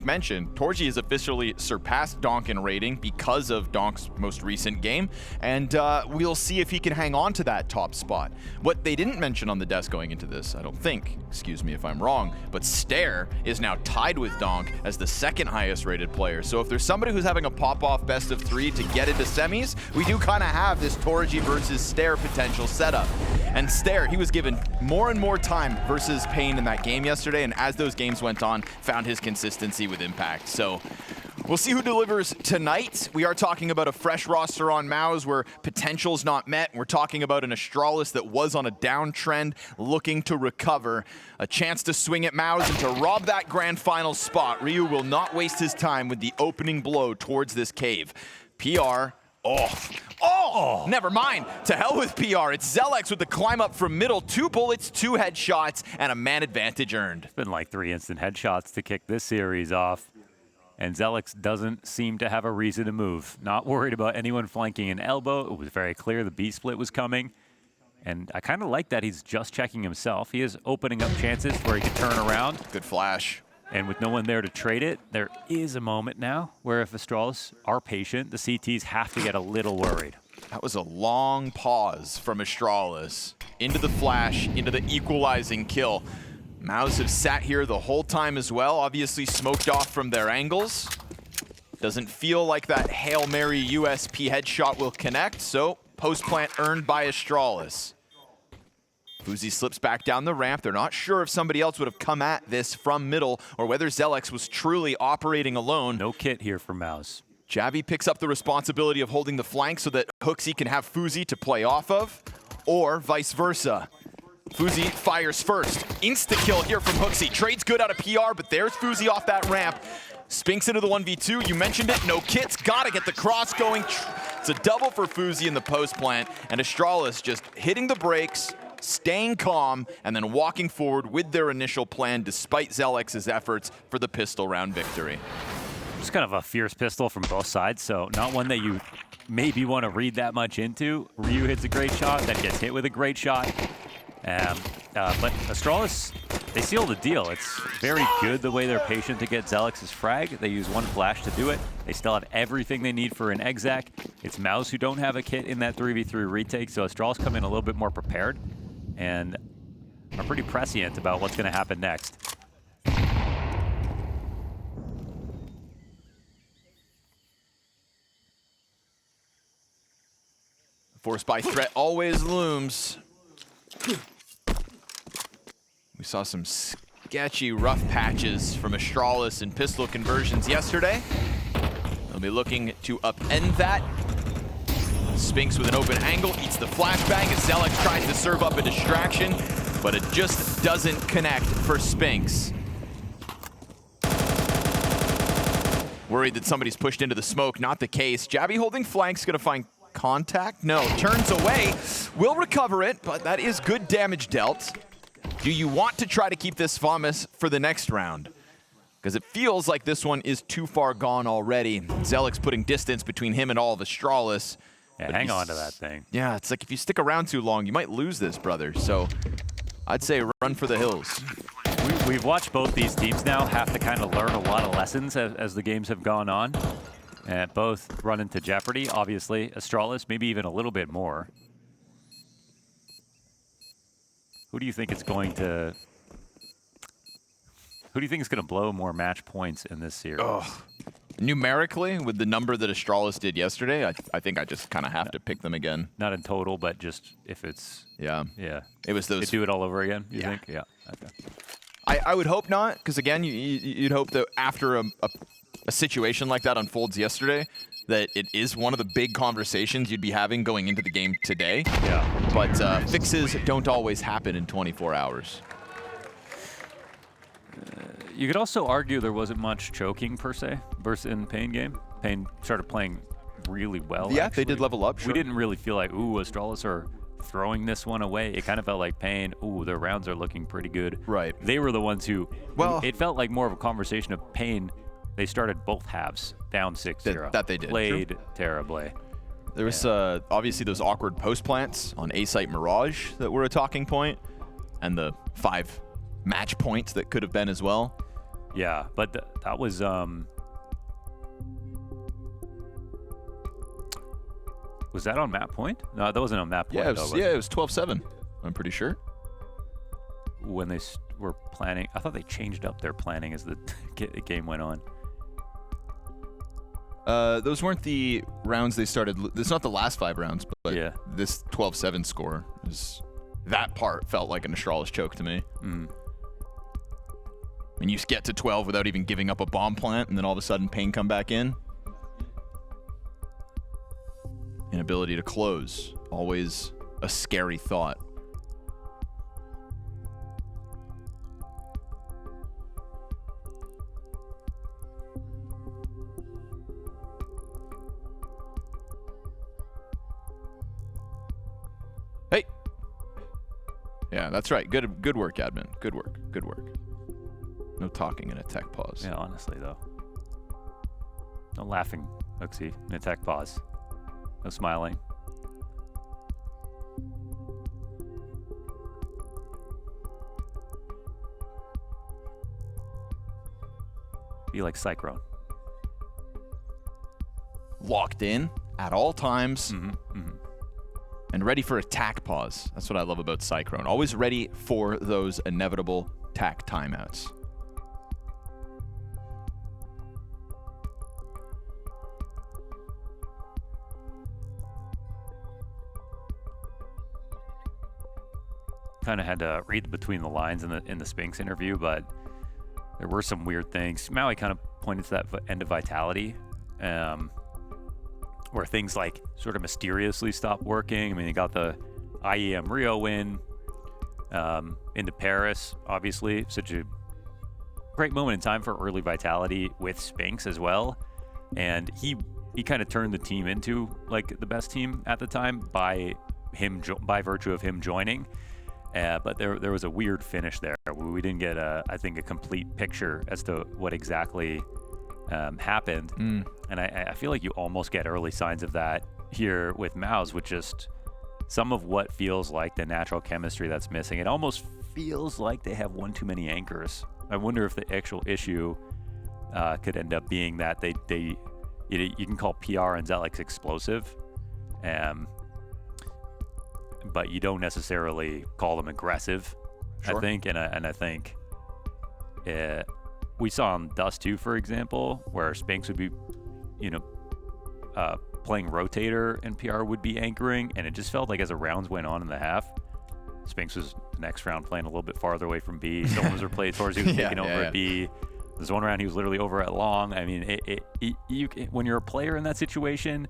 mentioned, Torji has officially surpassed Donk in rating because of Donk's most recent game, and we'll see if he can hang on to that top spot. What they didn't mention on the desk going into this, I don't think, excuse me if I'm wrong, but Stare is now tied with Donk as the second highest rated player. So if there's somebody who's having a pop-off best of 3 to get into semis, we do kind of have this Torji versus Stare potential setup. And Stare, he was given more and more time versus Pain in that game yesterday, and as those games went on, found his consistency with impact. So we'll see who delivers tonight. We are talking about a fresh roster on MOUZ where potential's not met. We're talking about an Astralis that was on a downtrend looking to recover. A chance to swing at MOUZ and to rob that grand final spot. Ryu will not waste his time with the opening blow towards this cave. PR, oh, never mind. To hell with PR. It's xertioN with the climb up from middle. 2 bullets, 2 headshots, and a man advantage earned. It's been like 3 instant headshots to kick this series off. And xertioN doesn't seem to have a reason to move. Not worried about anyone flanking an elbow. It was very clear the B split was coming. And I kind of like that he's just checking himself. He is opening up chances where he can turn around. Good flash. And with no one there to trade it, there is a moment now where if Astralis are patient, the CTs have to get a little worried. That was a long pause from Astralis. Into the flash, into the equalizing kill. MOUZ have sat here the whole time as well, obviously smoked off from their angles. Doesn't feel like that Hail Mary USP headshot will connect, so post plant earned by Astralis. fuzi slips back down the ramp. They're not sure if somebody else would have come at this from middle or whether xertioN was truly operating alone. No kit here for MOUZ. Javi picks up the responsibility of holding the flank so that HooXi can have fuzi to play off of, or vice versa. fuzi fires first. Insta-kill here from HooXi. Trade's good out of PR, but there's fuzi off that ramp. Spinks into the 1v2. You mentioned it. No kits. Gotta get the cross going. It's a double for fuzi in the post plant, and Astralis just hitting the brakes, staying calm, and then walking forward with their initial plan despite xertioN's efforts for the pistol round victory. Just kind of a fierce pistol from both sides, so not one that you maybe want to read that much into. Ryu hits a great shot, then gets hit with a great shot. But Astralis, they seal the deal. It's very good the way they're patient to get xertioN's frag. They use 1 flash to do it. They still have everything they need for an exec. It's MOUZ who don't have a kit in that 3v3 retake, so Astralis come in a little bit more prepared and are pretty prescient about what's going to happen next. Force by threat always looms. We saw some sketchy, rough patches from Astralis and pistol conversions yesterday. They'll be looking to upend that. Spinks with an open angle, eats the flashbang as xertioN tries to serve up a distraction, but it just doesn't connect for Spinks. Worried that somebody's pushed into the smoke, not the case. Javi holding flanks, gonna find contact? No, turns away, will recover it, but that is good damage dealt. Do you want to try to keep this FAMAS for the next round? Because it feels like this one is too far gone already. xertioN's putting distance between him and all of Astralis. Yeah, hang on to that thing. Yeah, it's like if you stick around too long, you might lose this, brother. So I'd say run for the hills. We've watched both these teams now have to kind of learn a lot of lessons as the games have gone on. Both run into jeopardy, obviously. Astralis, maybe even a little bit more. Who do you think is going to blow more match points in this series? Oh. Numerically, with the number that Astralis did yesterday, I think I just kind of have to pick them again. Not in total, but just if it's... Yeah. Yeah. It was those... They do it all over again, you think? Yeah. Okay. I would hope not, because again, you'd hope that after a situation like that unfolds yesterday, that it is one of the big conversations you'd be having going into the game today. Yeah. But fixes don't always happen in 24 hours. You could also argue there wasn't much choking, per se, versus in Pain game. Pain started playing really well, Yeah, actually. they did level up, sure. We didn't really feel like, ooh, Astralis are throwing this one away. It kind of felt like Pain, ooh, their rounds are looking pretty good. Right. They were the ones who, well, it felt like more of a conversation of Pain. They started both halves down 6-0. That they did. Played terribly. There was obviously those awkward post plants on A-Site Mirage that were a talking point, and the 5 match points that could have been as well. Yeah, but that was that on map point? No, that wasn't on map point. Yeah, it was 12-7. I'm pretty sure. When they were planning, I thought they changed up their planning as the game went on. Those weren't the rounds they started. It's not the last 5 rounds, but yeah. This 12-7 score is. That part felt like an Astralis choke to me. Mm. When you get to 12 without even giving up a bomb plant, and then all of a sudden Pain come back in. Inability to close, always a scary thought. Hey. Yeah, that's right. Good work, admin. Good work. Good work. No talking in a tech pause. Yeah, honestly, though. No laughing, Oxy, in a tech pause. No smiling. Be like xertioN. Locked in at all times. Mm-hmm, mm-hmm. And ready for a tack pause. That's what I love about xertioN. Always ready for those inevitable tack timeouts. Kind of had to read between the lines in the Spinks interview, but there were some weird things. Maui kind of pointed to that end of Vitality, where things like sort of mysteriously stopped working. I mean, they got the IEM Rio win into Paris, obviously. Such a great moment in time for early Vitality with Spinks as well. And he kind of turned the team into like the best team at the time by virtue of him joining. But there was a weird finish there. We didn't get, I think, a complete picture as to what exactly happened. And I feel like you almost get early signs of that here with MOUZ, with just some of what feels like the natural chemistry that's missing. It almost feels like they have one too many anchors. I wonder if the actual issue could end up being that you can call PR and Zelix explosive, but you don't necessarily call them aggressive. Sure. I think, and I think we saw on Dust2, for example, where Spinks would be, playing rotator and PR would be anchoring, and it just felt like as the rounds went on in the half, Spinks was the next round playing a little bit farther away from B. Someone was replayed towards he was taking over at B. There's one round he was literally over at long. I mean, when you're a player in that situation,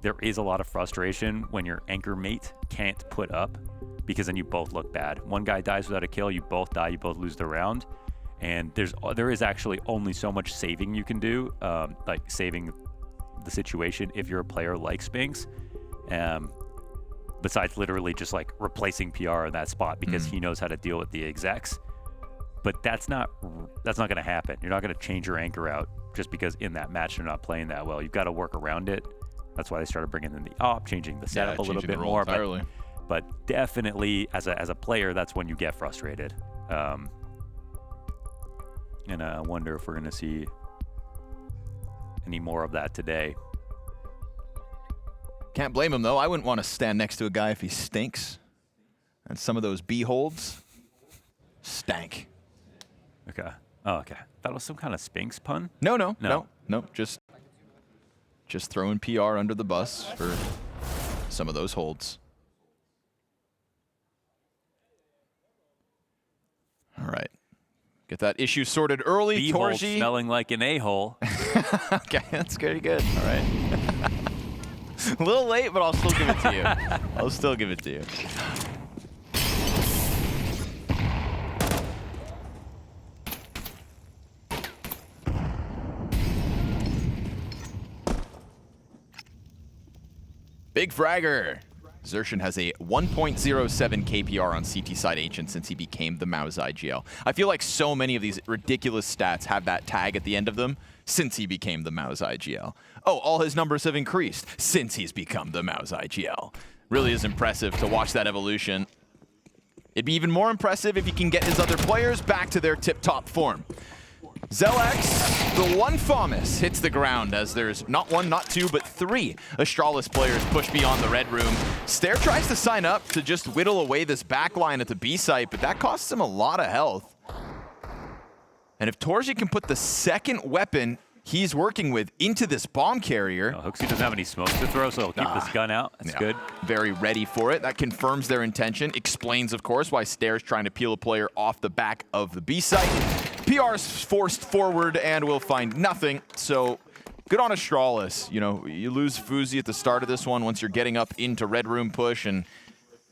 there is a lot of frustration when your anchor mate can't put up, because then you both look bad. One guy dies without a kill, you both die, you both lose the round. And there is actually only so much saving you can do, like saving the situation if you're a player like Spinks, besides literally just like replacing PR in that spot, because he knows how to deal with the execs. But that's not going to happen. You're not going to change your anchor out just because in that match they're not playing that well. You've got to work around it. That's why they started bringing in the op, changing the setup a little bit more. But definitely, as a player, that's when you get frustrated. And I wonder if we're going to see any more of that today. Can't blame him, though. I wouldn't want to stand next to a guy if he stinks. And some of those B holds stank. Okay. Oh, okay. That was some kind of Spinks pun? No. Just throwing PR under the bus for some of those holds. All right. Get that issue sorted early. B-hole smelling like an a-hole. Okay, that's pretty good. All right. A little late, but I'll still give it to you. I'll still give it to you. Big fragger. xertioN has a 1.07 KPR on CT side Ancient since he became the MOUZ IGL. I feel like so many of these ridiculous stats have that tag at the end of them since he became the MOUZ IGL. Oh, all his numbers have increased since he's become the MOUZ IGL. Really is impressive to watch that evolution. It'd be even more impressive if he can get his other players back to their tip-top form. xertioN, the one FAMAS, hits the ground as there's not one, not two, but three Astralis players push beyond the red room. Stair tries to sign up to just whittle away this backline at the B site, but that costs him a lot of health. And if torji can put the second weapon he's working with into this bomb carrier. Hooksy doesn't have any smoke to throw, so he'll keep this gun out. That's good. Very ready for it. That confirms their intention. Explains, of course, why Stair's trying to peel a player off the back of the B site. PR's forced forward and will find nothing. So good on Astralis. You know, you lose Fuzi at the start of this one once you're getting up into red room push, and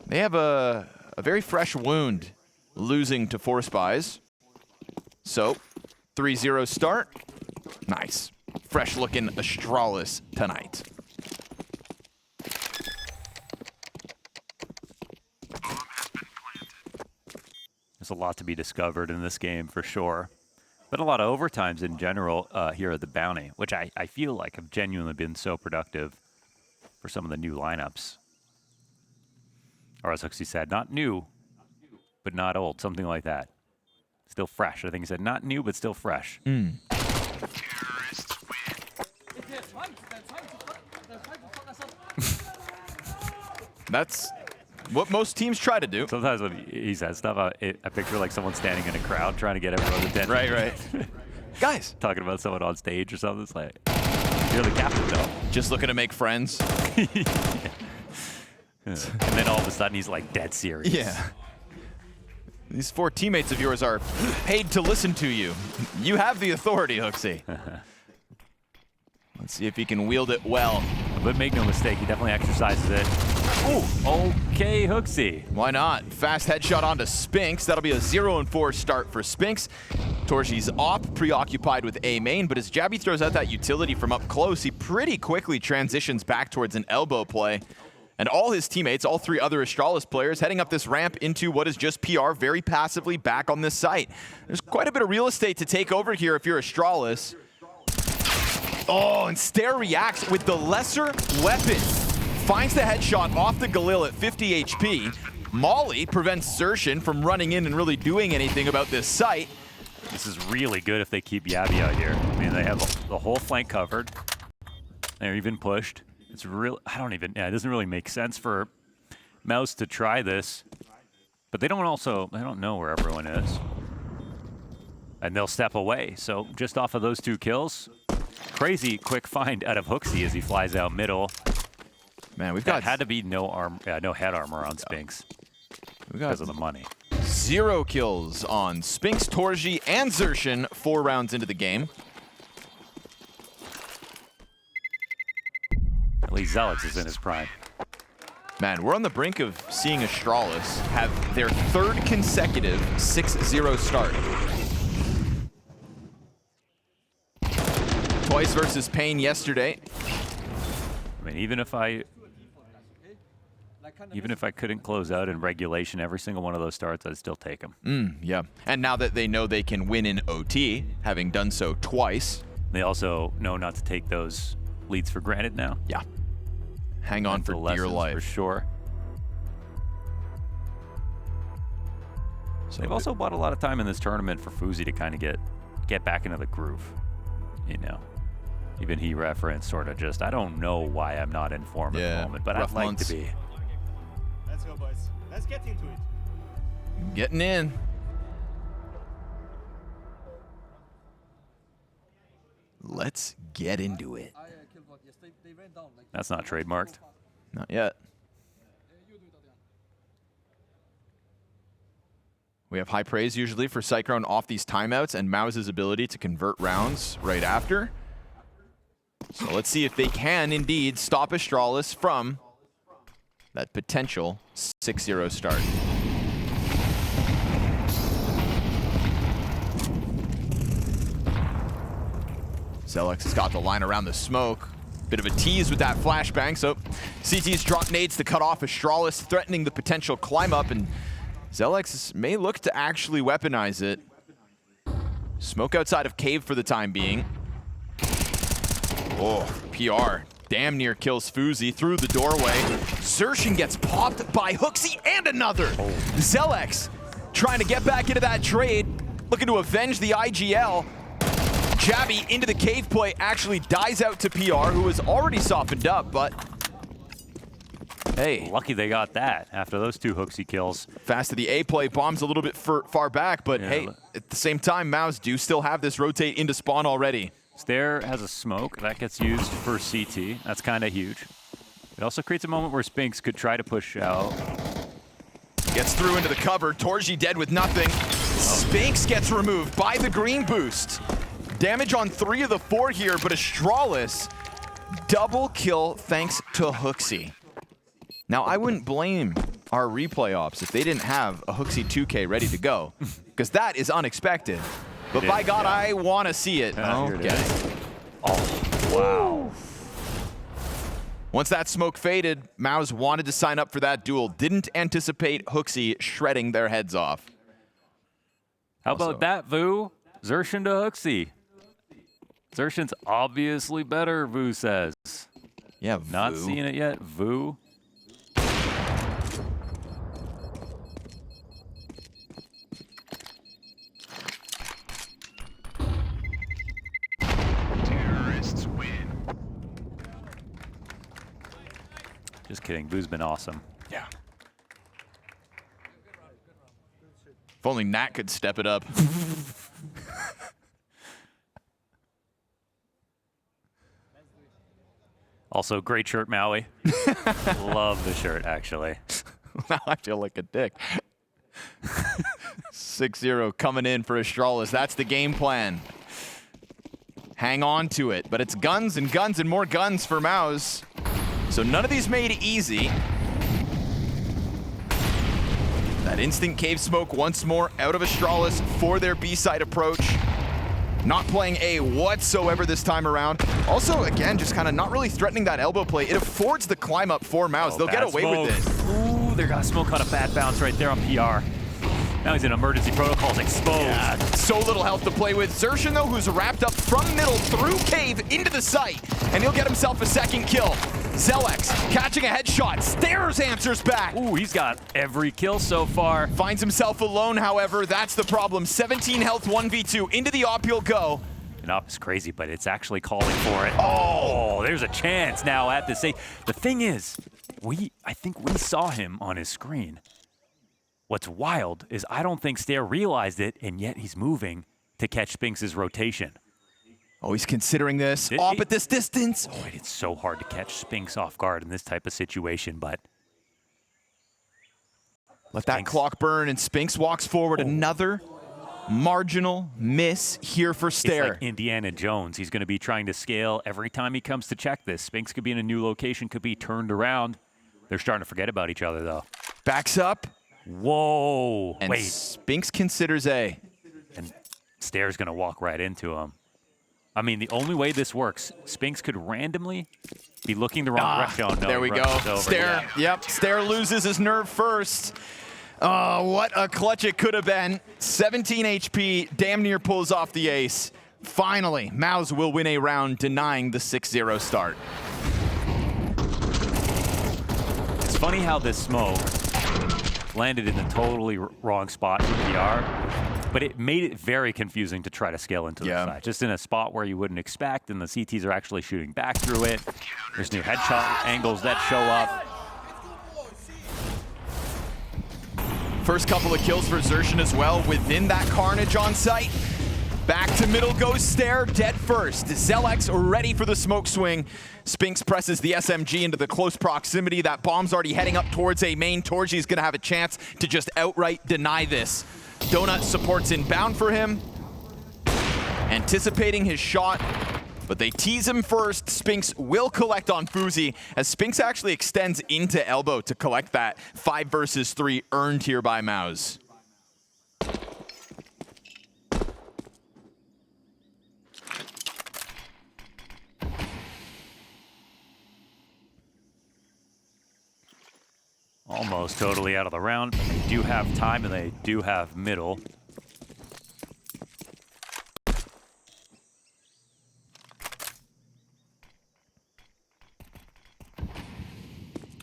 they have a very fresh wound losing to Force Buys. So 3-0 start. Nice. Fresh-looking Astralis tonight. There's a lot to be discovered in this game, for sure. But a lot of overtimes in general here at the Bounty, which I feel like have genuinely been so productive for some of the new lineups. Or as Hooksy said, not new, but not old, something like that. Still fresh. I think he said not new, but still fresh. That's what most teams try to do. Sometimes when he says stuff, I picture like someone standing in a crowd trying to get everyone's attention. Right. Guys. Talking about someone on stage or something. It's like, you're the captain, though. Just looking to make friends. And then all of a sudden, he's like dead serious. Yeah. These four teammates of yours are paid to listen to you. You have the authority, Hooksy. Let's see if he can wield it well. But make no mistake, he definitely exercises it. Ooh, okay, Hooksy. Why not? Fast headshot onto Spinks. That'll be a 0-4 start for Spinks. torji's op, preoccupied with A main, but as Jabby throws out that utility from up close, he pretty quickly transitions back towards an elbow play. And all his teammates, all three other Astralis players, heading up this ramp into what is just PR very passively back on this site. There's quite a bit of real estate to take over here if you're Astralis. Oh, and Stair reacts with the lesser weapon. Finds the headshot off the Galil at 50 HP. Molly prevents xertioN from running in and really doing anything about this site. This is really good if they keep Yabby out here. I mean, they have the whole flank covered. They're even pushed. It's real. It doesn't really make sense for MOUZ to try this, but they don't know where everyone is, and they'll step away. So just off of those two kills, crazy quick find out of Hooksy as he flies out middle. Man, had to be no head armor on Spinks because of the money. 0 kills on Spinks, torji, and xertioN 4 rounds into the game. At least Zealots is in his prime. Man, we're on the brink of seeing Astralis have their third consecutive 6-0 start. Twice versus Pain yesterday. I mean, even if I couldn't close out in regulation every single one of those starts, I'd still take them. Yeah, and now that they know they can win in OT, having done so twice. They also know not to take those leads for granted now. Yeah. Hang on for dear life. For sure. So they've also bought a lot of time in this tournament for Fuzi to kind of get back into the groove. You know, even he referenced sort of just, I don't know why I'm not in form at the moment, but I'd like to be. Let's go, boys. Let's get into it. Getting in. Let's get into it. That's not trademarked. Not yet. We have high praise usually for Cyclone off these timeouts and MOUZ's ability to convert rounds right after. So let's see if they can indeed stop Astralis from that potential 6-0 start. xertioN has got the line around the smoke. Bit of a tease with that flashbang, so CT's drop nades to cut off Astralis, threatening the potential climb up, and xertioN may look to actually weaponize it. Smoke outside of cave for the time being. Oh, PR damn near kills Fuzi through the doorway. xertioN gets popped by Hooksy and another. xertioN trying to get back into that trade, looking to avenge the IGL. Jabby into the cave play, actually dies out to PR, who was already softened up, but hey. Lucky they got that after those 2 Hooksy kills. Fast to the A play, bombs a little bit far back, but hey, at the same time, MOUZ do still have this rotate into spawn already. Stair has a smoke. That gets used for CT. That's kind of huge. It also creates a moment where Spinks could try to push out. Gets through into the cover. Torji dead with nothing. Spinks gets removed by the green boost. Damage on 3 of the 4 here, but Astralis double kill thanks to Hooksy. Now, I wouldn't blame our replay ops if they didn't have a Hooksy 2K ready to go, because that is unexpected. But by God, I want to see it. Okay. Oh, wow. Once that smoke faded, MOUZ wanted to sign up for that duel. Didn't anticipate Hooksy shredding their heads off. How about that, Vu? xertioN to Hooksy. xertioN's obviously better, Vu says. Yeah, Vu. Not seeing it yet, Vu. Just kidding. Vu's been awesome. Yeah. If only Nat could step it up. Also, great shirt, Maui. Love the shirt, actually. Now I feel like a dick. 6-0 coming in for Astralis. That's the game plan. Hang on to it. But it's guns and guns and more guns for MOUZ. So none of these made it easy. That instant cave smoke once more out of Astralis for their B-side approach. Not playing A whatsoever this time around. Also, again, just kind of not really threatening that elbow play. It affords the climb up for MOUZ. They'll get away with it. Ooh, they got smoke on a bad bounce right there on PR. Now he's in emergency protocols, exposed. Yeah, so little health to play with. xertioN, though, who's wrapped up from middle through cave into the site, and he'll get himself a second kill. xertioN catching a headshot. Stairs answers back. Ooh, he's got every kill so far. Finds himself alone, however. That's the problem. 17 health, 1v2. Into the op he'll go. And op is crazy, but it's actually calling for it. Oh, there's a chance now at the safe. The thing is, I think we saw him on his screen. What's wild is I don't think Stair realized it, and yet he's moving to catch Spinks' rotation. Oh, he's considering this. Op at this distance. Oh, it's so hard to catch Spinks off guard in this type of situation, but... Let that clock burn, and Spinks walks forward. Another marginal miss here for Stair. It's like Indiana Jones. He's going to be trying to scale every time he comes to check this. Spinks could be in a new location, could be turned around. They're starting to forget about each other, though. Backs up. Whoa. And wait. Spinks considers A. And Stair's going to walk right into him. I mean, the only way this works, Spinks could randomly be looking the wrong direction. Oh, no, there we go. Stair, yep. Stair loses his nerve first. Oh, what a clutch it could have been. 17 HP, damn near pulls off the ace. Finally, MOUZ will win a round, denying the 6-0 start. It's funny how this smoke landed in the totally wrong spot for PR, but it made it very confusing to try to scale into the side. Just in a spot where you wouldn't expect, and the CTs are actually shooting back through it. There's new headshot angles that show up. First couple of kills for xertioN as well within that carnage on site. Back to middle goes Stair, dead first. xertioN ready for the smoke swing. Spinks presses the SMG into the close proximity. That bomb's already heading up towards A main. Torji's gonna have a chance to just outright deny this. Donut supports inbound for him. Anticipating his shot, but they tease him first. Spinks will collect on Fuzi as Spinks actually extends into elbow to collect that 5 versus 3 earned here by MOUZ. Almost totally out of the round, but they do have time and they do have middle.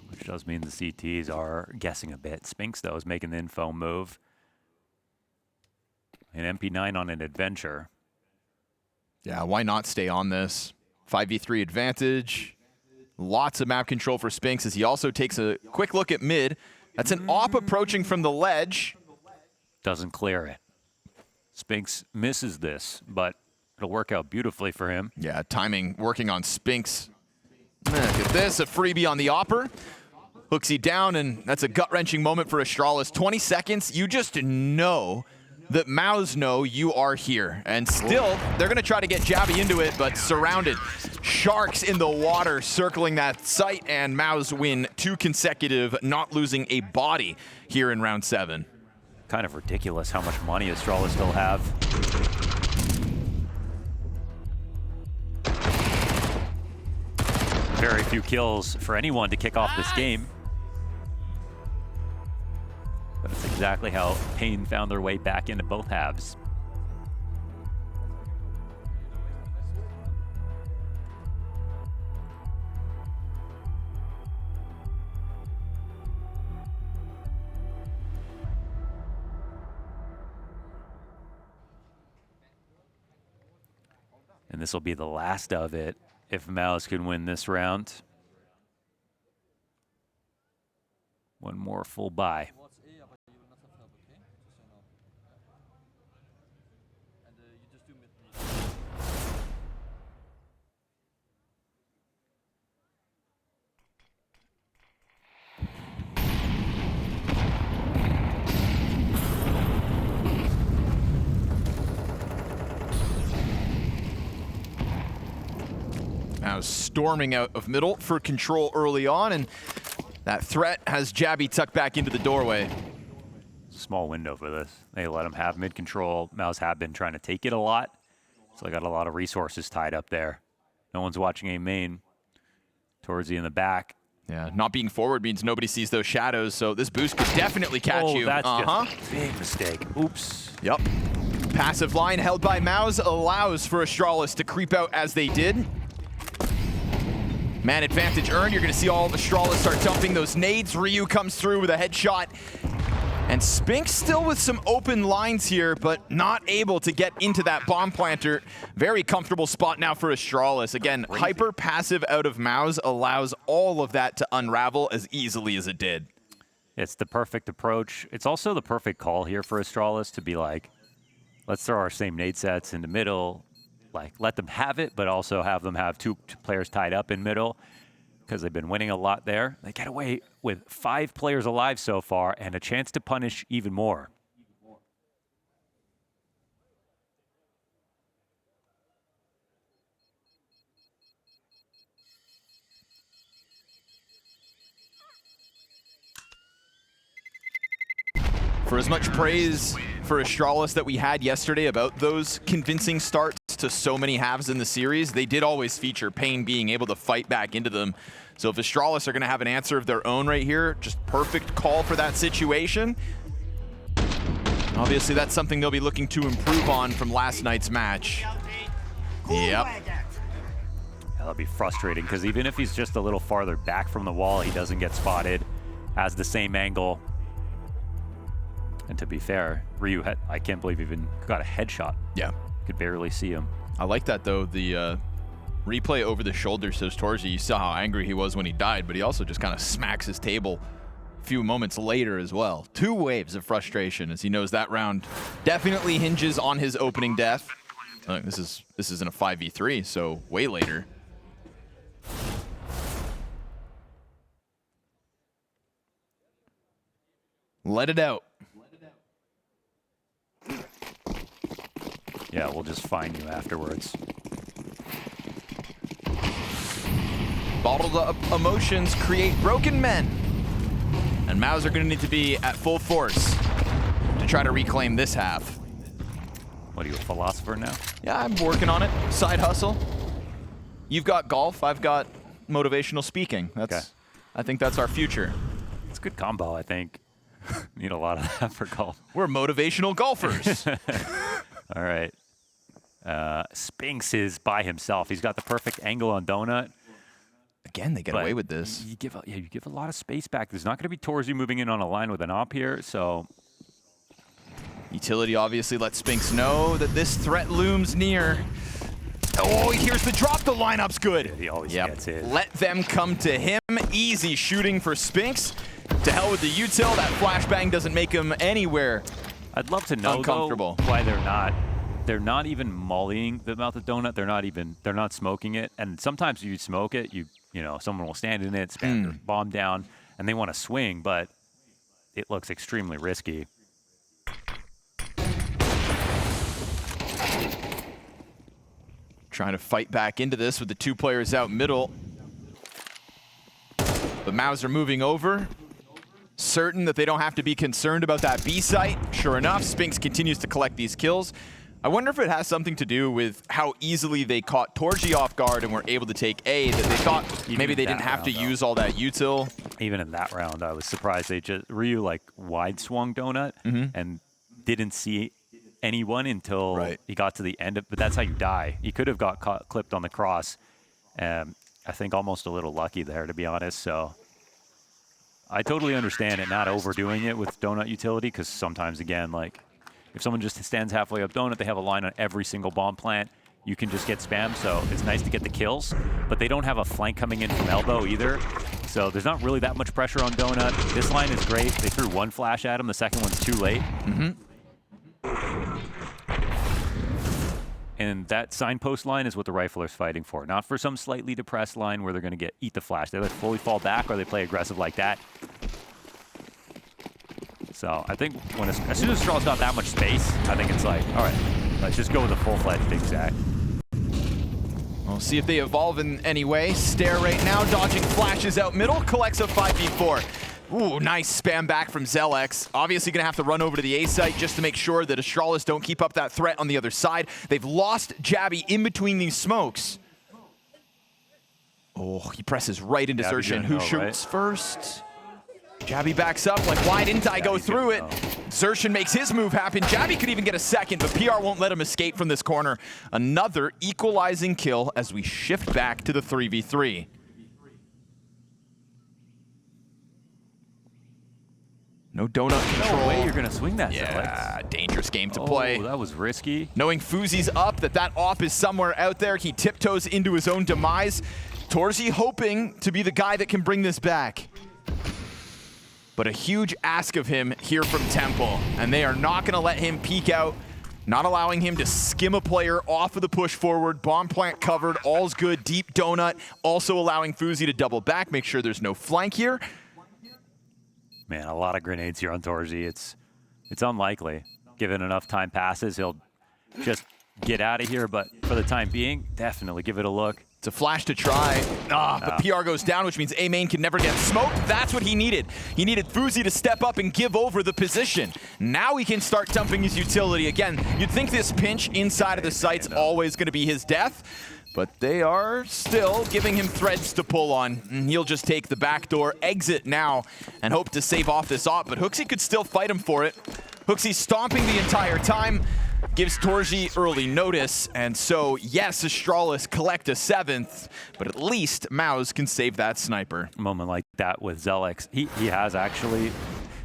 Which does mean the CTs are guessing a bit. Spinks, though, is making the info move. An MP9 on an adventure. Yeah, why not stay on this? 5v3 advantage. Lots of map control for Spinks as he also takes a quick look at mid. That's an AWP approaching from the ledge. Doesn't clear it. Spinks misses this, but it'll work out beautifully for him. Yeah, timing working on Spinks. Look at this, a freebie on the AWPer. Hooks he down, and that's a gut-wrenching moment for Astralis. 20 seconds, you just know that MOUZ know you are here. And still, they're going to try to get Jabby into it, but surrounded. Sharks in the water circling that site, and MOUZ win 2 consecutive, not losing a body here in round 7. Kind of ridiculous how much money Astralis still have. Very few kills for anyone to kick off this game. But it's exactly how Pain found their way back into both halves. And this will be the last of it if MOUZ can win this round. One more full buy. MOUZ storming out of middle for control early on, and that threat has Jabby tucked back into the doorway. Small window for this. They let him have mid control. MOUZ have been trying to take it a lot, so they got a lot of resources tied up there. No one's watching a main. Torrzy in the back. Yeah, not being forward means nobody sees those shadows, so this boost could definitely catch you. That's just a big mistake. Oops. Yep. Passive line held by MOUZ allows for Astralis to creep out as they did. Man advantage earned. You're going to see all of Astralis start dumping those nades. Ryu comes through with a headshot. And Spinks still with some open lines here, but not able to get into that bomb planter. Very comfortable spot now for Astralis. Again, hyper passive out of MOUZ allows all of that to unravel as easily as it did. It's the perfect approach. It's also the perfect call here for Astralis to be like, let's throw our same nade sets in the middle. Like, let them have it, but also have them have two players tied up in middle because they've been winning a lot there. They get away with 5 players alive so far and a chance to punish even more. For as much praise for Astralis that we had yesterday about those convincing starts to so many halves in the series, they did always feature Pain being able to fight back into them. So if Astralis are going to have an answer of their own right here, just perfect call for that situation. Obviously, that's something they'll be looking to improve on from last night's match. Yep. That'll be frustrating because even if he's just a little farther back from the wall, he doesn't get spotted, has the same angle. And to be fair, Ryu, I can't believe even got a headshot. Yeah. Could barely see him. I like that, though. The replay over the shoulder shows Torrzy. You saw how angry he was when he died, but he also just kind of smacks his table a few moments later as well. 2 waves of frustration as he knows that round definitely hinges on his opening death. This isn't a 5v3, so way later. Let it out. Yeah, we'll just find you afterwards. Bottled up emotions create broken men. And MOUZ are going to need to be at full force to try to reclaim this half. What are you, a philosopher now? Yeah, I'm working on it. Side hustle. You've got golf. I've got motivational speaking. Okay. I think that's our future. It's a good combo, I think. Need a lot of that for golf. We're motivational golfers. All right. Spinks is by himself. He's got the perfect angle on Donut. Again, they get away with this. You give a lot of space back. There's not going to be Torrzy moving in on a line with an op here, so... Utility obviously lets Spinks know that this threat looms near. Oh, here's the drop. The lineup's good. Yeah, he always gets his. Let them come to him. Easy shooting for Spinks. To hell with the util. That flashbang doesn't make him anywhere. I'd love to know though, why they're not even mollying the Malta donut. They're not smoking it. And sometimes you smoke it, you know, someone will stand in it, spam their bomb down, and they want to swing, but it looks extremely risky. Trying to fight back into this with the 2 players out middle. The MOUZ are moving over. Certain that they don't have to be concerned about that B site. Sure enough, Spinks continues to collect these kills. I wonder if it has something to do with how easily they caught torgi off guard and were able to take A, that they thought maybe they didn't have to use all that util. Even in that round, I was surprised they just Ryu like wide swung donut and didn't see anyone until he got to the end of. But that's how you die. He could have got clipped on the cross. I think almost a little lucky there, to be honest. So I totally understand it not overdoing it with donut utility, because sometimes, again, like if someone just stands halfway up donut, they have a line on every single bomb plant, you can just get spammed. So it's nice to get the kills, but they don't have a flank coming in from elbow either. So there's not really that much pressure on donut. This line is great. They threw 1 flash at him. The second one's too late. And that signpost line is what the rifler's fighting for, not for some slightly depressed line where they're going to eat the flash. They either fully fall back or they play aggressive like that. So I think as soon as Astralis got that much space, I think it's like, all right, let's just go with a full-fledged exact. We'll see if they evolve in any way. Stare right now, dodging flashes out middle, collects a 5v4. Ooh, nice spam back from xertioN. Obviously going to have to run over to the A site just to make sure that Astralis don't keep up that threat on the other side. They've lost Jabby in between these smokes. Oh, he presses right into xertioN. Who shoots first? Jabby backs up like, why didn't I go through it? xertioN makes his move happen. Jabby could even get a second, but PR won't let him escape from this corner. Another equalizing kill as we shift back to the 3v3. No donut control. No way you're going to swing that. Yeah, dangerous game to play. Oh, that was risky. Knowing Fuzi's up, that op is somewhere out there, he tiptoes into his own demise. torgi hoping to be the guy that can bring this back. But a huge ask of him here from Temple, and they are not going to let him peek out, not allowing him to skim a player off of the push forward. Bomb plant covered, all's good, deep donut, also allowing Fuzi to double back, make sure there's no flank here. Man, a lot of grenades here on torgi. It's unlikely. Given enough time passes, he'll just get out of here, but for the time being, definitely give it a look. It's a flash to try. But PR goes down, which means A main can never get smoked. That's what he needed. He needed Fuzi to step up and give over the position. Now he can start dumping his utility. Again, you'd think this pinch inside of the site's always going to be his death, but they are still giving him threads to pull on. And he'll just take the backdoor exit now and hope to save off this op, but HooXi could still fight him for it. HooXi stomping the entire time, gives torgi early notice, and so yes, Astralis collect a 7th, but at least MOUZ can save that sniper. A moment like that with xertioN, he has actually,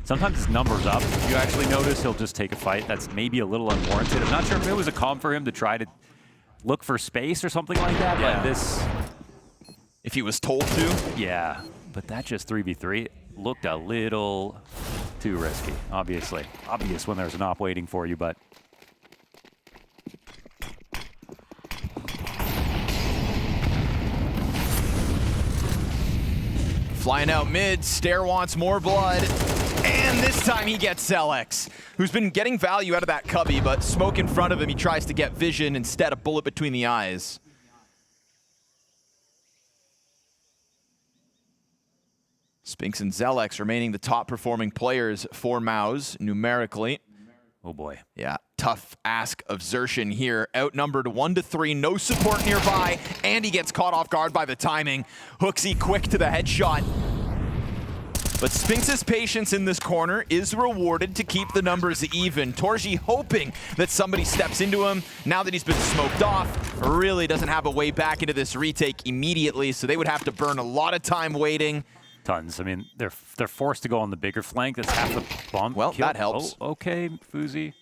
sometimes his numbers up. If you actually notice, he'll just take a fight that's maybe a little unwarranted. I'm not sure if it was a calm for him to try to look for space or something like that, but this... If he was told to? Yeah, but that just 3v3 looked a little too risky, obviously. Obvious when there's an op waiting for you, but... Flying out mid, Stare wants more blood, and this time he gets xertioN, who's been getting value out of that cubby, but smoke in front of him, he tries to get vision, instead a bullet between the eyes. Spinks and xertioN remaining the top performing players for MOUZ numerically. Oh boy. Yeah, tough ask of xertioN here. Outnumbered 1-3, no support nearby, and he gets caught off guard by the timing. HooXi quick to the headshot. But Spinks' patience in this corner is rewarded to keep the numbers even. torgi hoping that somebody steps into him. Now that he's been smoked off, really doesn't have a way back into this retake immediately, so they would have to burn a lot of time waiting. Tons. I mean, they're forced to go on the bigger flank. That's half the bomb. Well, that helps. Oh, okay, Fuzi.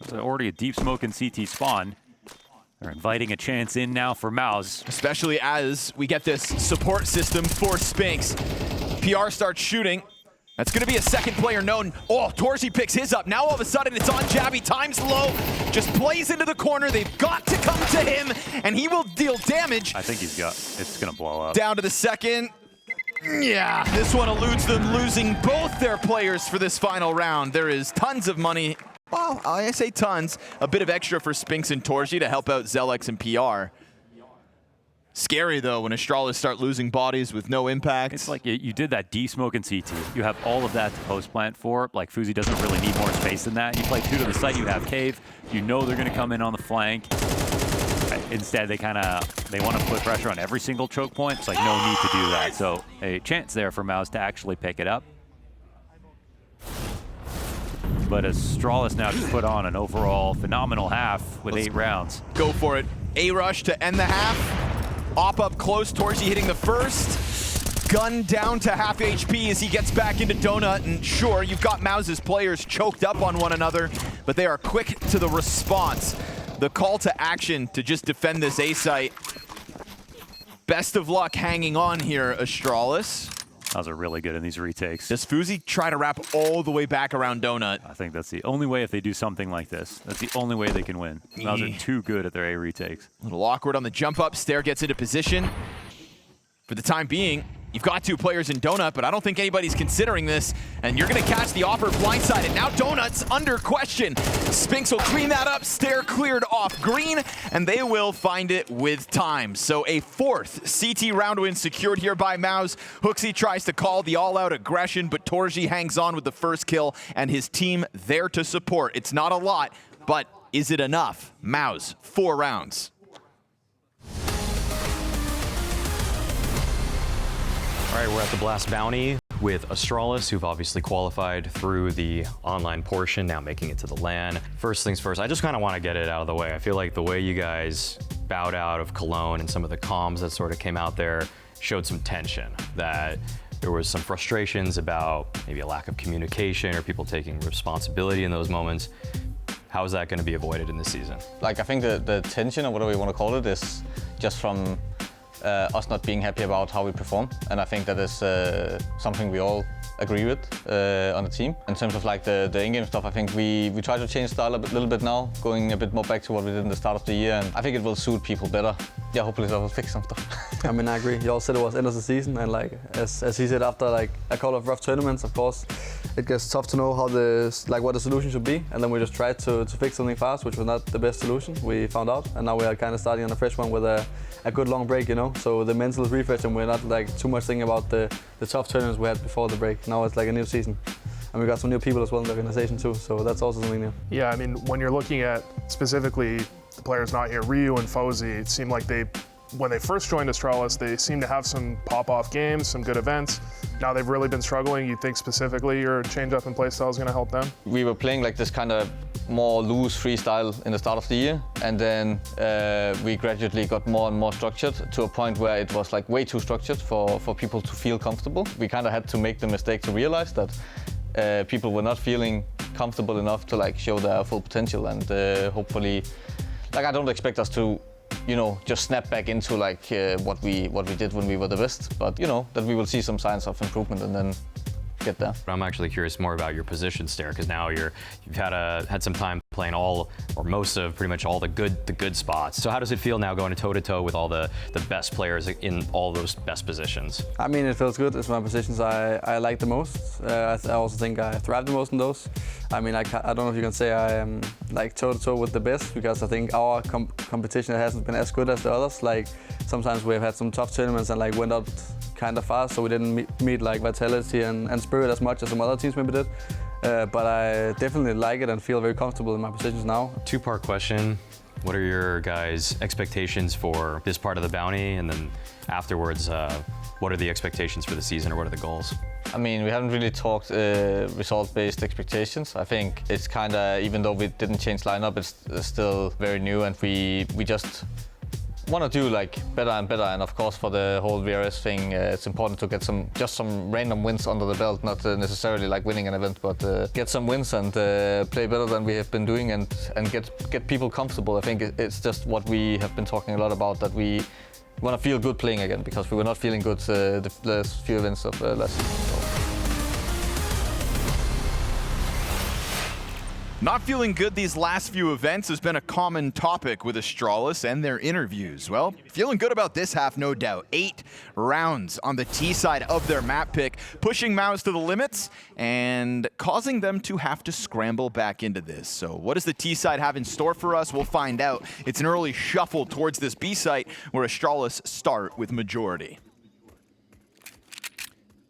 There's already a deep smoke in CT spawn. They're inviting a chance in now for MOUZ. Especially as we get this support system for Spinks. PR starts shooting. That's going to be a second player known. Oh, Torsi picks his up. Now all of a sudden it's on Jabby. Time's low. Just plays into the corner. They've got to come to him, and he will deal damage. I think it's going to blow up. Down to the second. Yeah, this one eludes them, losing both their players for this final round. There is tons of money. Well, I say tons. A bit of extra for Spinks and Torsi to help out Zelex and PR. Scary, though, when Astralis start losing bodies with no impact. It's like you did that D-smoke and CT. You have all of that to post-plant for. Like, Fuzi doesn't really need more space than that. You play 2 to the site, you have Cave. You know they're going to come in on the flank. Instead, they want to put pressure on every single choke point. It's like, no need to do that. So, a chance there for MOUZ to actually pick it up. But Astralis now just put on an overall phenomenal half with 8 rounds. Go for it. A-rush to end the half. Op up close, Torsi hitting the first. Gun down to half HP as he gets back into Donut. And sure, you've got MOUZ's players choked up on one another, but they are quick to the response. The call to action to just defend this A-site. Best of luck hanging on here, Astralis. MOUZ are really good in these retakes. Does Fuzi try to wrap all the way back around Donut? I think that's the only way if they do something like this. That's the only way they can win. MOUZ are too good at their A retakes. A little awkward on the jump up. Stair gets into position. For the time being, you've got 2 players in Donut, but I don't think anybody's considering this. And you're going to catch the offer blindsided. Now Donut's under question. Spinks will clean that up. Stair cleared off green, and they will find it with time. So a 4th CT round win secured here by MOUZ. Hooksy tries to call the all-out aggression, but Torsi hangs on with the first kill, and his team there to support. It's not a lot, but is it enough? MOUZ, 4 rounds. All right, we're at the BLAST Bounty with Astralis, who've obviously qualified through the online portion, now making it to the LAN. First things first, I just kind of want to get it out of the way. I feel like the way you guys bowed out of Cologne and some of the comms that sort of came out there showed some tension, that there was some frustrations about maybe a lack of communication or people taking responsibility in those moments. How is that going to be avoided in this season? Like, I think the tension, or whatever you want to call it, is just from us not being happy about how we perform, and I think that is something we all agree with on the team. In terms of like the in-game stuff, I think we try to change style a little bit now, going a bit more back to what we did in the start of the year, and I think it will suit people better. Yeah, hopefully that will fix some stuff. I mean, I agree. You all said it was end of the season, and like as he said, after like a couple of rough tournaments, of course, it gets tough to know how what the solution should be, and then we just tried to fix something fast, which was not the best solution. We found out, and now we are kind of starting on a fresh one with a good long break, you know. So the mental is refreshed, and we're not like too much thinking about the tough tournaments we had before the break. Now it's like a new season, and we got some new people as well in the organization too. So that's also something new. Yeah, I mean, when you're looking at specifically the players not here, Ryu and Fozy, it seemed like when they first joined Astralis, they seemed to have some pop-off games, some good events. Now they've really been struggling. You think specifically your change-up in play style is going to help them? We were playing like this kind of more loose freestyle in the start of the year, and then we gradually got more and more structured to a point where it was like way too structured for people to feel comfortable. We kind of had to make the mistake to realize that people were not feeling comfortable enough to like show their full potential, and hopefully, like, I don't expect us to, you know, just snap back into like what we did when we were the best, but you know, that we will see some signs of improvement and then get there. I'm actually curious more about your position, Stair, because now you've had some time playing all or most of pretty much all the good spots. So how does it feel now going toe-to-toe with all the best players in all those best positions? I mean, it feels good. It's my positions I like the most. I also think I thrive the most in those. I mean, I don't know if you can say I am like toe-to-toe with the best, because I think our competition hasn't been as good as the others. Like sometimes we've had some tough tournaments and like went out kind of fast, so we didn't meet like Vitality and Spirit as much as some other teams maybe did. But I definitely like it and feel very comfortable in my positions now. Two-part question. What are your guys' expectations for this part of the bounty? And then afterwards, what are the expectations for the season, or what are the goals? I mean, we haven't really talked result-based expectations. I think it's kind of, even though we didn't change lineup, it's still very new, and we just want to do like better and better, and of course for the whole VRS thing, it's important to get just some random wins under the belt, not necessarily like winning an event, but get some wins and play better than we have been doing, and get people comfortable. I think it's just what we have been talking a lot about, that we want to feel good playing again, because we were not feeling good the last few events of last season. Not feeling good these last few events has been a common topic with Astralis and their interviews. Well, feeling good about this half, no doubt. 8 rounds on the T side of their map pick, pushing MOUZ to the limits and causing them to have to scramble back into this. So what does the T side have in store for us? We'll find out. It's an early shuffle towards this B site where Astralis start with majority.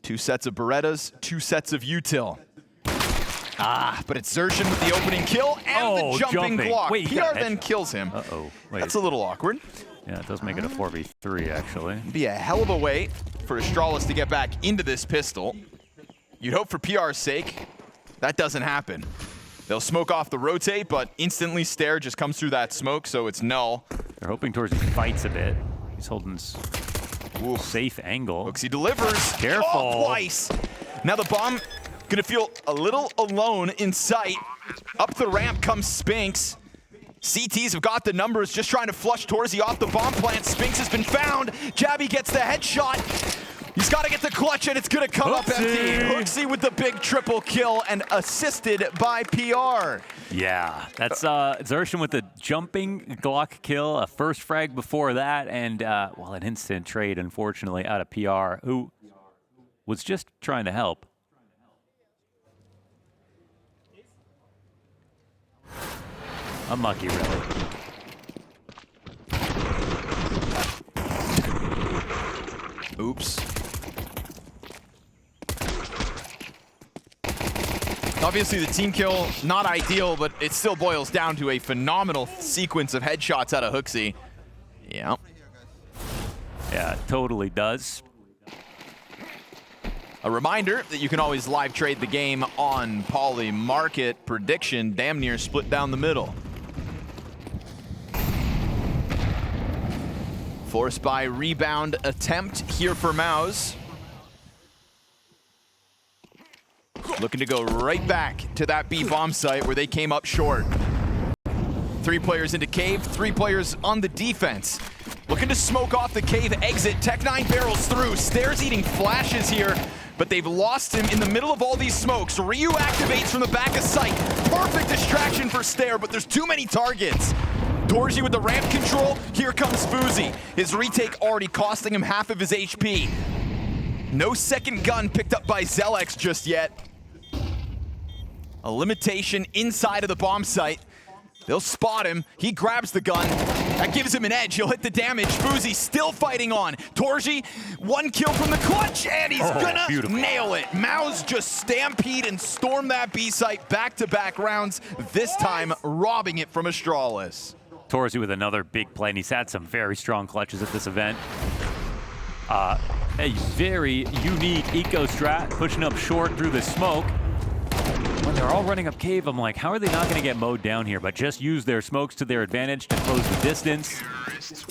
2 sets of Berettas, 2 sets of util. But it's xertioN with the opening kill and the jumping block. Wait, PR then kills him. Uh-oh. Wait. That's a little awkward. Yeah, it does make it a 4v3, actually. Be a hell of a way for Astralis to get back into this pistol. You'd hope for PR's sake. That doesn't happen. They'll smoke off the rotate, but instantly Stair just comes through that smoke, so it's null. They're hoping towards he fights a bit. He's holding safe angle. xertioN delivers. Careful. Oh, twice. Now the bomb gonna feel a little alone in sight. Up the ramp comes Spinks. CTs have got the numbers, just trying to flush Torzy off the bomb plant. Spinks has been found. Jabby gets the headshot. He's got to get the clutch, and it's gonna come up empty. HooXi with the big triple kill and assisted by PR. Yeah, that's xertioN with the jumping Glock kill, a first frag before that, and well, an instant trade, unfortunately, out of PR, who was just trying to help. Unlucky, really. Oops. Obviously, the team kill, not ideal, but it still boils down to a phenomenal sequence of headshots out of HooXi. Yeah. Yeah, it totally does. A reminder that you can always live trade the game on Poly Market. Prediction, damn near split down the middle. Forced by rebound attempt here for MOUZ. Looking to go right back to that B bomb site where they came up short. 3 players into cave, 3 players on the defense. Looking to smoke off the cave exit. Tech9 barrels through. Stair's eating flashes here, but they've lost him in the middle of all these smokes. Ryu activates from the back of sight. Perfect distraction for Stair, but there's too many targets. Torzy with the ramp control. Here comes Fuzi. His retake already costing him half of his HP. No second gun picked up by Zelex just yet. A limitation inside of the bomb site. They'll spot him. He grabs the gun. That gives him an edge. He'll hit the damage. Fuzi still fighting on. Torzy, 1 kill from the clutch, and he's gonna nail it. MOUZ just stampede and storm that B site back-to-back rounds, this time robbing it from Astralis. Torzy with another big play, and he's had some very strong clutches at this event. A very unique eco strat, pushing up short through the smoke. When they're all running up cave, I'm like, how are they not going to get mowed down here? But just use their smokes to their advantage to close the distance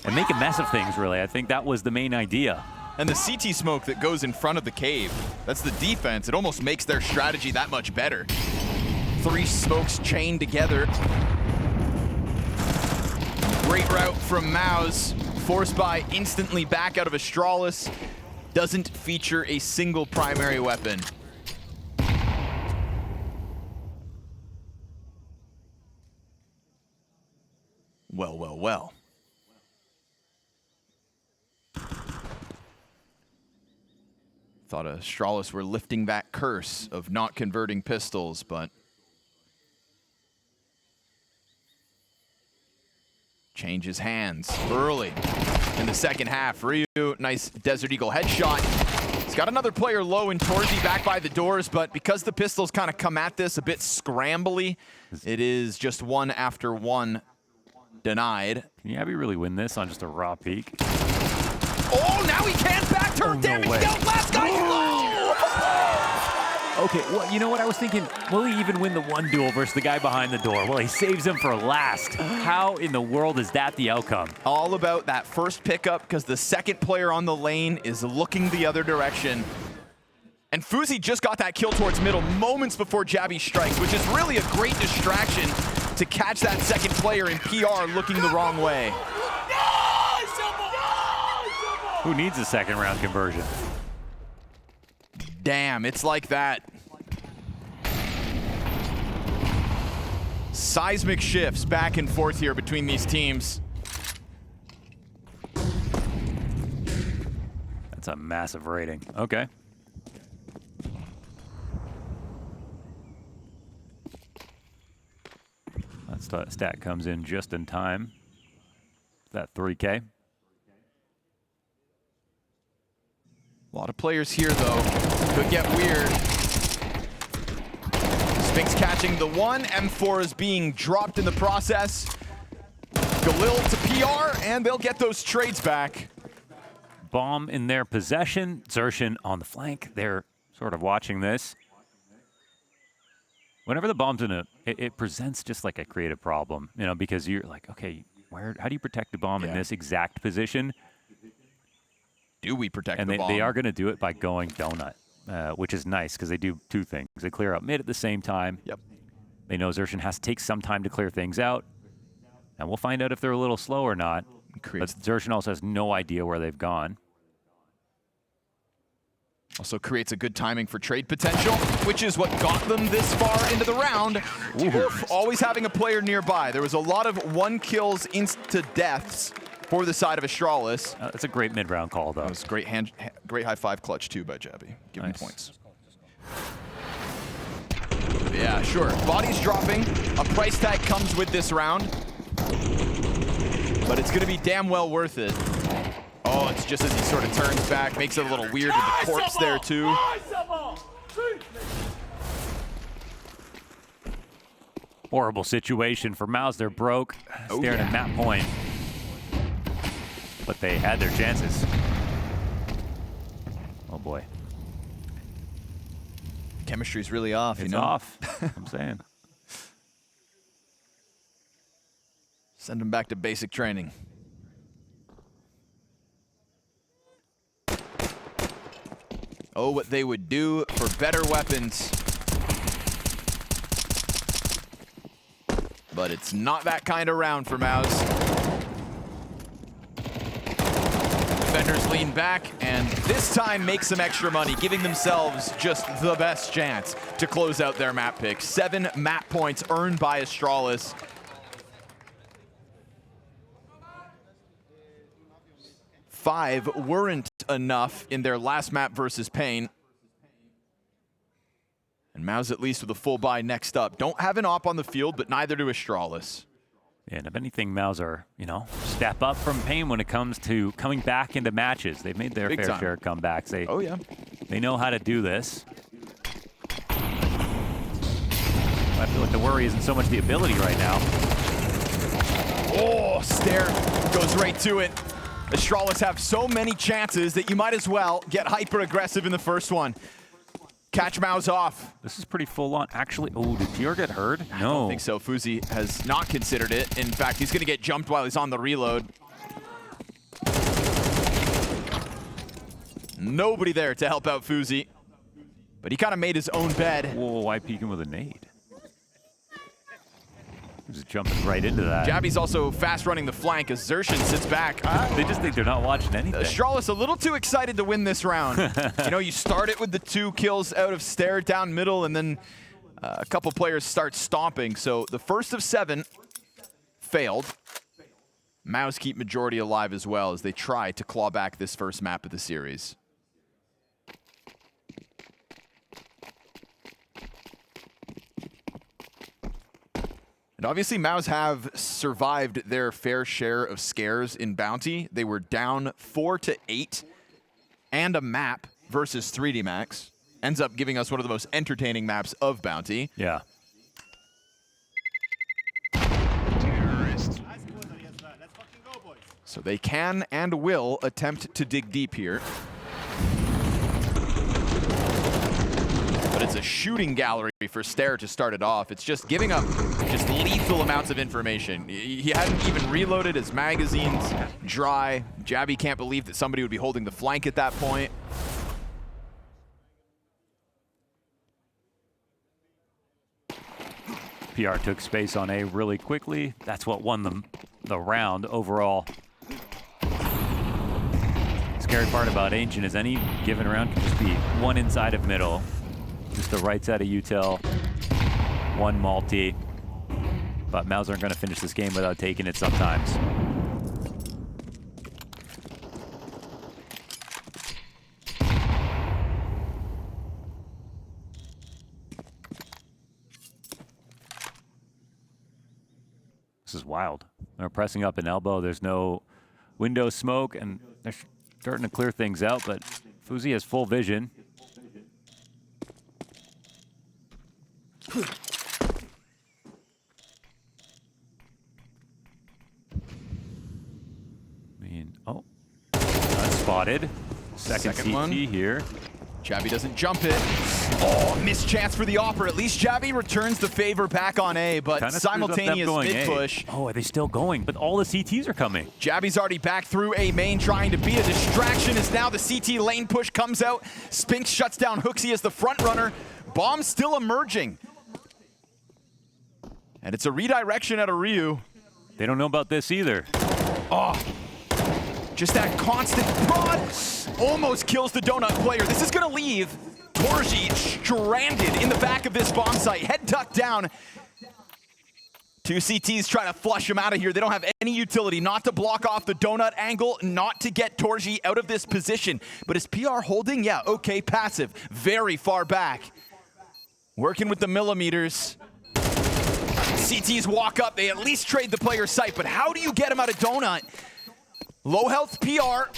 and make a mess of things, really. I think that was the main idea. And the CT smoke that goes in front of the cave, that's the defense. It almost makes their strategy that much better. 3 smokes chained together. Great route from MOUZ. Forced by instantly back out of Astralis. Doesn't feature a single primary weapon. Well, well, well. Thought Astralis were lifting that curse of not converting pistols, but changes hands early in the second half. Ryu, nice Desert Eagle headshot. He's got another player low in Torzy back by the doors, but because the pistols kind of come at this a bit scrambly, it is just 1 after 1 denied. Can Yabby really win this on just a raw peek? Oh, now he can back turn damage down. Last guy low! Okay, well, you know what I was thinking? Will he even win the one duel versus the guy behind the door? Well, he saves him for last. How in the world is that the outcome? All about that first pickup because the second player on the lane is looking the other direction. And Fuzi just got that kill towards middle moments before Jabby strikes, which is really a great distraction to catch that second player in PR looking the wrong way. Who needs a second round conversion? Damn, it's like that. Seismic shifts back and forth here between these teams. That's a massive rating. Okay. That stat comes in just in time. That 3K. A lot of players here, though. Could get weird. Spinks catching the one. M4 is being dropped in the process. Galil to PR, and they'll get those trades back. Bomb in their possession. xertioN on the flank. They're sort of watching this. Whenever the bomb's in it presents just like a creative problem, you know, because you're like, okay, how do you protect the bomb in this exact position? Do we protect and the bomb? They are going to do it by going donut, which is nice because they do two things. They clear out mid at the same time. Yep. They know xertioN has to take some time to clear things out. And we'll find out if they're a little slow or not. But xertioN also has no idea where they've gone. Also creates a good timing for trade potential, which is what got them this far into the round. Oof, always having a player nearby. There was a lot of one kills insta deaths for the side of Astralis. That's a great mid-round call, though. That was great great high five clutch too by Jabby. Give him points. Yeah, sure. Bodies dropping. A price tag comes with this round, but it's going to be damn well worth it. Oh, it's just as he sort of turns back, makes it a little weird with the corpse there too. Horrible situation for MOUZ. They're broke, staring at map point. But they had their chances. Oh boy. Chemistry's really off, It's you know? off, I'm saying. Send them back to basic training. Oh, what they would do for better weapons. But it's not that kind of round for MOUZ. Defenders lean back, and this time make some extra money, giving themselves just the best chance to close out their map pick. 7 map points earned by Astralis. Five weren't enough in their last map versus Pain. And MOUZ at least with a full buy next up. Don't have an op on the field, but neither do Astralis. And if anything, MOUZ are, you know, step up from Pain when it comes to coming back into matches. They've made their fair share of comebacks. They know how to do this. I feel like the worry isn't so much the ability right now. Oh, Stare goes right to it. Astralis have so many chances that you might as well get hyper-aggressive in the first one. Catch MOUZ off. This is pretty full on. Actually, oh, did PR get hurt? No. I don't think so. Fuzi has not considered it. In fact, he's going to get jumped while he's on the reload. Nobody there to help out Fuzi. But he kind of made his own bed. Whoa, why peek him with a nade? Just jumping right into that. Jabby's also fast running the flank as xertioN sits back. They just think they're not watching anything. Astralis a little too excited to win this round. You know, you start it with the 2 kills out of Stare down middle, and then a couple players start stomping. So the first of 7 failed. MOUZ keep majority alive as well as they try to claw back this first map of the series. And obviously, MOUZ have survived their fair share of scares in Bounty. They were down 4-8 and a map versus 3D Max. Ends up giving us one of the most entertaining maps of Bounty. Yeah. So they can and will attempt to dig deep here. but it's a shooting gallery for Stair to start it off. It's just giving up just lethal amounts of information. He hadn't even reloaded his magazines, dry. Jabby can't believe that somebody would be holding the flank at that point. PR took space on A really quickly. That's what won the round overall. Scary part about Ancient is any given round can just be one inside of middle, just the right side of util, one multi. But MOUZ aren't going to finish this game without taking it sometimes. This is wild. They're pressing up an elbow. There's no window smoke, and they're starting to clear things out, but Fuzi has full vision. I mean, oh, unspotted. Second CT one here. Jabby doesn't jump it. Oh, missed chance for the Opera. At least Jabby returns the favor back on A, but Kinda simultaneous mid-push. Oh, are they still going? But all the CTs are coming. Jabby's already back through A main, trying to be a distraction as now the CT lane push comes out. Spinks shuts down Hooksy as the front runner. Bomb still emerging. And it's a redirection out of Ryu. They don't know about this either. Oh, just that constant prod almost kills the Donut player. This is gonna leave Torji stranded in the back of this bomb site, head tucked down. Two CTs trying to flush him out of here. They don't have any utility, not to block off the Donut angle, not to get Torji out of this position. But is PR holding? Yeah, okay, passive, very far back. Working with the millimeters. CTs walk up, they at least trade the player's sight, but how do you get him out of Donut? Low health PR.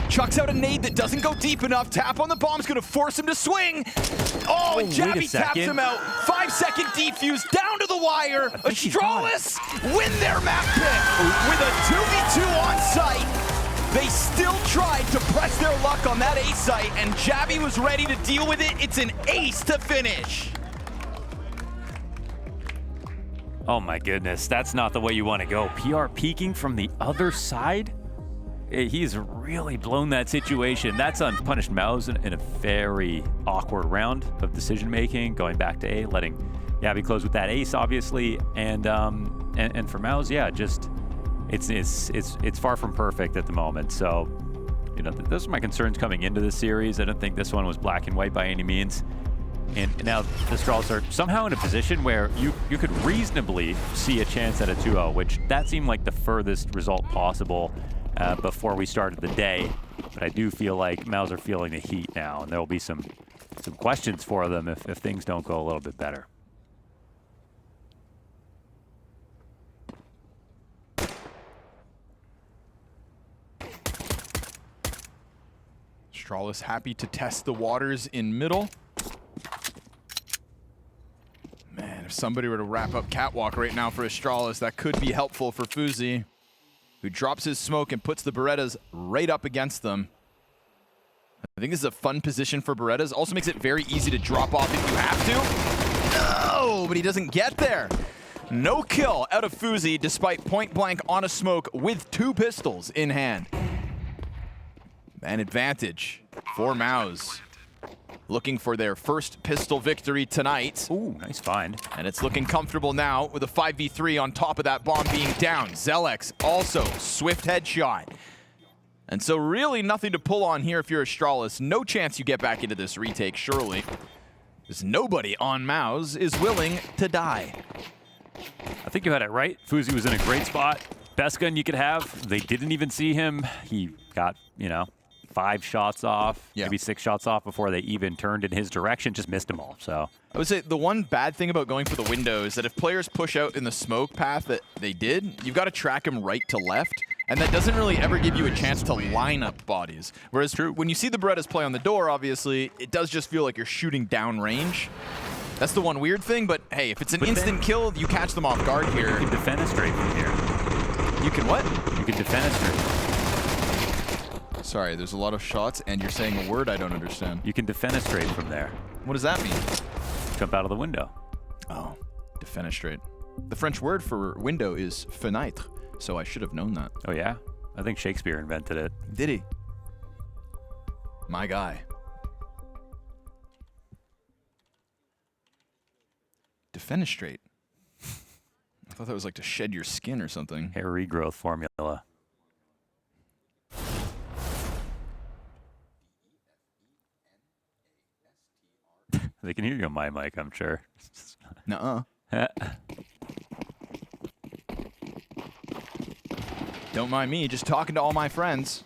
Chucks out a nade that doesn't go deep enough. Tap on the bomb's gonna force him to swing. Oh, and Jabby taps him out. 5-second defuse down to the wire. Astralis win their map pick with a 2v2 on site. They still tried to press their luck on that A site, and Jabby was ready to deal with it. It's an ace to finish. Oh my goodness, that's not the way you want to go. PR peeking from the other side? He's really blown that situation. That's unpunished MOUZ in a very awkward round of decision-making, going back to A, letting Jabby close with that ace, obviously, and for MOUZ, yeah, just it's far from perfect at the moment. So, you know, those are my concerns coming into this series. I don't think this one was black and white by any means. And now the Astralis are somehow in a position where you could reasonably see a chance at a 2-0, which that seemed like the furthest result possible before we started the day. But I do feel like MOUZ are feeling the heat now, and there will be some questions for them if things don't go a little bit better. Astralis happy to test the waters in middle. Man, if somebody were to wrap up Catwalk right now for Astralis, that could be helpful for Fuzi, who drops his smoke and puts the Berettas right up against them. I think this is a fun position for Berettas. Also makes it very easy to drop off if you have to. No, but he doesn't get there. No kill out of Fuzi despite point blank on a smoke with 2 pistols in hand. An advantage for MOUZ. Looking for their first pistol victory tonight. Ooh, nice find. And it's looking comfortable now with a 5v3 on top of that bomb being down. Zelex also, swift headshot. And so really nothing to pull on here if you're Astralis. No chance you get back into this retake, surely. Because nobody on MOUZ is willing to die. I think you had it right. Fuzi was in a great spot. Best gun you could have. They didn't even see him. He got, you know, 5 shots off, maybe 6 shots off before they even turned in his direction, just missed them all, so. I would say the one bad thing about going for the window is that if players push out in the smoke path that they did, you've got to track them right to left, and that doesn't really ever give you a chance to line up bodies. Whereas when you see the Berettas play on the door, obviously, it does just feel like you're shooting down range. That's the one weird thing, but hey, if it's an instant kill, you catch them off guard here. You can defenestrate from here. You can what? You can defenestrate. Sorry, there's a lot of shots, and you're saying a word I don't understand. You can defenestrate from there. What does that mean? Jump out of the window. Oh, defenestrate. The French word for window is fenêtre, so I should have known that. Oh, yeah? I think Shakespeare invented it. Did he? My guy. Defenestrate. I thought that was like to shed your skin or something. Hair regrowth formula. They can hear you on my mic, I'm sure. Nuh-uh. Don't mind me, just talking to all my friends.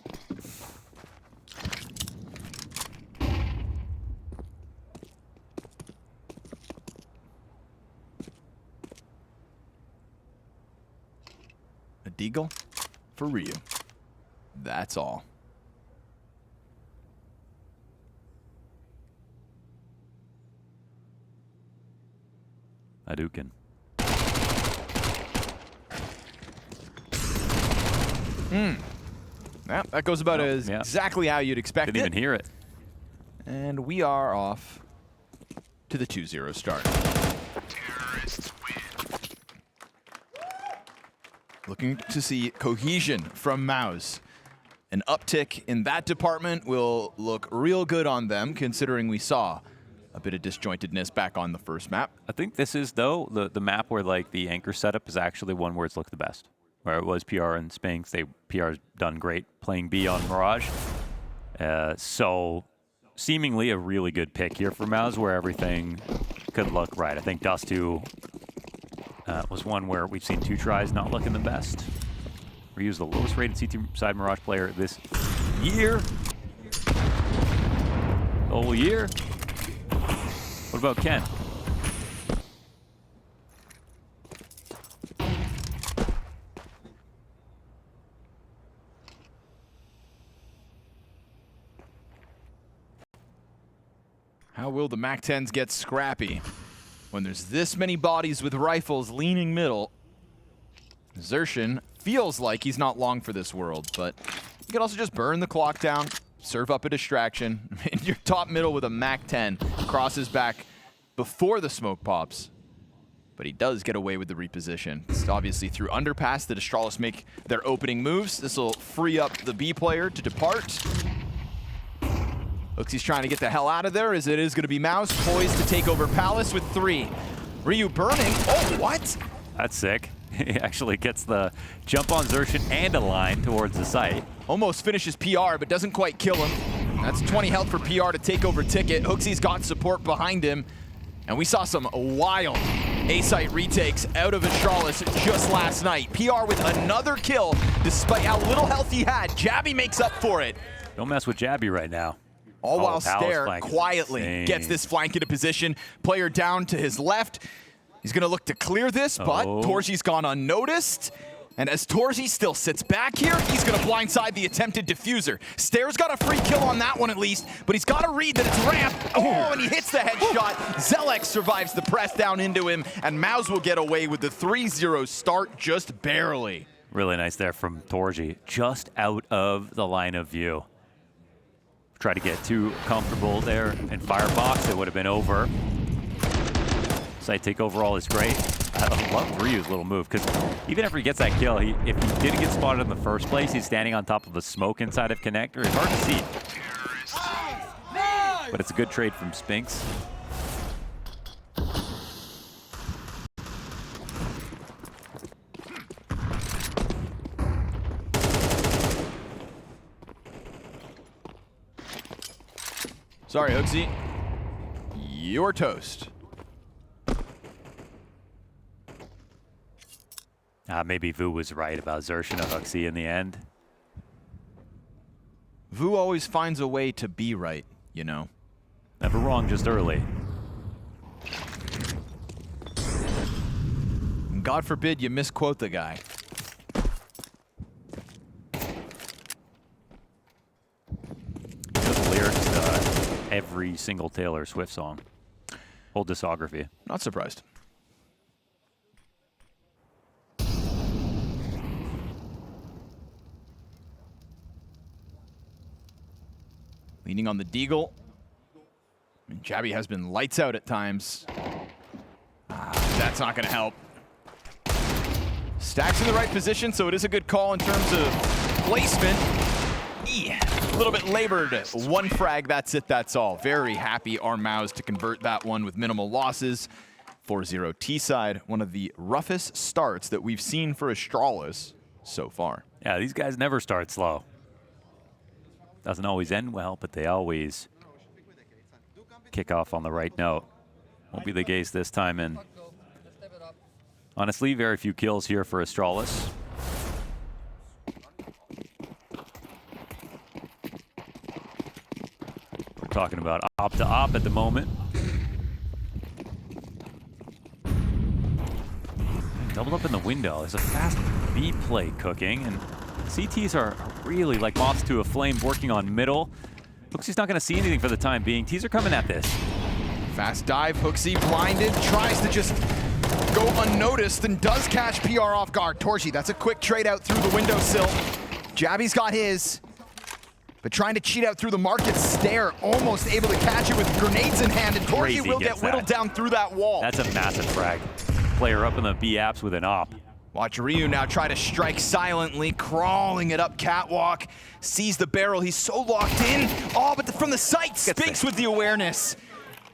A deagle for Ryu. That's all. Hadouken. Yeah, that goes about as exactly how you'd expect Didn't it. even hear it. And we are off to the 2-0 start. Looking to see cohesion from MOUZ. An uptick in that department will look real good on them, considering we saw a bit of disjointedness back on the first map. I think this is, though, the map where like the anchor setup is actually one where it's looked the best. Where it was PR and Spinks. PR's done great playing B on Mirage. So seemingly a really good pick here for MOUZ where everything could look right. I think Dust2 was one where we've seen 2 tries not looking the best. Ryu's the lowest rated CT side Mirage player this year. The whole year. What about Ken? How will the MAC-10s get scrappy when there's this many bodies with rifles leaning middle? xertioN feels like he's not long for this world, but you can also just burn the clock down, serve up a distraction. I mean, you're top middle with a MAC-10, crosses back before the smoke pops, but he does get away with the reposition. It's obviously through underpass that Astralis make their opening moves. This will free up the B player to depart. Looks he's trying to get the hell out of there, as it is going to be MOUZ poised to take over Palace with 3. Ryu burning. Oh, what? That's sick. He actually gets the jump on xertioN and a line towards the site. Almost finishes PR, but doesn't quite kill him. That's 20 health for PR to take over Ticket. HooXi's got support behind him. And we saw some wild A-site retakes out of Astralis just last night. PR with another kill, despite how little health he had. Jabby makes up for it. Don't mess with Jabby right now. All while Palace Stare flank is quietly insane. gets this flank into position. Player down to his left. He's going to look to clear this, but Torji's gone unnoticed. And as Torji still sits back here, he's going to blindside the attempted diffuser. Stare's got a free kill on that one at least, but he's got to read that it's ramp. Oh, and he hits the headshot. Zelex survives the press down into him, and MOUZ will get away with the 3-0 start just barely. Really nice there from Torji, just out of the line of view. Try to get too comfortable there in Firebox, it would have been over. Site take overall is great. I love Ryu's little move, because even after he gets that kill, if he didn't get spotted in the first place, he's standing on top of a smoke inside of connector. It's hard to see. But it's a good trade from Spinks. Sorry, HooXi. You're toast. Maybe Vu was right about xertioN and HooXi in the end. Vu always finds a way to be right, you know. Never wrong, just early. And God forbid you misquote the guy. You know the lyrics to every single Taylor Swift song. Whole discography. Not surprised. Leaning on the deagle. And Jabby has been lights out at times. That's not going to help. Stack's in the right position, so it is a good call in terms of placement. A little bit labored. One frag, that's it, that's all. Very happy our MOUZ to convert that one with minimal losses. 4-0 T-side, one of the roughest starts that we've seen for Astralis so far. Yeah, these guys never start slow. Doesn't always end well, but they always kick off on the right note. Won't be the case this time, and honestly, very few kills here for Astralis. We're talking about op to op at the moment. Doubled up in the window. There's a fast B play cooking, and CTs are really like moths to a flame working on middle. Looks he's not going to see anything for the time being. Tees are coming at this. Fast dive, HooXi blinded, tries to just go unnoticed and does catch PR off guard. torji, that's a quick trade out through the windowsill. Jabby's got his, but trying to cheat out through the market stare, almost able to catch it with grenades in hand, and torji will get whittled down through that wall. That's a massive frag. Player up in the B apps with an op. Watch Ryu now try to strike silently, crawling it up catwalk, sees the barrel, he's so locked in. Oh, but from the sight, Spinks with the awareness.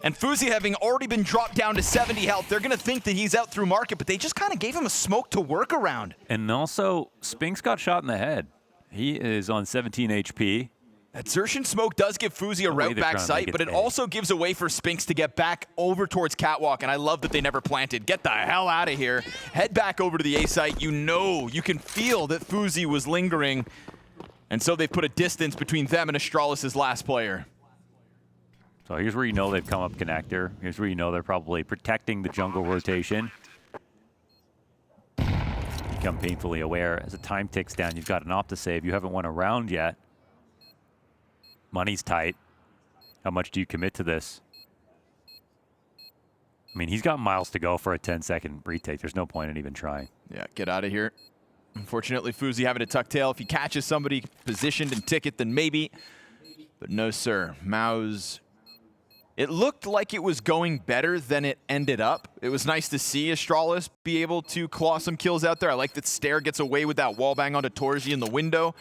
And fuzi having already been dropped down to 70 health, they're gonna think that he's out through market, but they just kind of gave him a smoke to work around. And also, Spinks got shot in the head. He is on 17 HP. That xertioN smoke does give fuzi a route back sight, but it also gives a way for Spinks to get back over towards catwalk, and I love that they never planted. Get the hell out of here. Head back over to the A site. You know, you can feel that fuzi was lingering, and so they've put a distance between them and Astralis' last player. So here's where you know they've come up connector. Here's where you know they're probably protecting the jungle rotation. Become painfully aware. As the time ticks down, you've got an op to save. You haven't won a round yet. Money's tight. How much do you commit to this? I mean, he's got miles to go for a 10-second retake. There's no point in even trying. Yeah, get out of here. Unfortunately, fuzi having a tuck tail. If he catches somebody positioned and ticket, then maybe. But no, sir. MOUZ. It looked like it was going better than it ended up. It was nice to see Astralis be able to claw some kills out there. I like that Stare gets away with that wallbang onto torji in the window.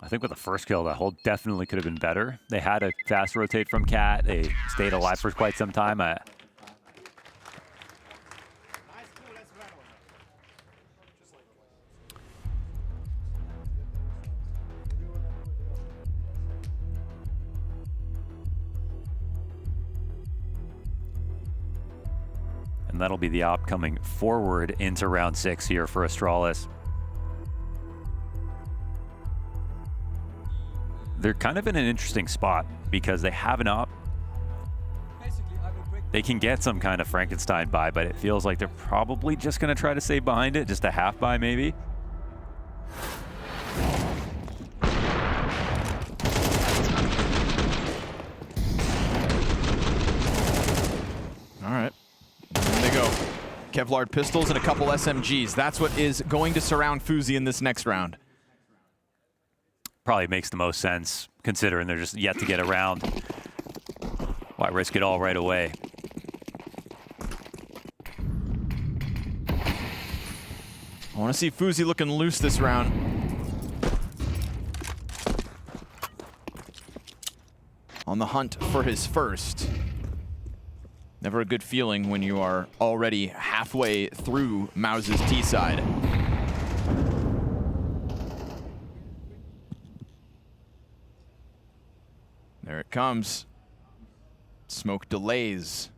I think with the first kill, that hold definitely could have been better. They had a fast rotate from Cat. They stayed alive for quite some time. And that'll be the op coming forward into round 6 here for Astralis. They're kind of in an interesting spot because they have an op. They can get some kind of Frankenstein buy, but it feels like they're probably just going to try to stay behind it, just a half buy maybe. All right, there they go. Kevlar pistols and a couple SMGs. That's what is going to surround fuzi in this next round. Probably makes the most sense, considering they're just yet to get around. Why risk it all right away? I want to see fuzi looking loose this round. On the hunt for his first. Never a good feeling when you are already halfway through MOUZ's T side. There it comes. Smoke delays.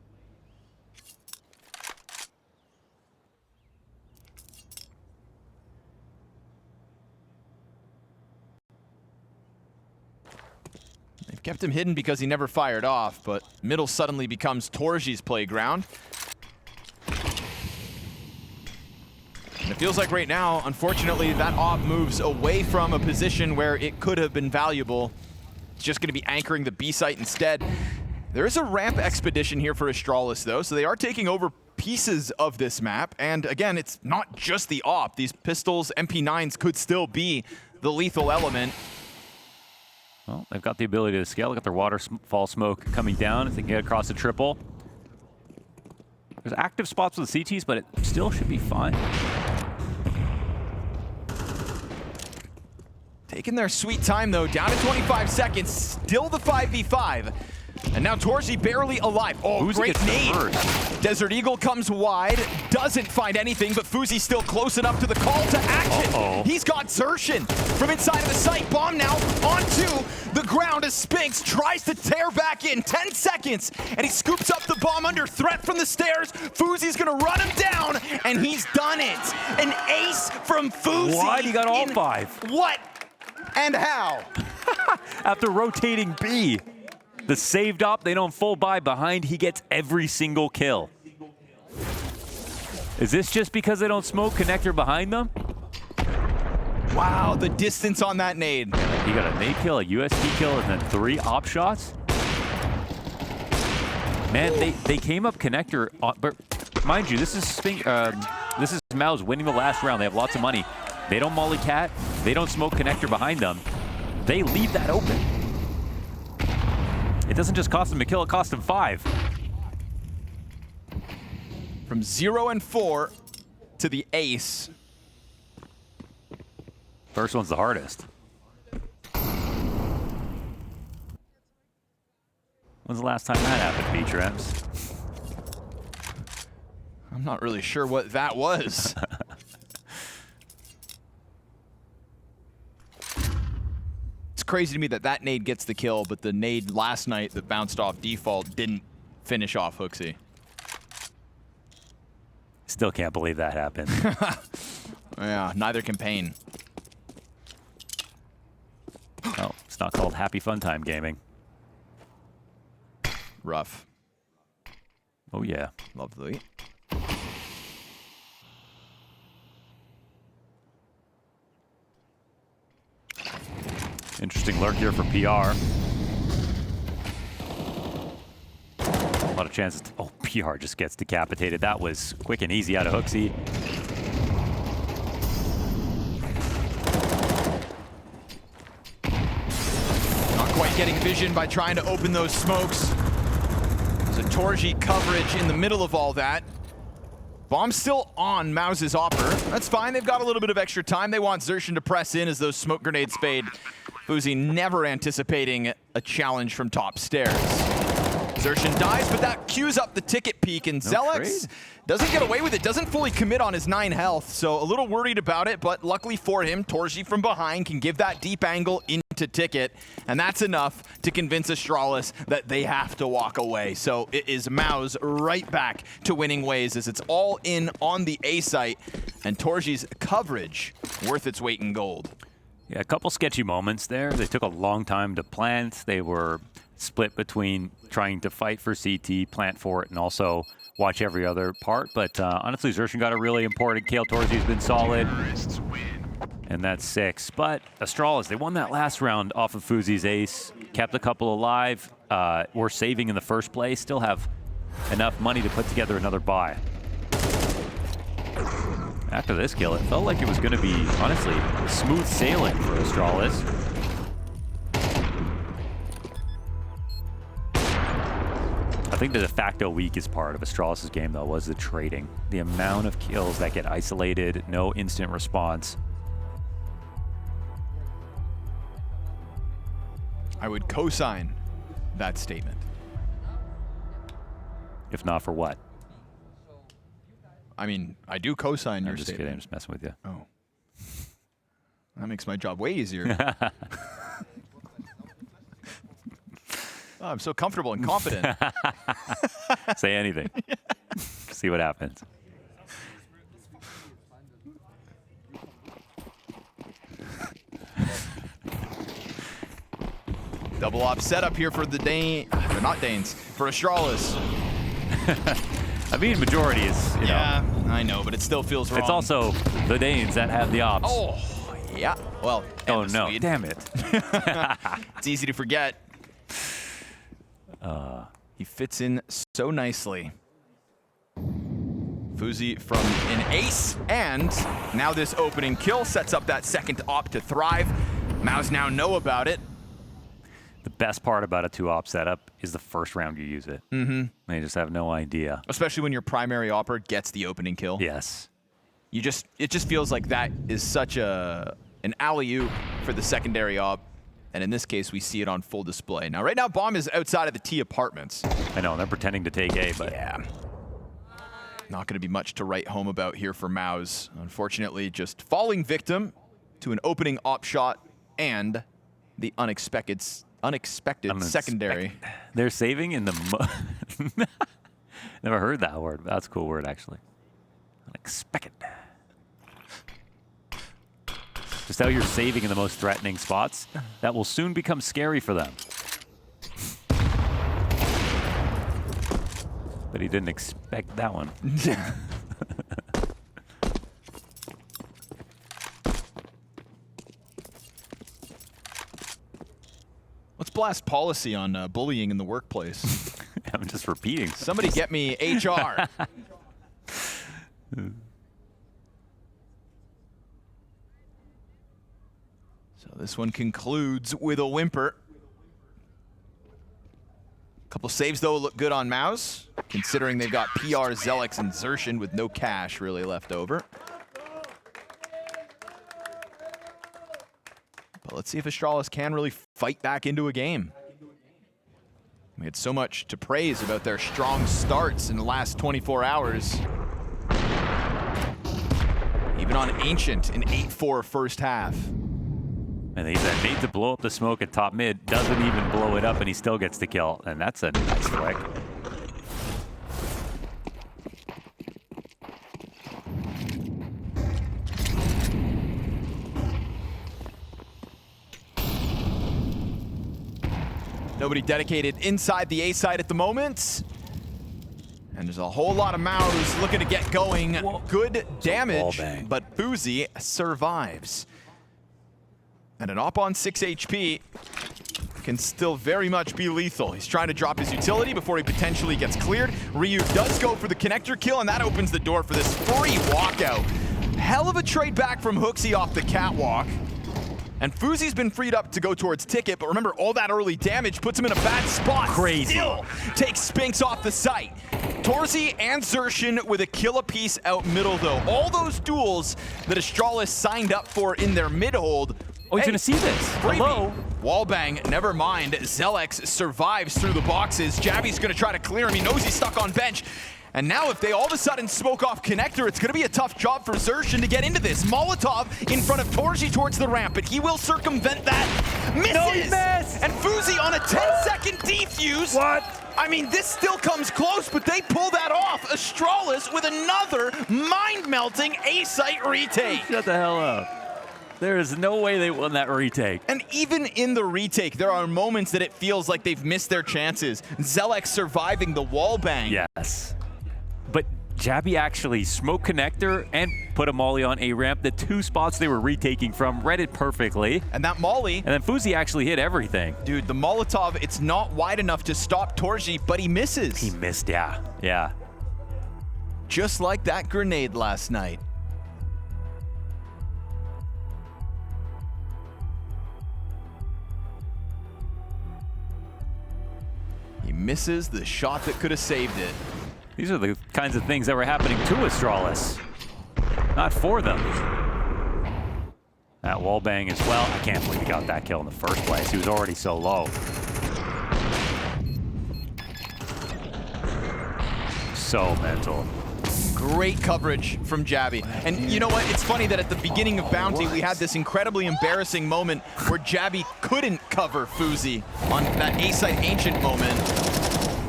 They've kept him hidden because he never fired off, but middle suddenly becomes torji's playground. And it feels like right now, unfortunately, that op moves away from a position where it could have been valuable. It's just going to be anchoring the B site instead. There is a ramp expedition here for Astralis, though, so they are taking over pieces of this map. And again, it's not just the op. These pistols, MP9s could still be the lethal element. Well, they've got the ability to scale. Look at their waterfall smoke coming down if they can get across the triple. There's active spots with the CTs, but it still should be fine. Taking their sweet time, though. Down to 25 seconds. Still the 5v5. And now Torji barely alive. Oh, Fuzi great gets the nade. first. Desert Eagle comes wide. Doesn't find anything, but Fuzi's still close enough to the call to action. Uh-oh. He's got xertioN from inside of the site. Bomb now onto the ground as Spinks tries to tear back in. 10 seconds, and he scoops up the bomb under threat from the stairs. Fuzi's gonna run him down, and he's done it. An ace from Fuzi. What? He got all 5. What? And how? After rotating B. The saved op, they don't full buy behind. He gets every single kill. Is this just because they don't smoke connector behind them? Wow, the distance on that nade. He got a nade kill, a USP kill, and then 3 op shots. Man, they came up connector, but mind you, this is MOUZ winning the last round. They have lots of money. They don't molly cat. They don't smoke connector behind them. They leave that open. It doesn't just cost them a kill, it cost them 5. From 0 and 4 to the ace. First one's the hardest. When's the last time that happened, B-Traps? I'm not really sure what that was. It's crazy to me that that nade gets the kill, but the nade last night that bounced off default didn't finish off Hooksy. Still can't believe that happened. Yeah, neither can Payne. Oh, it's not called Happy Fun Time Gaming. Rough. Oh, yeah. Lovely. Interesting lurk here for PR. A lot of chances. Oh, PR just gets decapitated. That was quick and easy out of Hooksy. Not quite getting vision by trying to open those smokes. There's a Torji coverage in the middle of all that. Bomb's still on MOUZ's opper. That's fine. They've got a little bit of extra time. They want xertioN to press in as those smoke grenades fade. Fuzi never anticipating a challenge from top stairs. xertioN dies, but that cues up the ticket peak, and Zelex doesn't get away with it, doesn't fully commit on his 9 health, so a little worried about it, but luckily for him, Torji from behind can give that deep angle into ticket, and that's enough to convince Astralis that they have to walk away. So it is MOUZ right back to winning ways as it's all in on the A site, and Torji's coverage worth its weight in gold. Yeah, a couple sketchy moments there. They took a long time to plant. They were split between trying to fight for CT, plant for it, and also watch every other part. But honestly, xertioN got a really important kill. Torji's been solid. And that's 6. But Astralis, they won that last round off of Fuzi's ace, kept a couple alive, were saving in the first place, still have enough money to put together another buy. After this kill, it felt like it was going to be, honestly, smooth sailing for Astralis. I think the de facto weakest part of Astralis' game, though, was the trading. The amount of kills that get isolated, no instant response. I would co-sign that statement. If not for what? I mean, I do co-sign your I'm just statement. kidding, I'm just messing with you. Oh. That makes my job way easier. Oh, I'm so comfortable and confident. Say anything. See what happens. Double op setup here for the Dane, or not Danes, for Astralis. I mean, majority is, you know. I know, but it still feels wrong. It's also the Danes that have the ops. Oh, yeah. Well, oh and no, Swede. damn it. It's easy to forget. He fits in so nicely. Fuzi from an ace, and now this opening kill sets up that second op to thrive. MOUZ now know about it. The best part about a 2-op setup is the first round you use it. Mm-hmm. They just have no idea. Especially when your primary opper gets the opening kill. Yes. It just feels like that is such an alley-oop for the secondary op. And in this case, we see it on full display. Now, right now, Bomb is outside of the T apartments. I know, they're pretending to take A, but... Yeah. Not going to be much to write home about here for MOUZ. Unfortunately, just falling victim to an opening op shot and the unexpected secondary. They're saving in the... Never heard that word. That's a cool word, actually. Unexpected. Just how you're saving in the most threatening spots. That will soon become scary for them. But he didn't expect that one. What's BLAST policy on bullying in the workplace? I'm just repeating. Somebody get me HR. So this one concludes with a whimper. Couple saves, though, look good on MOUZ, considering they've got PR, xertioN, and xertioN with no cash really left over. But let's see if Astralis can really fight back into a game. We had so much to praise about their strong starts in the last 24 hours. Even on Ancient, an 8-4 first half. And he's made to blow up the smoke at top mid, doesn't even blow it up, and he still gets the kill. And that's a nice flick. Nobody dedicated inside the A side at the moment. And there's a whole lot of MOUZ looking to get going. Whoa. Good damage, bang. but Boozy survives. And an op on 6 HP can still very much be lethal. He's trying to drop his utility before he potentially gets cleared. Ryu does go for the connector kill, and that opens the door for this free walkout. Hell of a trade back from Hooksy off the catwalk. And Fuzi's been freed up to go towards Ticket, but remember, all that early damage puts him in a bad spot. Crazy. Still takes Spinks off the site. Torzy and xertioN with a kill apiece out middle, though. All those duels that Astralis signed up for in their mid-hold. Oh, he's gonna see this. Hello? Wallbang, never mind. xertioN survives through the boxes. Jabby's gonna try to clear him. He knows he's stuck on bench. And now if they all of a sudden smoke off connector, it's gonna be a tough job for xertioN to get into this. Molotov in front of Torzy towards the ramp, but he will circumvent that. Misses! No, he missed! And Fuzi on a 10-second defuse. What? I mean, this still comes close, but they pull that off. Astralis with another mind-melting A-site retake. Shut the hell up. There is no way they won that retake. And even in the retake, there are moments that it feels like they've missed their chances. xertioN surviving the wall bang. Yes. But Jabby actually smoked connector and put a molly on A ramp. The two spots they were retaking from, read it perfectly. And that molly. And then Fuzi actually hit everything. Dude, the Molotov, it's not wide enough to stop Torzy, but he misses. He missed, yeah. Yeah. Just like that grenade last night. He misses the shot that could have saved it. These are the kinds of things that were happening to Astralis, not for them. That wall bang as well. I can't believe he got that kill in the first place. He was already so low. So mental. Great coverage from Jabby. And you know what? It's funny that at the beginning of Bounty, we had this incredibly embarrassing moment where Jabby couldn't cover Fuzi on that A-site Ancient moment.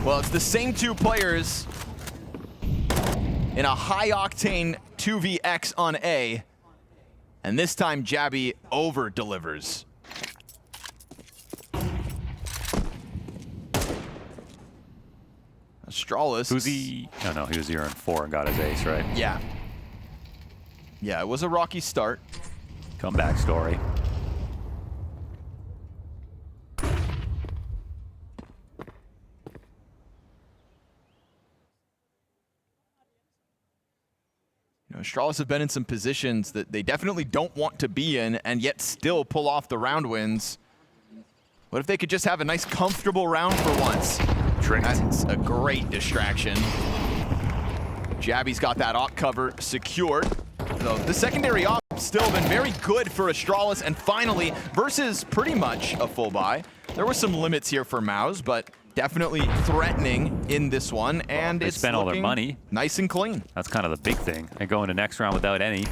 Well, it's the same two players in a high-octane 2vX on A. And this time, Jabby over-delivers. Astralis. Fuzi, no, he was 0-4 and got his ace, right? Yeah. Yeah, it was a rocky start. Comeback story. You know, Astralis have been in some positions that they definitely don't want to be in and yet still pull off the round wins. What if they could just have a nice, comfortable round for once? Tricked. That's a great distraction. Jabby's got that op cover secured. So the secondary op still been very good for Astralis, and finally, versus pretty much a full buy. There were some limits here for MOUZ, but definitely threatening in this one, and They it's spent all their money. Nice and clean. That's kind of the big thing. And go into next round without any.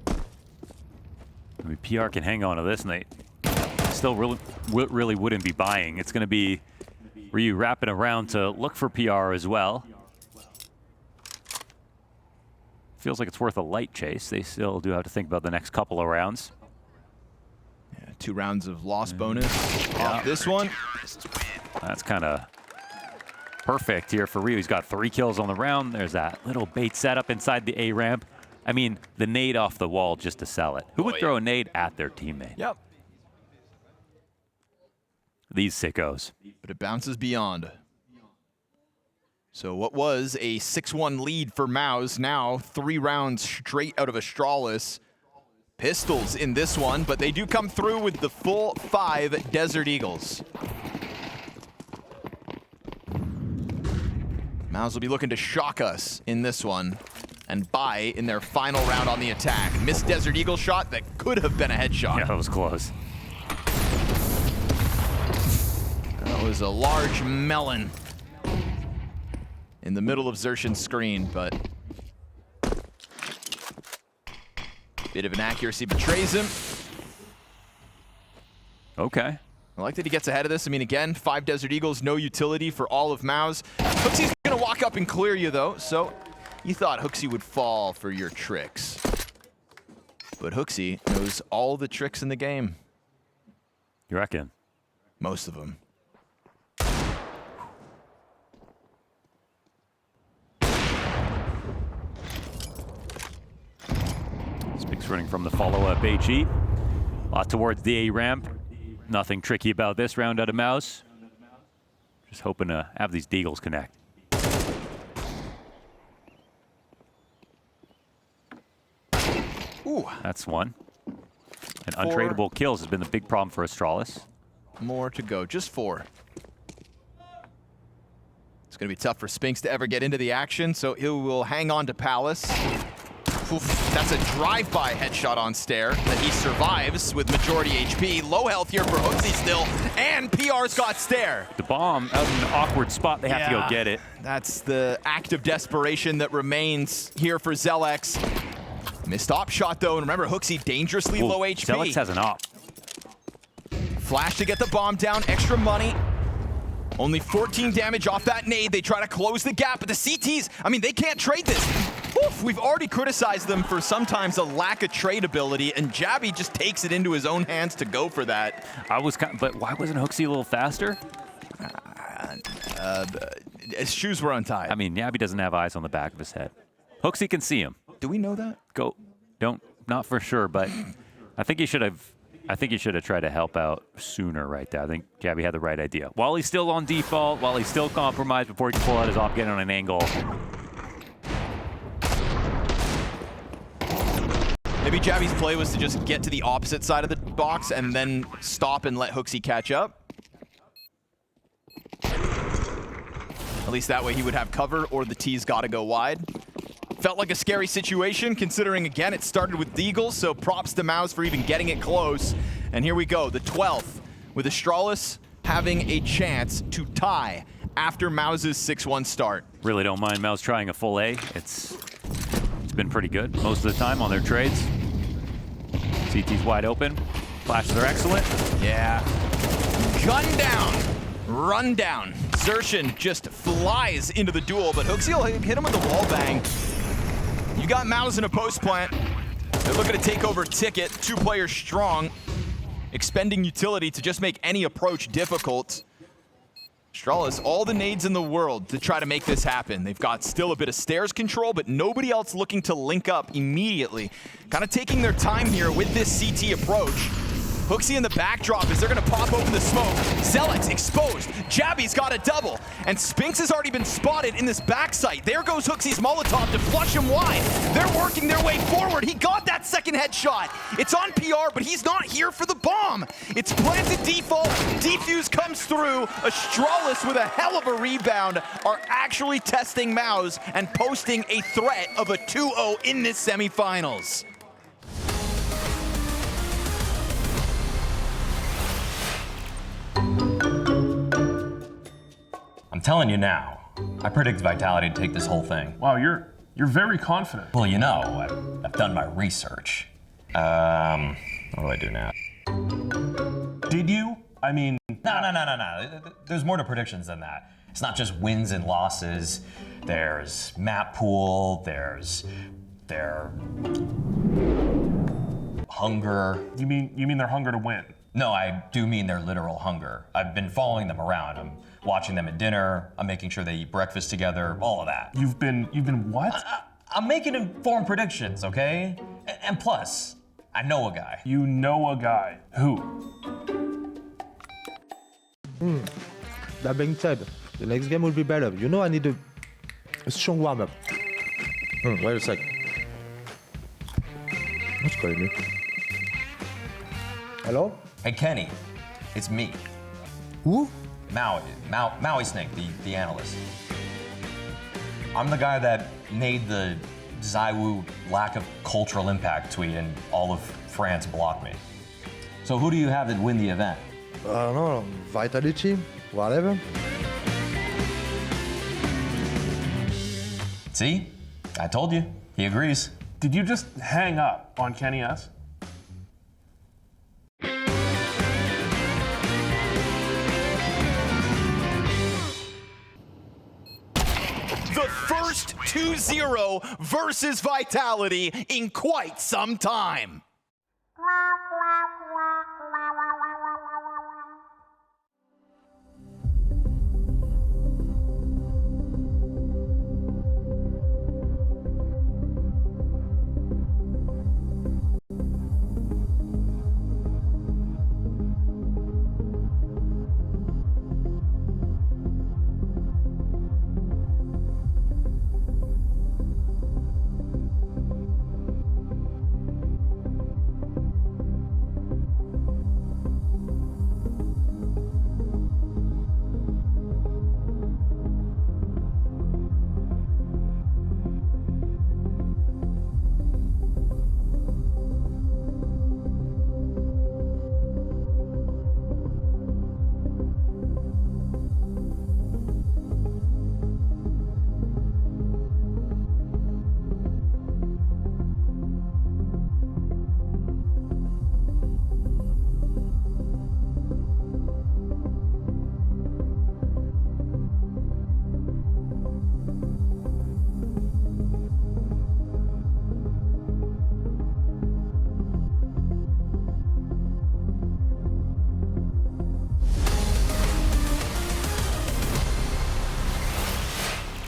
I mean, PR can hang on to this, and they still really wouldn't be buying. It's going to be Ryu wrapping around to look for PR as well. Feels like it's worth a light chase. They still do have to think about the next couple of rounds. Yeah, 2 rounds of loss bonus off this one. That's kind of perfect here for Ryu. He's got 3 kills on the round. There's that little bait setup inside the A ramp. I mean, the nade off the wall just to sell it. Who would throw a nade at their teammate? Yep. These sickos. But it bounces beyond. So what was a 6-1 lead for MOUZ, now 3 rounds straight out of Astralis. Pistols in this one, but they do come through with the full 5 Desert Eagles. MOUZ will be looking to shock us in this one and buy in their final round on the attack. Missed Desert Eagle shot that could have been a headshot. Yeah, that was close. That was a large melon in the middle of xertioN's screen, but bit of inaccuracy betrays him. Okay. I like that he gets ahead of this. I mean, again, 5 Desert Eagles, no utility for all of MOUZ. HooXi's gonna walk up and clear you though, so you thought HooXi would fall for your tricks. But HooXi knows all the tricks in the game. You reckon? Most of them. Speaks running from the follow-up HE. Lot towards the A ramp. Nothing tricky about this round out of MOUZ. Just hoping to have these Deagles connect. Ooh. That's one. And untradeable kills has been the big problem for Astralis. More to go, just 4. It's gonna be tough for Spinks to ever get into the action, so he will hang on to Palace. Oof, that's a drive-by headshot on Stair that he survives with majority HP. Low health here for HooXi still, and PR's got Stair. The bomb out in an awkward spot. They have to go get it. That's the act of desperation that remains here for Zelex. Missed op shot though, and remember HooXi dangerously low HP. Zelex has an op. Flash to get the bomb down, extra money. Only 14 damage off that nade. They try to close the gap, but the CTs, I mean, they can't trade this. Oof, we've already criticized them for sometimes a lack of trade ability, and Jabby just takes it into his own hands to go for that. But why wasn't HooXi a little faster? His shoes were untied. I mean, Yabby doesn't have eyes on the back of his head. HooXi can see him. Do we know that? Not for sure, but I think he should have tried to help out sooner right there. I think Jabby had the right idea. While he's still on default, while he's still compromised before he can pull out his op, get on an angle. Maybe Jabby's play was to just get to the opposite side of the box and then stop and let HooXi catch up. At least that way he would have cover, or the T's gotta go wide. Felt like a scary situation, considering, again, it started with Deagles, so props to MOUZ for even getting it close. And here we go, the 12th, with Astralis having a chance to tie after MOUZ's 6-1 start. Really don't mind MOUZ trying a full A. It's been pretty good most of the time on their trades. CT's wide open. Flashes are excellent. Yeah. Gun down. Run down. xertioN just flies into the duel, but HooXi will hit him with the wall bang. You got MOUZ in a post plant. They're looking to take over Ticket, 2 players strong, expending utility to just make any approach difficult. Astralis, all the nades in the world to try to make this happen. They've got still a bit of stairs control, but nobody else looking to link up immediately. Kind of taking their time here with this CT approach. HooXi in the backdrop as they're gonna pop open the smoke. Zealot's exposed. Jabby's got a double. And Spinks has already been spotted in this backside. There goes HooXi's Molotov to flush him wide. They're working their way forward. He got that second headshot. It's on PR, but he's not here for the bomb. It's planted default. Defuse comes through. Astralis with a hell of a rebound are actually testing MOUZ and posting a threat of a 2-0 in this semifinals. I'm telling you now, I predict Vitality to take this whole thing. Wow, you're very confident. Well, you know, I've done my research. What do I do now? Did you? I mean... No. There's more to predictions than that. It's not just wins and losses. There's map pool, there's their hunger. You mean their hunger to win? No, I do mean their literal hunger. I've been following them around. I'm watching them at dinner. I'm making sure they eat breakfast together, all of that. You've been what? I'm making informed predictions, okay? And plus, I know a guy. You know a guy. Who? That being said, the next game will be better. You know I need a strong warm-up. Wait a sec. What's calling me? Hello? Hey, Kenny, it's me. Who? Maui Snake, the analyst. I'm the guy that made the ZywOo lack of cultural impact tweet and all of France blocked me. So who do you have that win the event? I don't know, Vitality, whatever. See? I told you. He agrees. Did you just hang up on Kenny S? The first 2-0 versus Vitality in quite some time.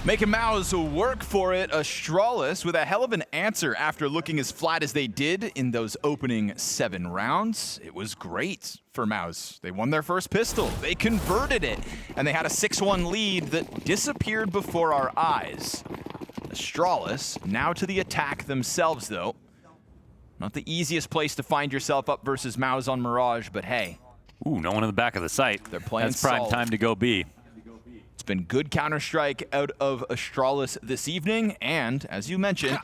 Making MOUZ work for it. Astralis with a hell of an answer after looking as flat as they did in those opening 7 rounds. It was great for MOUZ. They won their first pistol. They converted it. And they had a 6-1 lead that disappeared before our eyes. Astralis now to the attack themselves, though. Not the easiest place to find yourself up versus MOUZ on Mirage, but hey. Ooh, no one in the back of the site. They're playing That's prime solid. time to go B. It's been good Counter-Strike out of Astralis this evening, and as you mentioned,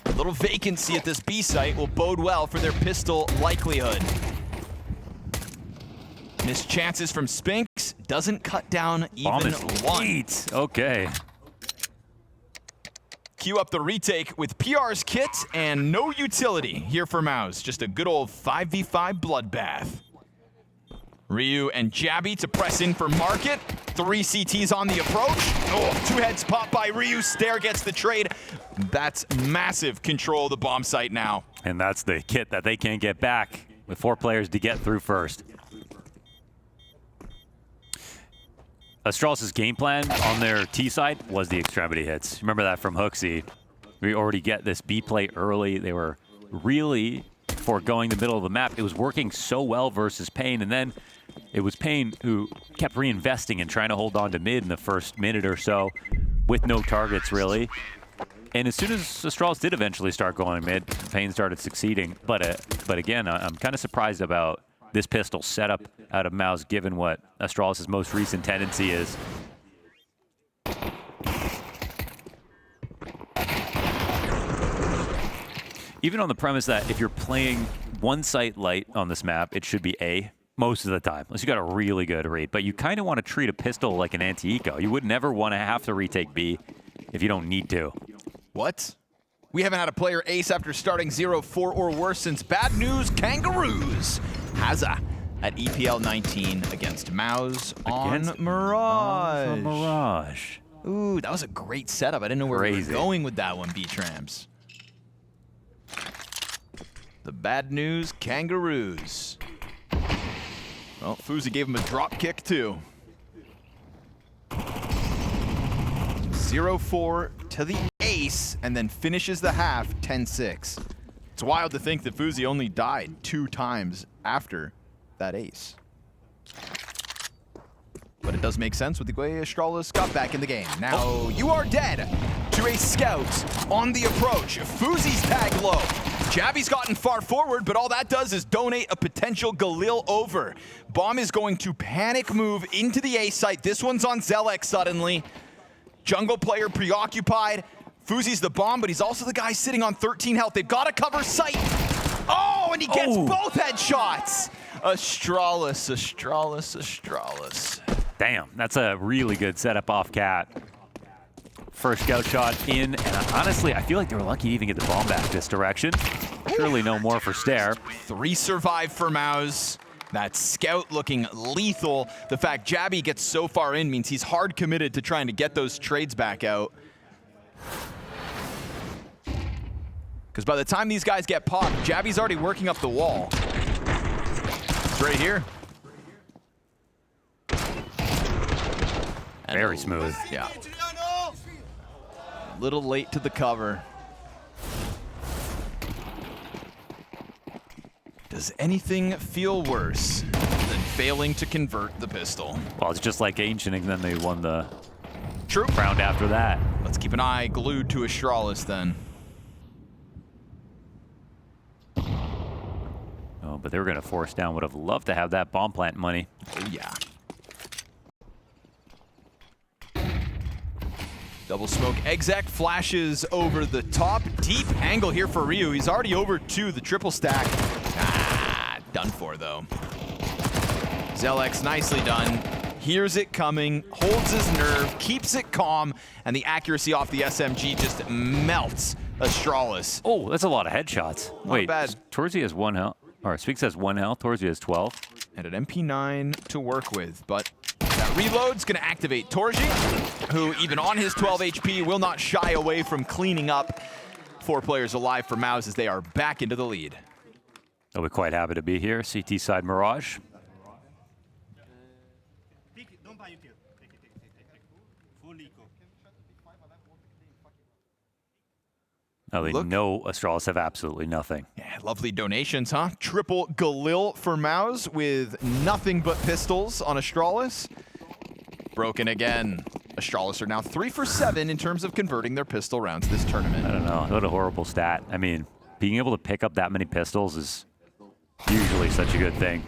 a little vacancy at this B site will bode well for their pistol likelihood. Missed chances from Spinks, doesn't cut down even Bomb is one. late. Okay. Cue up the retake with PR's kit and no utility here for MOUZ. Just a good old 5v5 bloodbath. Ryu and Jabby to press in for market. 3 CTs on the approach. Oh, 2 heads pop by Ryu. Stair gets the trade. That's massive control of the bomb site now. And that's the kit that they can't get back with 4 players to get through first. Astralis' game plan on their T side was the extremity hits. Remember that from HooXi. We already get this B play early. They were really before going the middle of the map. It was working so well versus Payne, and then it was Payne who kept reinvesting and trying to hold on to mid in the first minute or so with no targets, really. And as soon as Astralis did eventually start going mid, Payne started succeeding. But again, I'm kind of surprised about this pistol setup out of MOUZ, given what Astralis' most recent tendency is. Even on the premise that if you're playing one site light on this map, it should be A most of the time, unless you got a really good read. But you kind of want to treat a pistol like an anti-eco. You would never want to have to retake B if you don't need to. What? We haven't had a player ace after starting 0-4 or worse since Bad News Kangaroos. Haza at EPL 19 against MOUZ on Mirage. On Mirage. Ooh, that was a great setup. I didn't know where we were going with that one, B-Trams. The Bad News Kangaroos. Well, Fuzi gave him a drop kick too. 0-4 to the ace, and then finishes the half 10-6. It's wild to think that Fuzi only died 2 times after that ace. But it does make sense with the way Astralis got back in the game. Now, you are dead to a scout on the approach. Fuzi's tag low. Jabby's gotten far forward, but all that does is donate a potential Galil over. Bomb is going to panic move into the A site. This one's on xertioN suddenly. Jungle player preoccupied. Fuzi's the bomb, but he's also the guy sitting on 13 health. They've got to cover site. Oh, and he gets both headshots. Astralis. Damn, that's a really good setup off Cat. First scout shot in, and honestly, I feel like they were lucky to even get the bomb back this direction. Surely no more for Stair. 3 survive for MOUZ. That scout looking lethal. The fact Jabby gets so far in means he's hard committed to trying to get those trades back out. Because by the time these guys get popped, Jabby's already working up the wall. It's right here. And very smooth. Yeah. A little late to the cover. Does anything feel worse than failing to convert the pistol? Well, it's just like Ancient, and then they won the True. round after that. Let's keep an eye glued to Astralis then. Oh, but they were going to force down. Would have loved to have that bomb plant money. Oh, yeah. Double smoke. Exec flashes over the top. Deep angle here for Ryu. He's already over to the triple stack. Ah, done for though. xertioN nicely done. Hears it coming, holds his nerve, keeps it calm, and the accuracy off the SMG just melts Astralis. Oh, that's a lot of headshots. Not Wait, bad. Torzi has 1 health. Or Speaks has 1 health. Torzi has 12. And an MP9 to work with, but that reload's gonna activate Torji, who even on his 12 HP will not shy away from cleaning up 4 players alive for MOUZ as they are back into the lead. They'll be quite happy to be here. CT side Mirage. Don't buy your kill. Take. Full eco. No, they know Astralis have absolutely nothing. Yeah, lovely donations, huh? Triple Galil for MOUZ with nothing but pistols on Astralis. Broken again. Astralis are now 3 for 7 in terms of converting their pistol rounds this tournament. I don't know. What a horrible stat. I mean, being able to pick up that many pistols is usually such a good thing.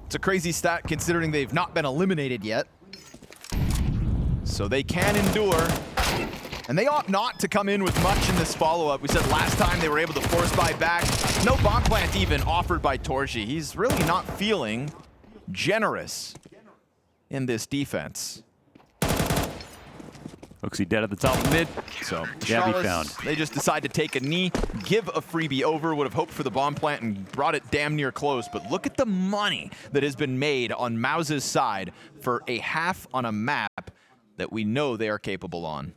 It's a crazy stat considering they've not been eliminated yet. So they can endure. And they ought not to come in with much in this follow-up. We said last time they were able to force buy back. No bomb plant even offered by Torji. He's really not feeling generous in this defense. Oaksy dead at the top of mid. So Jabby Astralis, found. They just decided to take a knee, give a freebie over, would have hoped for the bomb plant and brought it damn near close. But look at the money that has been made on MOUZ's side for a half on a map that we know they are capable on.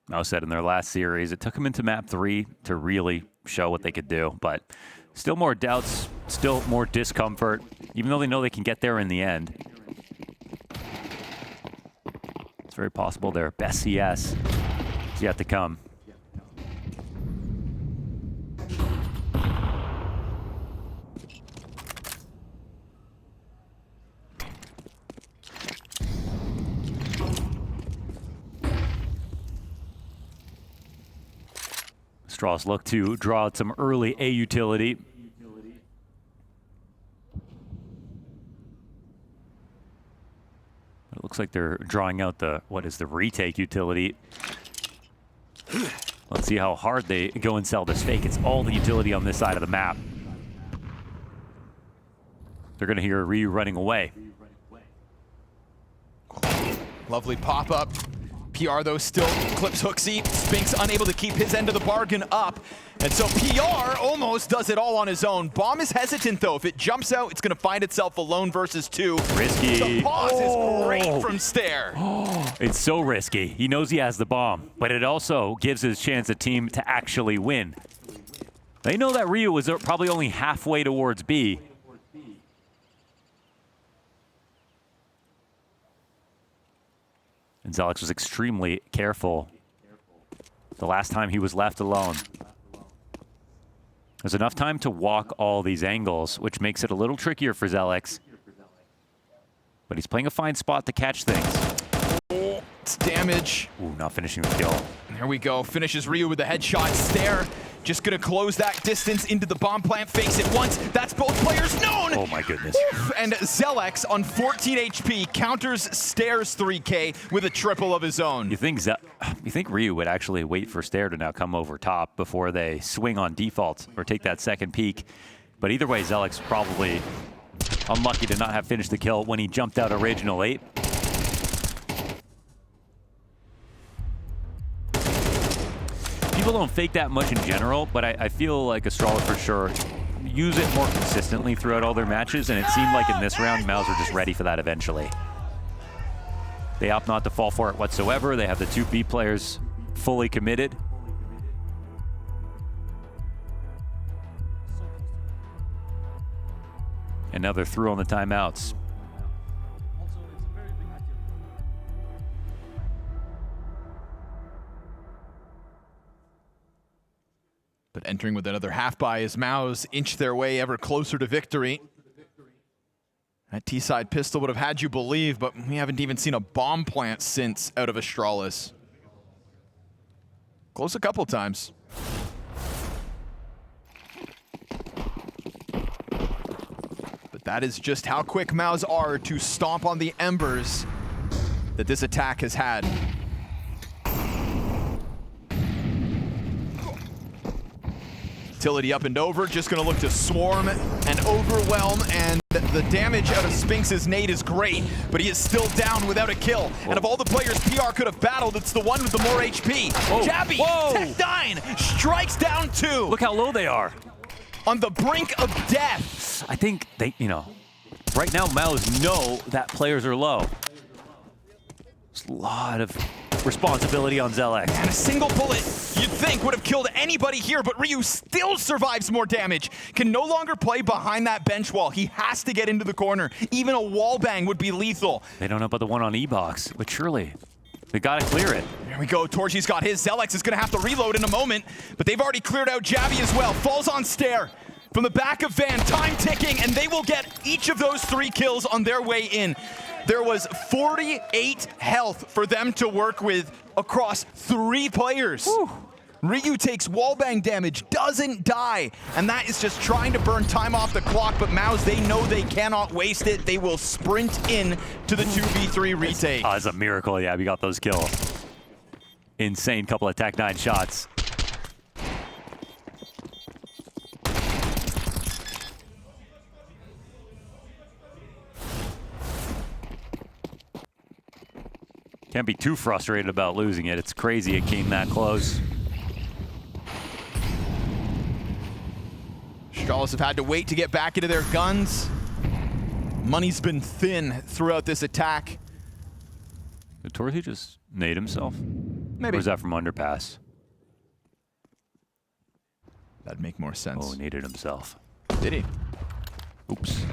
MOUZ said in their last series, it took them into map 3 to really show what they could do, but still more doubts, still more discomfort, even though they know they can get there in the end. very possible their best CS is yet to come. Astralis look to draw out some early A utility. It looks like they're drawing out the, what is the retake utility. Let's see how hard they go and sell this fake. It's all the utility on this side of the map. They're going to hear Ryu running away. Lovely pop-up. PR, though, still clips Hooksy. Spinks unable to keep his end of the bargain up. And so PR almost does it all on his own. Bomb is hesitant, though. If it jumps out, it's going to find itself alone versus two. Risky. The pause is great from Stair. It's so risky. He knows he has the bomb, but it also gives his chance a team to actually win. They know that Ryu was probably only halfway towards B. And xertioN was extremely careful the last time he was left alone. There's enough time to walk all these angles, which makes it a little trickier for xertioN. But he's playing a fine spot to catch things. Oh, it's damage. Ooh, not finishing the kill. There we go. Finishes Ryu with a headshot. Stair just going to close that distance into the bomb plant. Fakes it once. That's both players known. Oh my goodness. Oof. And xertioN on 14 HP counters Stair's 3K with a triple of his own. You think Ryu would actually wait for Stair to now come over top before they swing on default or take that second peek? But either way, xertioN's probably unlucky to not have finished the kill when he jumped out original 8. People don't fake that much in general, but I feel like Astralis for sure use it more consistently throughout all their matches, and it seemed like in this round, MOUZ were just ready for that eventually. They opt not to fall for it whatsoever. They have the two B players fully committed. And now they're through on the timeouts. But entering with another half buy as MOUZ inch their way ever closer to victory. That T-side pistol would have had you believe, but we haven't even seen a bomb plant since out of Astralis. Close a couple times. But that is just how quick MOUZ are to stomp on the embers that this attack has had. Utility up and over, just gonna look to swarm and overwhelm, and the damage out of Spinks' nade is great, but he is still down without a kill. Whoa. And of all the players PR could have battled, it's the one with the more HP. Whoa. Jabby, Tech9, strikes down 2. Look how low they are. On the brink of death. I think they, right now MOUZ know that players are low. There's a lot of responsibility on xertioN. And a single bullet, you'd think, would have killed anybody here, but Ryu still survives more damage. Can no longer play behind that bench wall. He has to get into the corner. Even a wall bang would be lethal. They don't know about the one on E-Box, but surely they gotta clear it. There we go, Torchi's got his. xertioN is gonna have to reload in a moment, but they've already cleared out Jabby as well. Falls on Stair. From the back of Van, time ticking, and they will get each of those 3 kills on their way in. There was 48 health for them to work with across 3 players. Whew. Ryu takes wallbang damage, doesn't die, and that is just trying to burn time off the clock, but MOUZ, they know they cannot waste it. They will sprint in to the 2v3 retake. Oh, it's a miracle, yeah, we got those kills. Insane couple of Tech9 shots. Can't be too frustrated about losing it. It's crazy it came that close. Astralis have had to wait to get back into their guns. Money's been thin throughout this attack. Did Torchi just nade himself? Maybe. Or was that from underpass? That'd make more sense. Oh, he naded himself. Did he? Oops.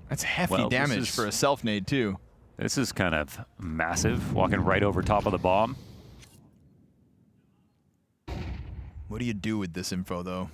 That's hefty Well, damage for a self-nade, too. This is kind of massive, walking right over top of the bomb. What do you do with this info, though?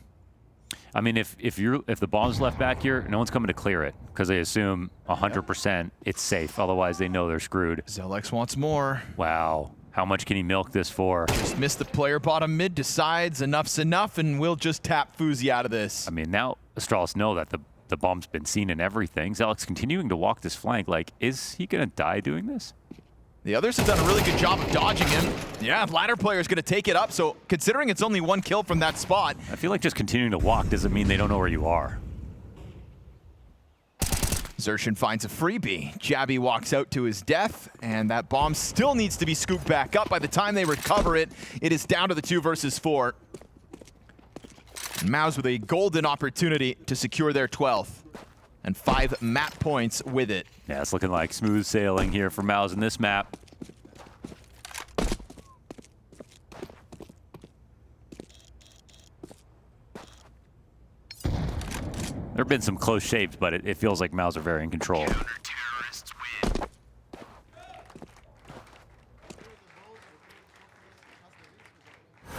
I mean, if the bomb's left back here, no one's coming to clear it because they assume 100% it's safe. Otherwise, they know they're screwed. Zelex wants more. Wow. How much can he milk this for? Just missed the player bottom mid, decides enough's enough, and we'll just tap Fuzi out of this. I mean, now Astralis know that the bomb's been seen and everything. Zelex continuing to walk this flank. Like, is he going to die doing this? The others have done a really good job of dodging him. Yeah, ladder player's going to take it up, so considering it's only 1 kill from that spot. I feel like just continuing to walk doesn't mean they don't know where you are. xertioN finds a freebie. Jabby walks out to his death, and that bomb still needs to be scooped back up. By the time they recover it, it is down to the 2 versus 4. And MOUZ with a golden opportunity to secure their 12th. And 5 map points with it. Yeah, it's looking like smooth sailing here for MOUZ in this map. There have been some close shaves, but it feels like MOUZ are very in control.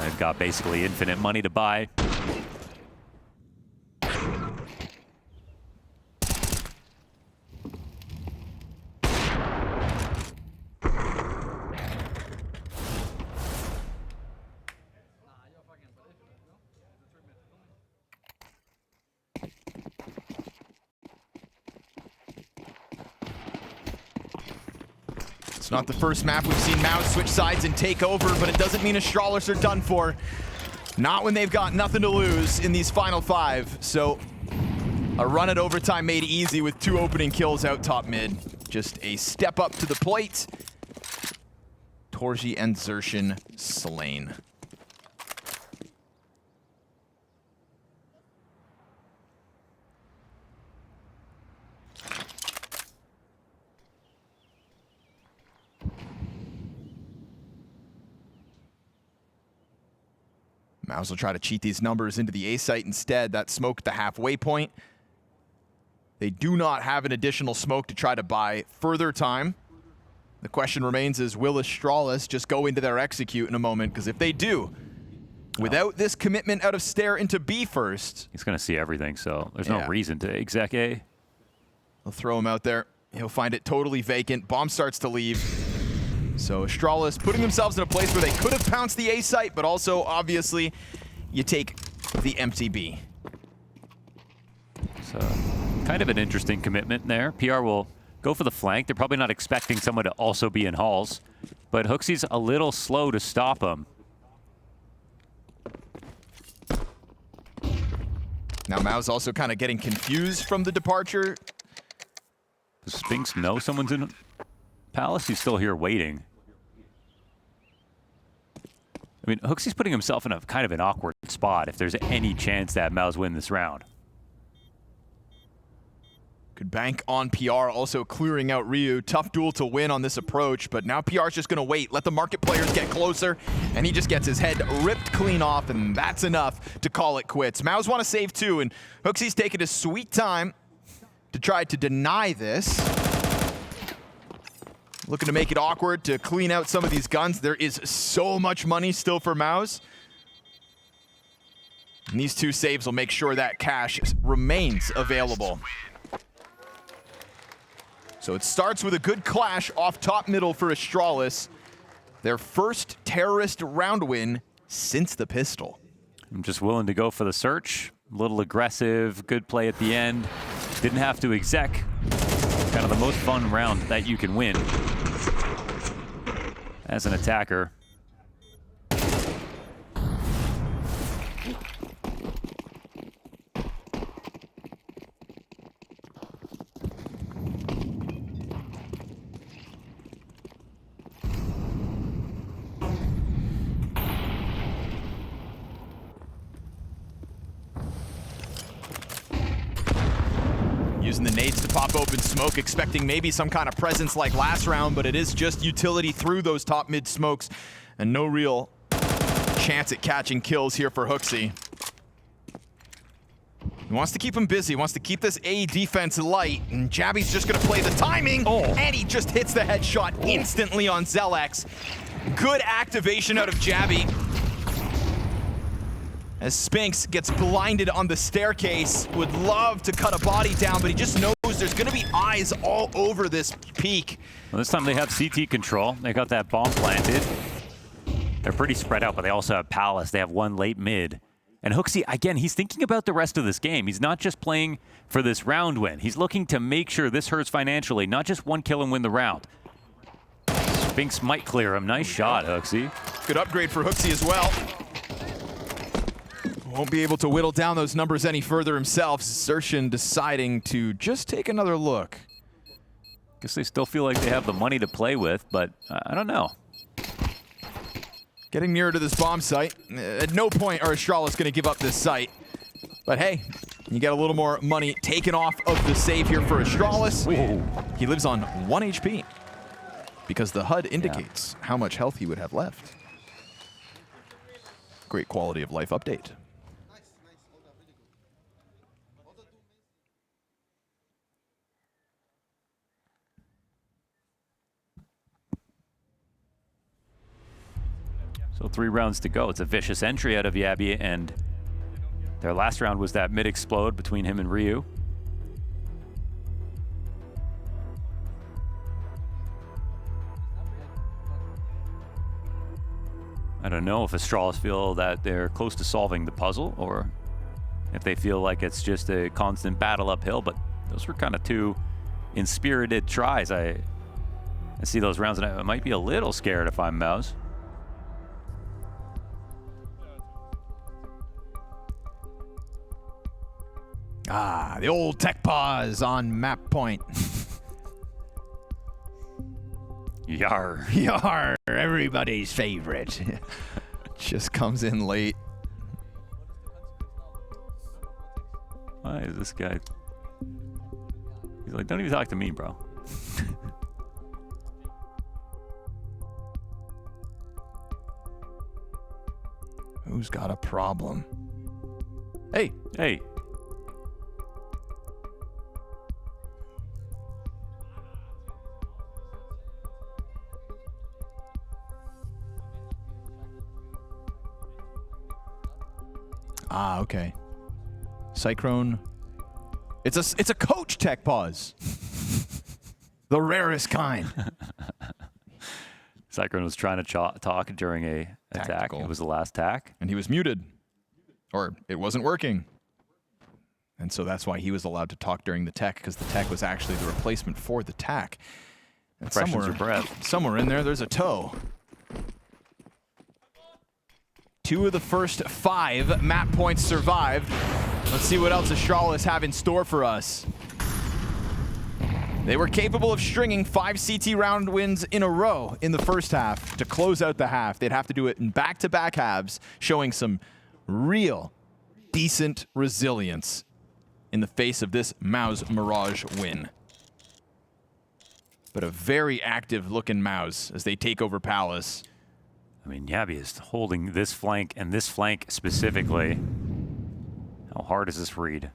They've got basically infinite money to buy. It's not the first map we've seen MOUZ switch sides and take over, but it doesn't mean Astralis are done for. Not when they've got nothing to lose in these final 5. So a run at overtime made easy with 2 opening kills out top mid. Just a step up to the plate. Torji and xertioN slain. MOUZ will try to cheat these numbers into the A site instead. That smoke at the halfway point. They do not have an additional smoke to try to buy further time. The question remains is, will Astralis just go into their execute in a moment? Because if they do, without this commitment out of Stair into B first... He's going to see everything, so there's no reason to exec A. They'll throw him out there. He'll find it totally vacant. Bomb starts to leave. So Astralis putting themselves in a place where they could have pounced the A site, but also, obviously, you take the empty B. So, kind of an interesting commitment there. PR will go for the flank. They're probably not expecting someone to also be in halls, but HooXi's a little slow to stop him. Now MOUZ also kind of getting confused from the departure. Does Spinks know someone's in Palace? He's still here waiting. I mean, HooXi's putting himself in a kind of an awkward spot if there's any chance that MOUZ win this round. Could bank on PR, also clearing out Ryu. Tough duel to win on this approach, but now PR's just going to wait, let the market players get closer, and he just gets his head ripped clean off, and that's enough to call it quits. MOUZ want to save too, and HooXi's taking his sweet time to try to deny this. Looking to make it awkward to clean out some of these guns. There is so much money still for MOUZ. And these 2 saves will make sure that cash remains available. So it starts with a good clash off top middle for Astralis. Their first terrorist round win since the pistol. I'm just willing to go for the search. A little aggressive, good play at the end. Didn't have to exec. Kind of the most fun round that you can win as an attacker. Using the nades to pop open smoke, expecting maybe some kind of presence like last round, but it is just utility through those top mid smokes, and no real chance at catching kills here for HooXi. He wants to keep him busy, wants to keep this A defense light, and Jabby's just gonna play the timing, and he just hits the headshot instantly on xertioN. Good activation out of Jabby. As Spinks gets blinded on the staircase, would love to cut a body down, but he just knows there's gonna be eyes all over this peak. Well, this time they have CT control. They got that bomb planted. They're pretty spread out, but they also have Palace. They have one late mid. And HooXi, again, he's thinking about the rest of this game. He's not just playing for this round win. He's looking to make sure this hurts financially, not just one kill and win the round. Spinks might clear him. Nice shot, HooXi. Good upgrade for HooXi as well. Won't be able to whittle down those numbers any further himself. xertioN deciding to just take another look. Guess they still feel like they have the money to play with, but I don't know. Getting nearer to this bomb site. At no point are Astralis going to give up this site. But hey, you get a little more money taken off of the save here for Astralis. Whoa. He lives on 1 HP because the HUD indicates how much health he would have left. Great quality of life update. So 3 rounds to go. It's a vicious entry out of Yabby, and their last round was that mid-explode between him and Ryu. I don't know if Astralis feel that they're close to solving the puzzle, or if they feel like it's just a constant battle uphill, but those were kind of 2 inspirited tries. I see those rounds, and I might be a little scared if I'm MOUZ. Ah, the old tech pause on map point. Yar. Yar, everybody's favorite. Just comes in late. Why is this guy? He's like, don't even talk to me, bro. Who's got a problem? Hey. Hey. Ah, okay. Cyclone. It's a coach tech pause. The rarest kind. Cyclone was trying to talk during a attack. Tactical. It was the last tack. And he was muted. Or it wasn't working. And so that's why he was allowed to talk during the tech, because the tech was actually the replacement for the tack. And Freshens your breath. Somewhere in there's a toe. 2 of the first 5 map points survived. Let's see what else Astralis have in store for us. They were capable of stringing 5 CT round wins in a row in the first half to close out the half. They'd have to do it in back-to-back halves, showing some real decent resilience in the face of this MOUZ Mirage win. But a very active-looking MOUZ as they take over Palace. I mean, Yabby is holding this flank, and this flank specifically. How hard is this read?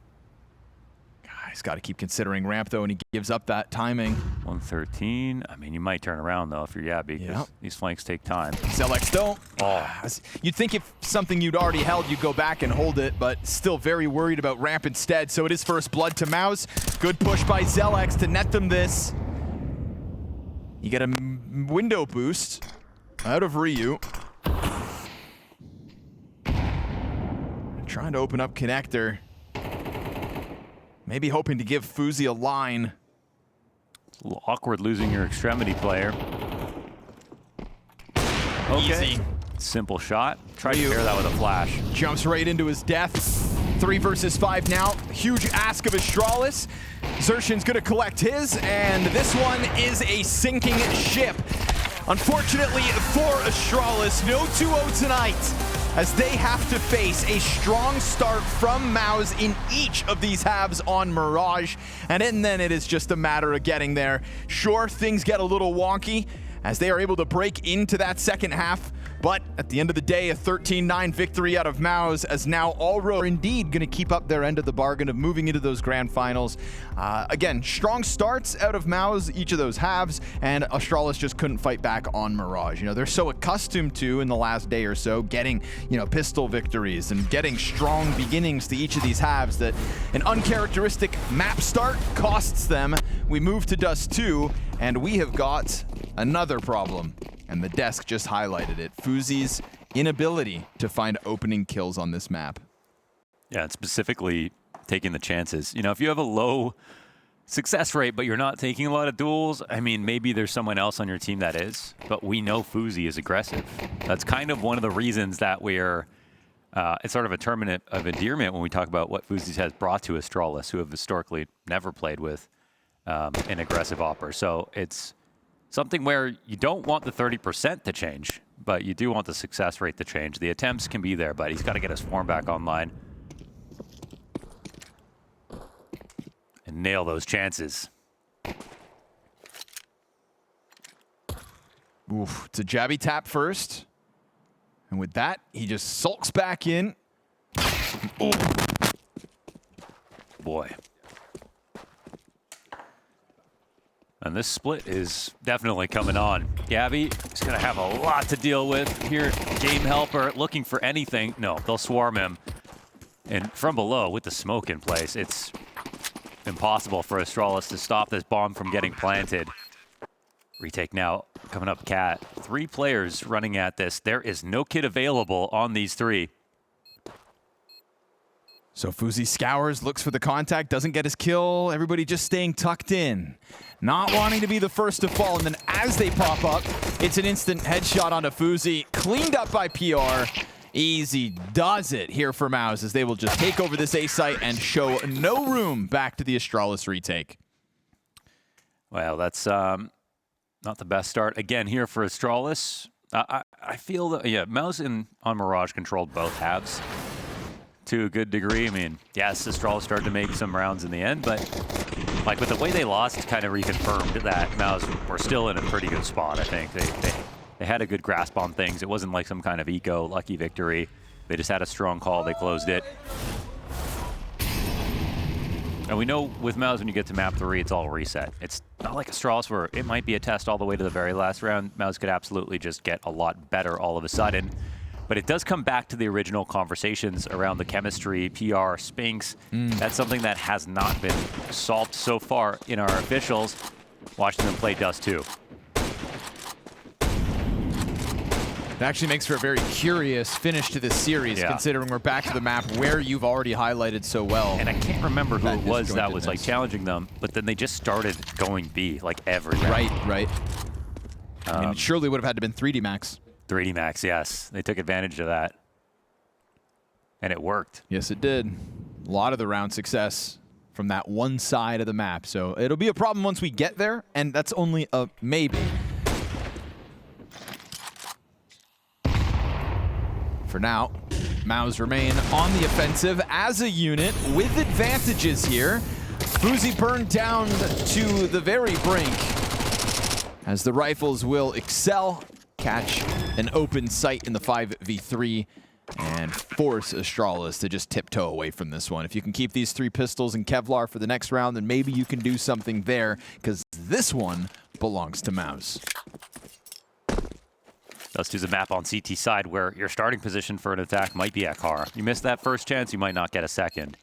He's got to keep considering ramp, though, and he gives up that timing. 113. I mean, you might turn around, though, if you're Yabby, because these flanks take time. xertioN don't. Oh. You'd think if something you'd already held, you'd go back and hold it, but still very worried about ramp instead. So it is first blood to MOUZ. Good push by xertioN to net them this. You get a window boost out of Ryu. Trying to open up connector. Maybe hoping to give Fuzi a line. It's a little awkward losing your extremity player. Okay. Easy. Simple shot. Try to pair that with a flash. Jumps right into his death. 3 versus 5 now. Huge ask of Astralis. xertioN's gonna collect his, and this one is a sinking ship. Unfortunately for Astralis, no 2-0 tonight, as they have to face a strong start from MOUZ in each of these halves on Mirage, and then it is just a matter of getting there. Sure, things get a little wonky as they are able to break into that second half, But at the end of the day, a 13-9 victory out of MOUZ, as now all row are indeed going to keep up their end of the bargain of moving into those grand finals. Again, strong starts out of MOUZ, each of those halves, and Astralis just couldn't fight back on Mirage. You know, they're so accustomed to, in the last day or so, getting, you know, pistol victories and getting strong beginnings to each of these halves that an uncharacteristic map start costs them. We move to Dust2, and we have got another problem. And the desk just highlighted it. fuZi's inability to find opening kills on this map. Yeah, and specifically taking the chances. You know, if you have a low success rate, but you're not taking a lot of duels, I mean, maybe there's someone else on your team that is, but we know fuZi is aggressive. That's kind of one of the reasons that we're, it's sort of a term of endearment when we talk about what fuZi has brought to Astralis, who have historically never played with an aggressive opper. So it's something where you don't want the 30% to change, but you do want the success rate to change. The attempts can be there, but he's got to get his form back online and nail those chances. Oof, it's a jabby tap first. And with that, he just sulks back in. Ooh. Boy. And this split is definitely coming on. Gabby is going to have a lot to deal with here. Game helper looking for anything. No, they'll swarm him. And from below, with the smoke in place, it's impossible for Astralis to stop this bomb from getting planted. Retake now coming up, Cat. 3 players running at this. There is no kit available on these 3. So fuZi scours, looks for the contact, doesn't get his kill. Everybody just staying tucked in. Not wanting to be the first to fall. And then as they pop up, it's an instant headshot onto fuZi. Cleaned up by PR. Easy does it here for MOUZ, as they will just take over this A site and show no room back to the Astralis retake. Well, that's not the best start. Again, here for Astralis. I feel that, yeah, MOUZ on Mirage controlled both halves to a good degree. I mean, yes, Astralis started to make some rounds in the end, but like with the way they lost, kind of reconfirmed that MOUZ were still in a pretty good spot. I think they had a good grasp on things. It wasn't like some kind of eco lucky victory. They just had a strong call. They closed it. And we know with MOUZ, when you get to map 3, it's all reset. It's not like Astralis where it might be a test all the way to the very last round. MOUZ could absolutely just get a lot better all of a sudden. But it does come back to the original conversations around the chemistry, PR, Spinks. That's something that has not been solved so far in our officials. Watching them play Dust2. It actually makes for a very curious finish to this series, considering we're back to the map where you've already highlighted so well. And I can't remember who it was that was like challenging them, but then they just started going B like every round. Right. I mean, it surely would have had to been 3D Max. 3D Max, yes. They took advantage of that. And it worked. Yes, it did. A lot of the round success from that one side of the map. So it'll be a problem once we get there, and that's only a maybe. For now, MOUZ remain on the offensive as a unit with advantages here. fuZi burned down to the very brink as the rifles will excel, catch an open sight in the 5v3 and force Astralis to just tiptoe away from this one. If you can keep these 3 pistols in Kevlar for the next round, then maybe you can do something there, because this one belongs to MOUZ. Dust2's a map on CT side where your starting position for an attack might be at car. You miss that first chance, you might not get a second.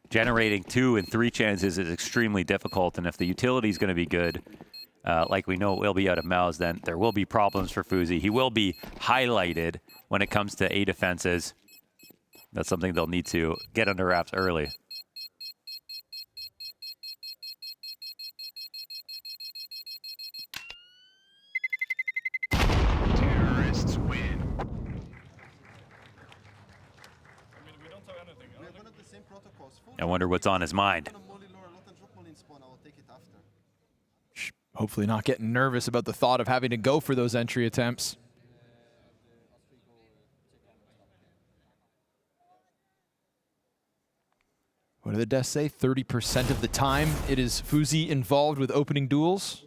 Generating 2 and 3 chances is extremely difficult, and if the utility is going to be good, like we know it will be out of MOUZ, then there will be problems for fuZi. He will be highlighted when it comes to A defenses. That's something they'll need to get under wraps early. Terrorists win. I wonder what's on his mind. Hopefully not getting nervous about the thought of having to go for those entry attempts. What did the desk say? 30% of the time it is fuZi involved with opening duels?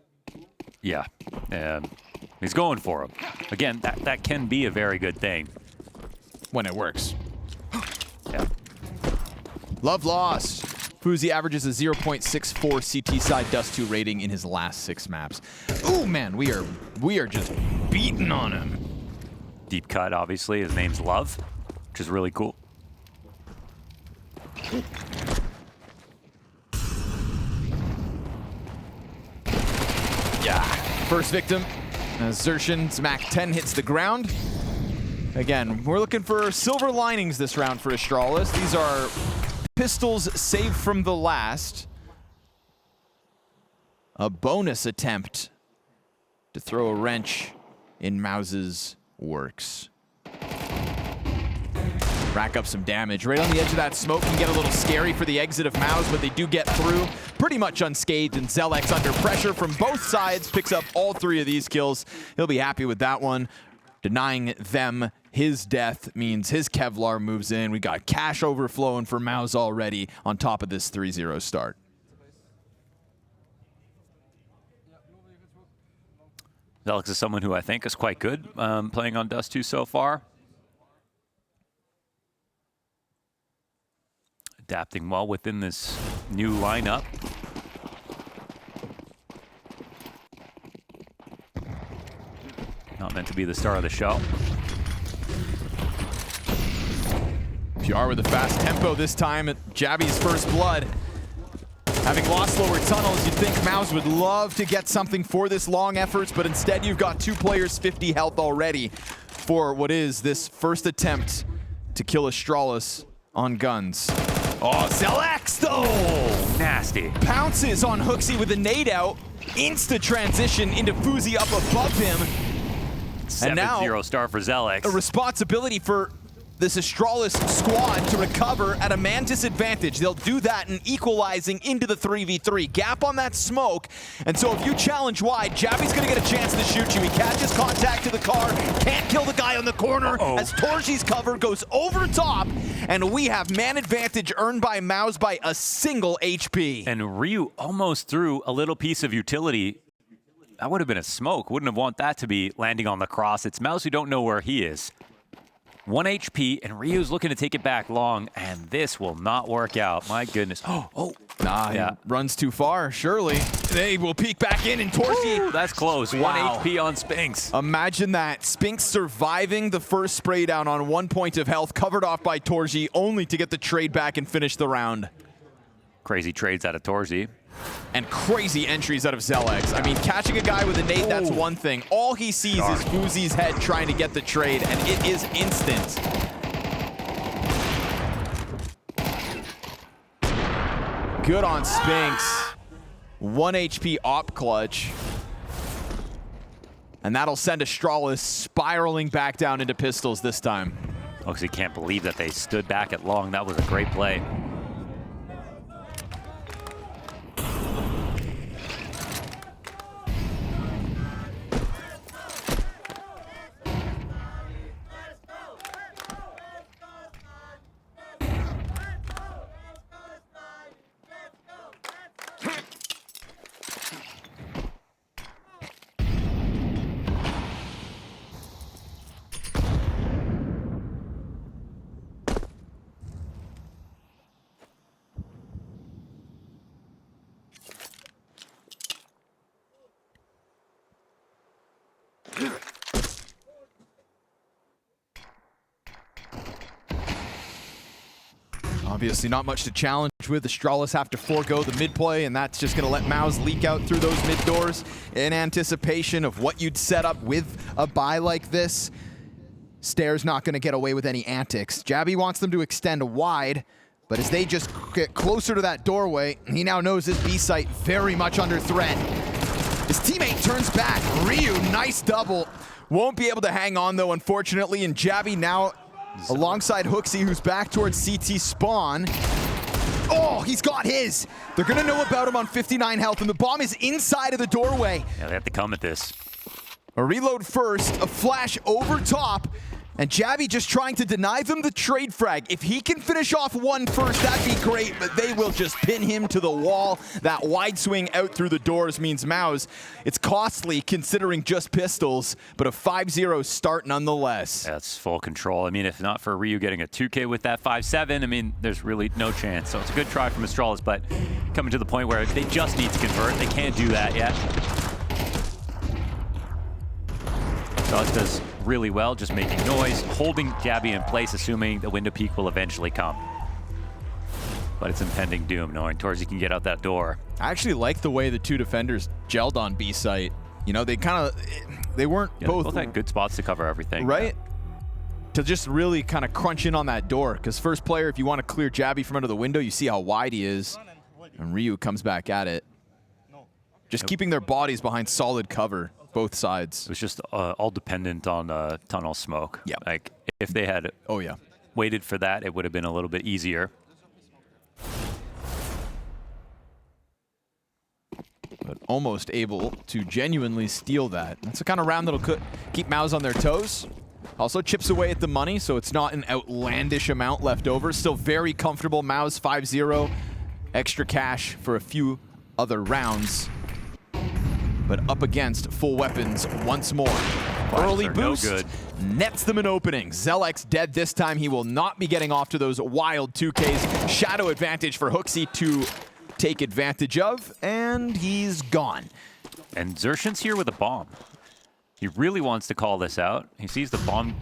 Yeah. He's going for him. Again, that can be a very good thing. When it works. Yeah. Love lost. Fuzi averages a 0.64 CT side Dust2 rating in his last 6 maps. Ooh, man, we are just beating on him. Deep cut, obviously. His name's Love, which is really cool. Yeah. First victim. xertioN's Mach 10 hits the ground. Again, we're looking for silver linings this round for Astralis. These are pistols saved from the last. A bonus attempt to throw a wrench in MOUZ's works. Rack up some damage. Right on the edge of that smoke can get a little scary for the exit of MOUZ, but they do get through pretty much unscathed, and xertioN under pressure from both sides picks up all 3 of these kills. He'll be happy with that one. Denying them his death means his Kevlar moves in. We got cash overflowing for MOUZ already on top of this 3-0 start. xertioN is someone who I think is quite good playing on Dust2 so far. Adapting well within this new lineup. Not meant to be the star of the show. PR with a fast tempo this time at Jabby's first blood. Having lost lower tunnels, you'd think MOUZ would love to get something for this long efforts, but instead you've got 2 players 50 health already for what is this first attempt to kill Astralis on guns. Oh, xertioN though! Nasty. Pounces on Hooksy with a nade out. Insta transition into Fuzi up above him. 7-0 star for xertioN. A responsibility for this Astralis squad to recover at a man disadvantage. They'll do that in equalizing into the 3v3. Gap on that smoke, and so if you challenge wide, Jabby's gonna get a chance to shoot you. He catches contact to the car, can't kill the guy on the corner as Torji's cover goes over top, and we have man advantage earned by MOUZ by a single HP. And Ryu almost threw a little piece of utility. That would have been a smoke. Wouldn't have want that to be landing on the cross. It's MOUZ who don't know where he is. 1 HP, and Ryu's looking to take it back long, and this will not work out. My goodness. He runs too far, surely. They will peek back in, and Torji. That's close. 1 HP on Spinks. Imagine that. Spinks surviving the first spray down on 1 point of health, covered off by Torji, only to get the trade back and finish the round. Crazy trades out of Torji. And crazy entries out of xertioN. I mean, catching a guy with a nade, that's one thing. All he sees is Fuzi's head trying to get the trade, and it is instant. Good on Spinks. 1 HP op clutch. And that'll send Astralis spiraling back down into pistols this time. He can't believe that they stood back at long. That was a great play. Obviously not much to challenge with. Astralis have to forego the mid play, and that's just going to let MOUZ leak out through those mid doors in anticipation of what you'd set up with a buy like this. Stair's not going to get away with any antics. Jabby wants them to extend wide, but as they just get closer to that doorway, he now knows this B site very much under threat. His teammate turns back. Ryu, nice double. Won't be able to hang on though, unfortunately, and Jabby now alongside Hooksy, who's back towards CT spawn. Oh, he's got his. They're gonna know about him on 59 health, and the bomb is inside of the doorway. Yeah, they have to come at this. A reload first, a flash over top. And Jabby just trying to deny them the trade frag. If he can finish off one first, that'd be great, but they will just pin him to the wall. That wide swing out through the doors means MOUZ. It's costly considering just pistols, but a 5-0 start nonetheless. That's full control. I mean, if not for Ryu getting a 2K with that 5-7, I mean, there's really no chance. So it's a good try from Astralis, but coming to the point where they just need to convert. They can't do that yet. Astralis does really well, just making noise, holding Jabby in place, assuming the window peak will eventually come. But it's impending doom, knowing Torzy can get out that door. I actually like the way the two defenders gelled on B site. You know, they weren't both... They both had good spots to cover everything. Right? To just really kind of crunch in on that door. Because first player, if you want to clear Jabby from under the window, you see how wide he is. And Ryu comes back at it. Just keeping their bodies behind solid cover. Both sides. It was just all dependent on tunnel smoke. Yeah. Like, if they had waited for that, it would have been a little bit easier. But almost able to genuinely steal that. That's the kind of round that'll keep MOUZ on their toes. Also chips away at the money, so it's not an outlandish amount left over. Still very comfortable. MOUZ 5-0. Extra cash for a few other rounds. But up against full weapons once more. Early boost nets them an opening. xertioN dead this time. He will not be getting off to those wild 2Ks. Shadow advantage for xertioN to take advantage of, and he's gone. And xertioN's here with a bomb. He really wants to call this out. He sees the bomb.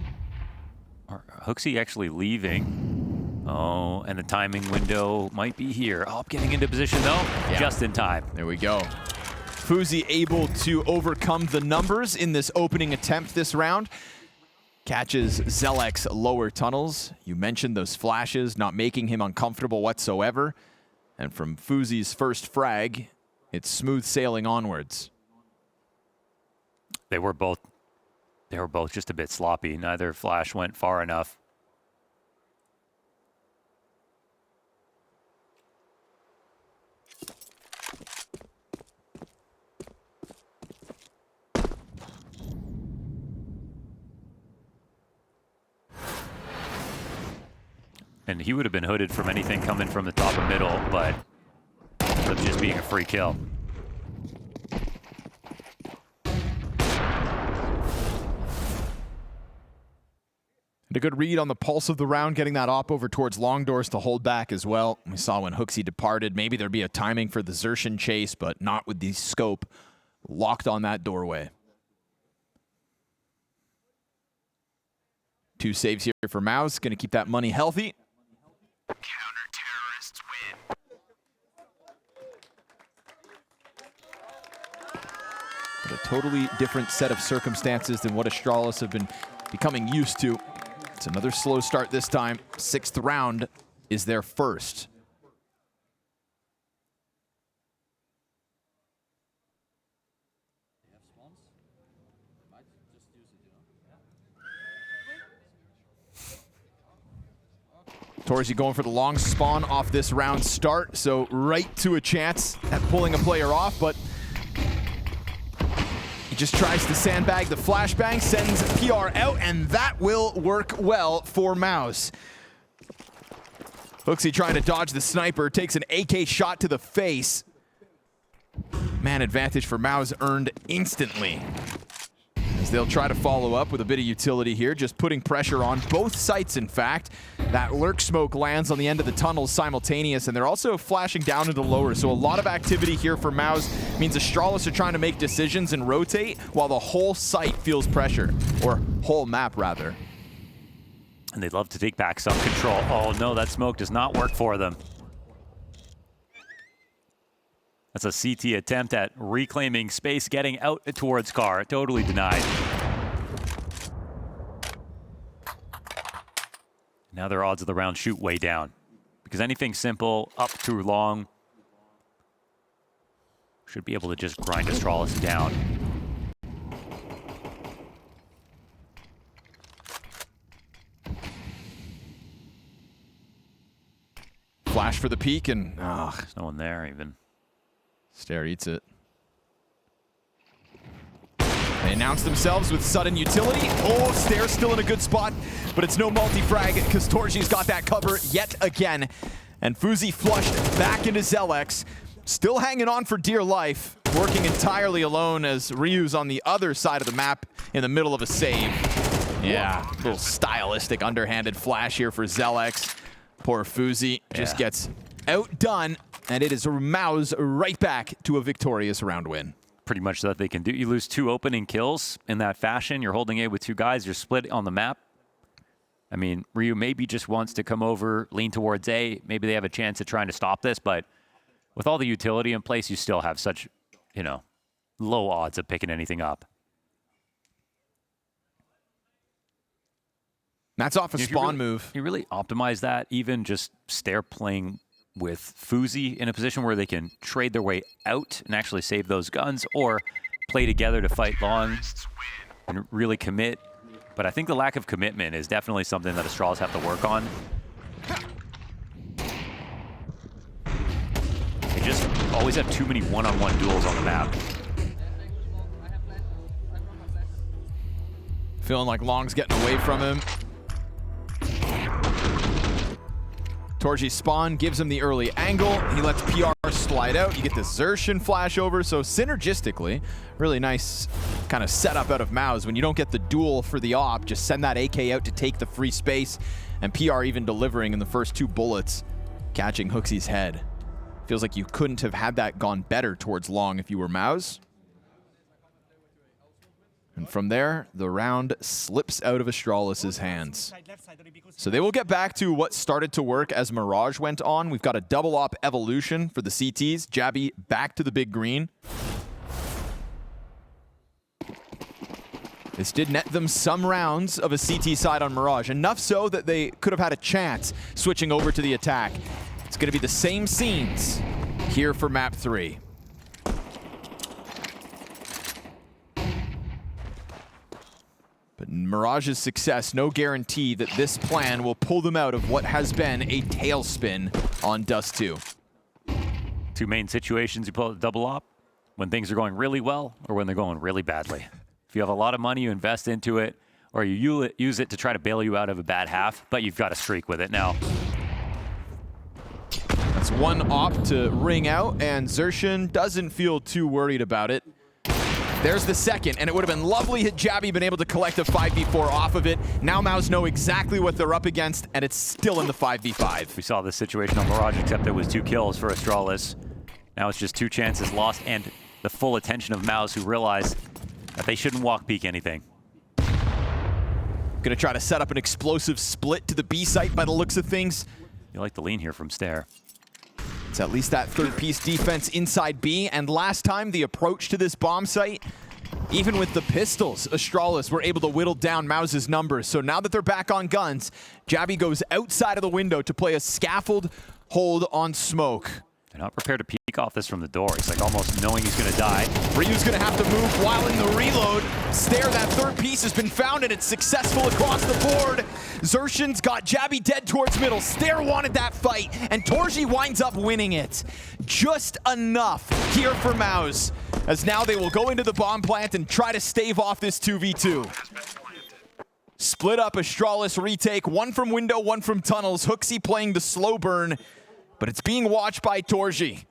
xertioN actually leaving. Oh, and the timing window might be here. Oh, getting into position though, just in time. There we go. fuzi able to overcome the numbers in this opening attempt this round. Catches xertioN lower tunnels. You mentioned those flashes not making him uncomfortable whatsoever. And from fuzi's first frag, it's smooth sailing onwards. They were both just a bit sloppy. Neither flash went far enough. And he would have been hooded from anything coming from the top of middle, but of just being a free kill. And a good read on the pulse of the round, getting that op over towards long doors to hold back as well. We saw when xertioN departed, maybe there'd be a timing for the xertioN chase, but not with the scope locked on that doorway. 2 saves here for MOUZ, gonna keep that money healthy. Counter-terrorists win. But a totally different set of circumstances than what Astralis have been becoming used to. It's another slow start this time. 6th round is their first. Torzy going for the long spawn off this round start, so right to a chance at pulling a player off, but he just tries to sandbag the flashbang, sends PR out, and that will work well for MOUZ. xertioN trying to dodge the sniper, takes an AK shot to the face. Man advantage for MOUZ earned instantly. As they'll try to follow up with a bit of utility here, just putting pressure on both sites, in fact. That lurk smoke lands on the end of the tunnels simultaneous, and they're also flashing down into lower, so a lot of activity here for MOUZ means Astralis are trying to make decisions and rotate while the whole site feels pressure, or whole map rather. And they'd love to take back some control. Oh no, that smoke does not work for them. That's a CT attempt at reclaiming space, getting out towards car. Totally denied. Now their odds of the round shoot way down. Because anything simple, up too long, should be able to just grind Astralis down. Flash for the peak, and there's no one there even. Stare eats it. They announce themselves with sudden utility. Oh, Stair still in a good spot, but it's no multi-frag because Torji's got that cover yet again. And fuzi flushed back into xertioN, still hanging on for dear life, working entirely alone as Ryu's on the other side of the map in the middle of a save. Yeah, a little stylistic underhanded flash here for xertioN. Poor fuzi just gets outdone, and it is MOUZ right back to a victorious round win. Pretty much that they can do. You lose 2 opening kills in that fashion. You're holding A with 2 guys. You're split on the map. I mean, Ryu maybe just wants to come over, lean towards A. Maybe they have a chance at trying to stop this, but with all the utility in place, you still have such, you know, low odds of picking anything up. That's off a spawn move. You really optimize that, even just Stair playing with fuzi in a position where they can trade their way out and actually save those guns, or play together to fight long and really commit. But I think the lack of commitment is definitely something that Astralis have to work on. They just always have too many one-on-one duels on the map. Feeling like Long's getting away from him. Torji's spawn gives him the early angle. He lets PR slide out. You get the xertioN flash over. So synergistically, really nice kind of setup out of MOUZ. When you don't get the duel for the op, just send that AK out to take the free space. And PR even delivering in the first 2 bullets, catching Hooksy's head. Feels like you couldn't have had that gone better towards Long if you were MOUZ. And from there, the round slips out of Astralis' hands. So they will get back to what started to work as Mirage went on. We've got a double op evolution for the CTs. Jabby back to the big green. This did net them some rounds of a CT side on Mirage, enough so that they could have had a chance switching over to the attack. It's going to be the same scenes here for map 3. But Mirage's success, no guarantee that this plan will pull them out of what has been a tailspin on Dust2. 2 main situations you pull out the double op: when things are going really well or when they're going really badly. If you have a lot of money, you invest into it, or you use it to try to bail you out of a bad half, but you've got a streak with it now. That's 1 op to ring out, and xertioN doesn't feel too worried about it. There's the second, and it would have been lovely had Jabby been able to collect a 5v4 off of it. Now MOUZ know exactly what they're up against, and it's still in the 5v5. We saw this situation on Mirage, except it was 2 kills for Astralis. Now it's just 2 chances lost, and the full attention of MOUZ, who realized that they shouldn't walk peek anything. Gonna try to set up an explosive split to the B site by the looks of things. You like the lean here from Stair. It's at least that 3rd piece defense inside B, and last time the approach to this bomb site, even with the pistols, Astralis were able to whittle down MOUZ's numbers. So now that they're back on guns, Jabby goes outside of the window to play a scaffold hold on smoke. They're not prepared to peek off this from the door. He's like almost knowing he's gonna die. Ryu's gonna have to move while in the reload. Stair, that 3rd piece has been found, and it's successful across the board. xertioN's got Jabby dead towards middle. Stair wanted that fight, and Torji winds up winning it. Just enough here for MOUZ, as now they will go into the bomb plant and try to stave off this 2v2. Split up Astralis retake, 1 from window, 1 from tunnels. Hooksy playing the slow burn, but it's being watched by Torji.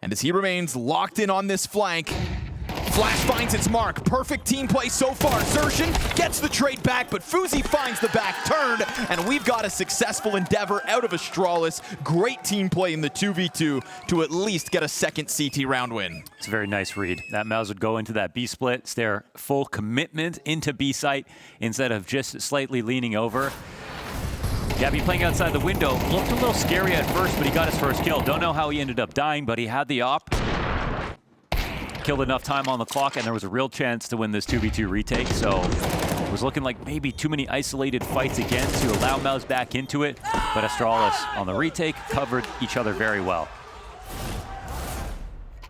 And as he remains locked in on this flank, Flash finds its mark. Perfect team play so far. xertioN gets the trade back, but fuzi finds the back turn, and we've got a successful endeavor out of Astralis. Great team play in the 2v2 to at least get a 2nd CT round win. It's a very nice read. That MOUZ would go into that B split. It's their full commitment into B site instead of just slightly leaning over. Jabby playing outside the window. Looked a little scary at first, but he got his first kill. Don't know how he ended up dying, but he had the op. Killed enough time on the clock, and there was a real chance to win this 2v2 retake. So it was looking like maybe too many isolated fights again to allow MOUZ back into it. But Astralis on the retake covered each other very well.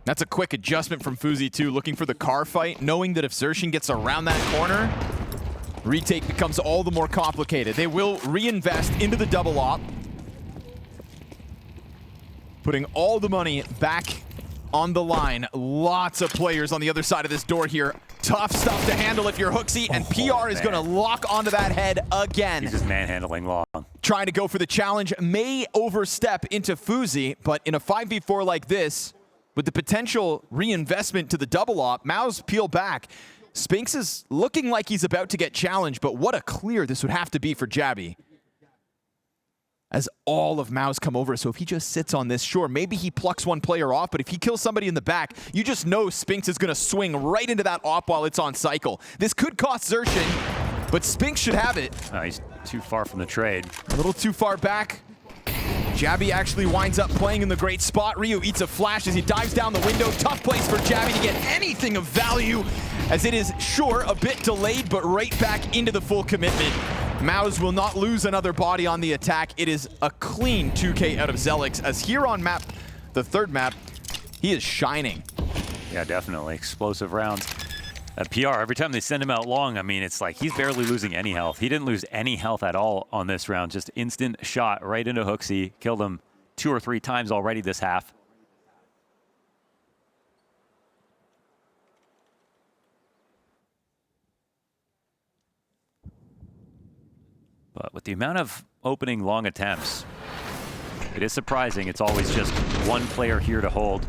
That's a quick adjustment from fuzi too, looking for the car fight, knowing that if xertioN gets around that corner, retake becomes all the more complicated. They will reinvest into the double op, putting all the money back on the line. Lots of players on the other side of this door here. Tough stuff to handle if you're HooXi, and PR is going to lock onto that head again. He's just manhandling long. Trying to go for the challenge, may overstep into fuzi, but in a 5v4 like this, with the potential reinvestment to the double op, MOUZ peel back. Spinks is looking like he's about to get challenged, but what a clear this would have to be for Jabby. As all of MOUZ come over, so if he just sits on this, sure, maybe he plucks one player off, but if he kills somebody in the back, you just know Spinks is going to swing right into that op while it's on cycle. This could cost xertioN, but Spinks should have it. Oh, he's too far from the trade. A little too far back. Jabby actually winds up playing in the great spot. Ryu eats a flash as he dives down the window. Tough place for Jabby to get anything of value, as it is, sure, a bit delayed, but right back into the full commitment. MOUZ will not lose another body on the attack. It is a clean 2K out of xertioN, as here on map, the third map, he is shining. Yeah, definitely. Explosive rounds. PR, every time they send him out long, I mean, it's like he's barely losing any health. He didn't lose any health at all on this round. Just instant shot right into HooXi. Killed him 2 or 3 times already this half. But with the amount of opening long attempts, it is surprising it's always just one player here to hold.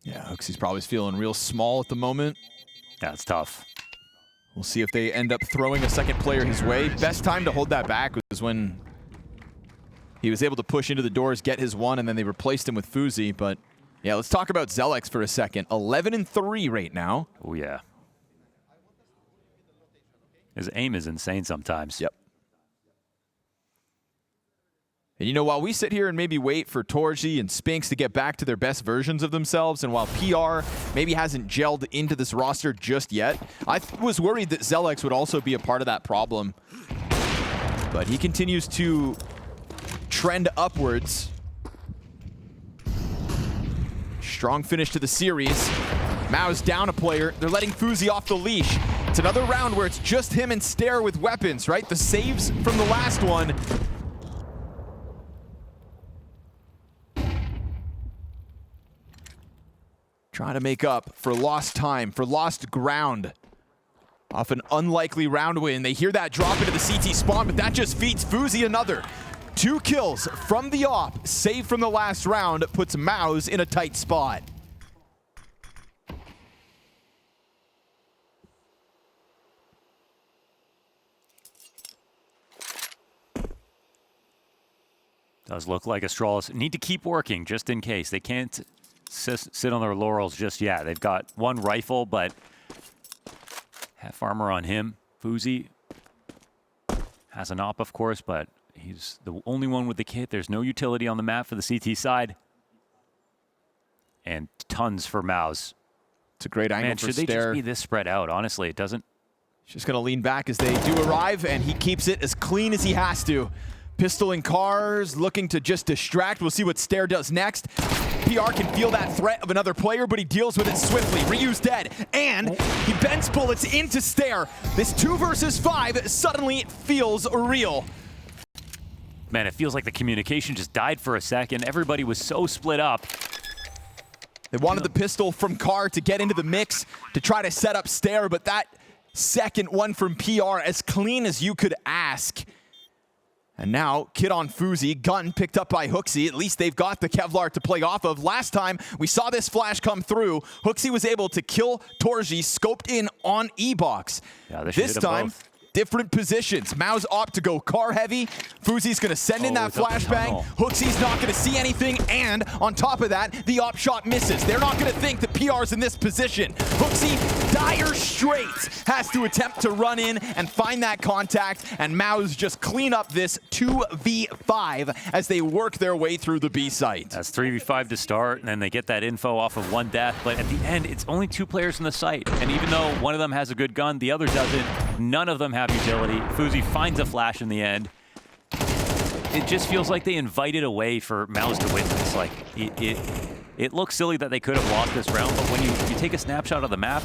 Yeah, HooXi's probably feeling real small at the moment. Yeah, it's tough. We'll see if they end up throwing a second player his way. Best time to hold that back was when he was able to push into the doors, get his one, and then they replaced him with fuzi. But yeah, let's talk about xertioN for a second. 11-3 right now. Oh, yeah. His aim is insane sometimes. Yep. And you know, while we sit here and maybe wait for torji and Spinks to get back to their best versions of themselves, and while PR maybe hasn't gelled into this roster just yet, I was worried that xertioN would also be a part of that problem. But he continues to trend upwards. Strong finish to the series. MOUZ down a player. They're letting fuzi off the leash. It's another round where it's just him and Stare with weapons, right? The saves from the last one. Trying to make up for lost time, for lost ground. Off an unlikely round win. They hear that drop into the CT spawn, but that just feeds fuzi another. 2 kills from the op, save from the last round, puts MOUZ in a tight spot. Does look like Astralis need to keep working just in case. They can't sit on their laurels just yet. They've got one rifle, but half armor on him. fuzi has an op, of course, but he's the only one with the kit. There's no utility on the map for the CT side. And tons for MOUZ. It's a great angle Man, for should they Stare. just be this spread out? Honestly, it doesn't. Just going to lean back as they do arrive, and he keeps it as clean as he has to. Pistol in cars, looking to just distract. We'll see what Stare does next. PR can feel that threat of another player, but he deals with it swiftly. Ryu's dead, and he bends bullets into Stare. This 2 versus 5 suddenly feels real. Man, it feels like the communication just died for a second. Everybody was so split up. They wanted the pistol from Car to get into the mix to try to set up Stare, but that second one from PR, as clean as you could ask. And now, kid on fuzi, gun picked up by HooXi. At least they've got the Kevlar to play off of. Last time we saw this flash come through, HooXi was able to kill torji, scoped in on E-Box. Yeah, this time, both. different positions. MOUZ opt to go car heavy. fuzi's going to send in that flashbang. HooXi's not going to see anything, and on top of that, the op shot misses. They're not going to think that PR's in this position. HooXi, dire straits, has to attempt to run in and find that contact, and MOUZ just clean up this 2v5 as they work their way through the B site. That's 3v5 to start, and then they get that info off of one death, but at the end, it's only 2 players in the site, and even though one of them has a good gun, the other doesn't, none of them have utility. fuzi finds a flash in the end. It just feels like they invited a way for MOUZ to win this. Like, it looks silly that they could have lost this round, but when you take a snapshot of the map,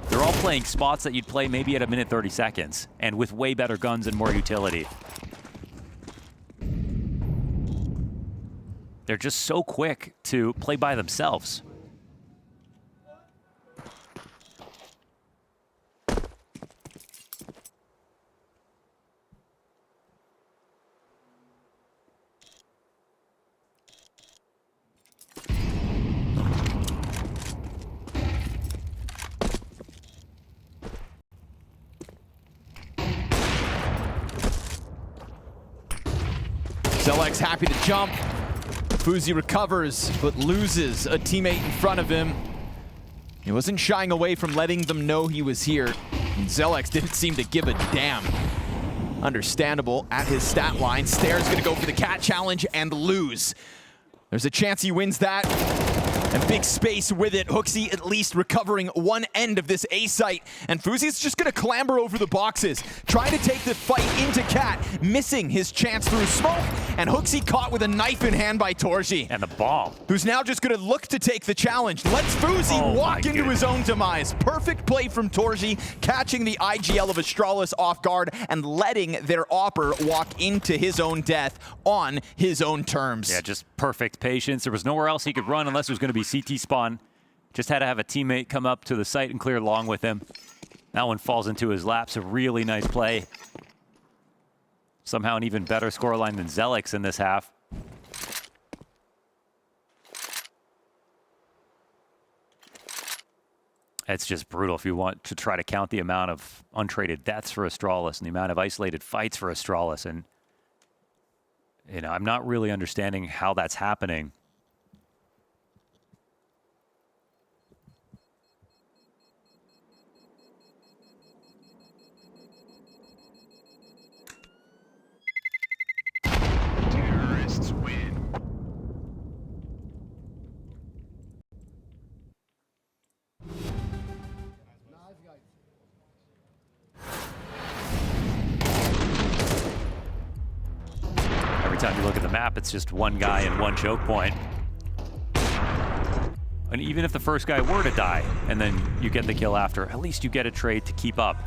they're all playing spots that you'd play maybe at a minute 30 seconds, and with way better guns and more utility. they're just so quick to play by themselves. xertioN happy to jump. fuzi recovers, but loses a teammate in front of him. He wasn't shying away from letting them know he was here. And xertioN didn't seem to give a damn. Understandable at his stat line. Stair's gonna go for the cat challenge and lose. There's a chance he wins that. And big space with it. HooXi at least recovering one end of this A site. And fuzi's just gonna clamber over the boxes, trying to take the fight into Cat, missing his chance through smoke. And HooXi caught with a knife in hand by Torji. And the bomb. Who's now just gonna look to take the challenge. Lets fuzi walk into his own demise. Perfect play from Torji, catching the IGL of Astralis off guard and letting their Opper walk into his own death on his own terms. Yeah, just perfect patience. There was nowhere else he could run unless it was going to be CT spawn. Just had to have a teammate come up to the site and clear along with him. That one falls into his laps. A really nice play. Somehow an even better scoreline than xertioN in this half. It's just brutal if you want to try to count the amount of untraded deaths for Astralis and the amount of isolated fights for Astralis. And, you know, I'm not really understanding how that's happening. Terrorists win. Every time you look at the map, it's just one guy and one choke point. And even if the first guy were to die, and then you get the kill after, at least you get a trade to keep up.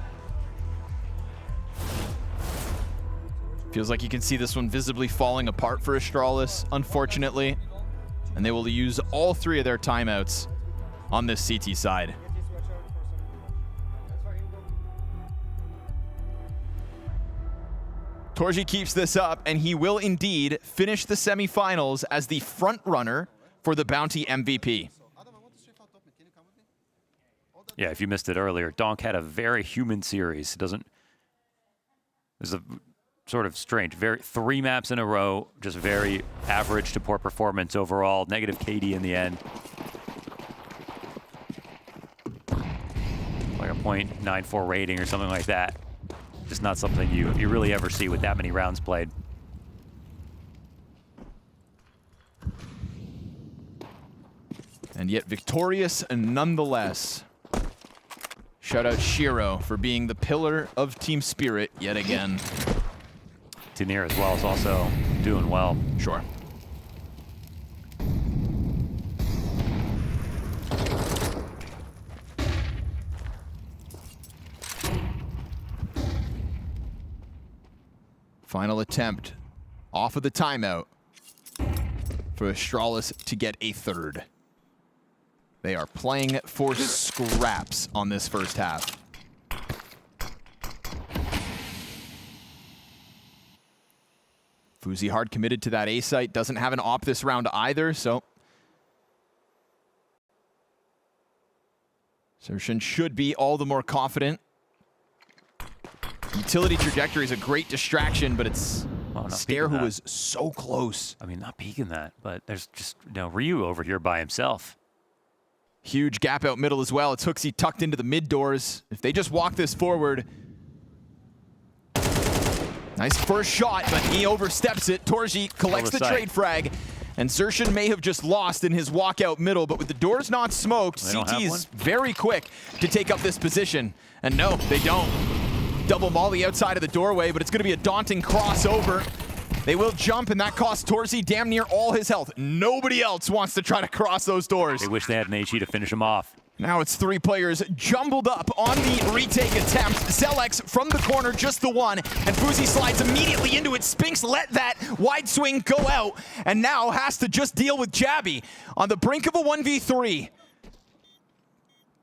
Feels like you can see this one visibly falling apart for Astralis, unfortunately. And they will use all three of their timeouts on this CT side. Torji keeps this up, and he will indeed finish the semifinals as the front runner for the Bounty MVP. Yeah, if you missed it earlier, Donk had a very human series. It was a sort of strange. 3 maps in a row, just very average to poor performance overall. Negative KD in the end. Like a .94 rating or something like that. Just not something you really ever see with that many rounds played. And yet victorious nonetheless. Shout out Shiro for being the pillar of team spirit yet again. Tanir as well is also doing well. Sure. Final attempt off of the timeout for Astralis to get a third. They are playing for scraps on this first half. fuzi hard committed to that A site, doesn't have an op this round either, so xertioN should be all the more confident. Utility trajectory is a great distraction, but it's Stair who was so close. I mean, not peeking that, but there's just Ryu over here by himself. Huge gap out middle as well. It's HooXi tucked into the mid doors. If they just walk this forward. Nice first shot, but he oversteps it. Torji collects the trade frag. And xertioN may have just lost in his walkout middle, but with the doors not smoked, CT is very quick to take up this position. And no, they don't. Double molly outside of the doorway, but it's going to be a daunting crossover. They will jump, and that costs Torji damn near all his health. Nobody else wants to try to cross those doors. They wish they had an HE to finish him off. Now it's 3 players jumbled up on the retake attempt. xertioN from the corner, just the one, and Fuzi slides immediately into it. Spinks let that wide swing go out, and now has to just deal with Jabby on the brink of a 1v3.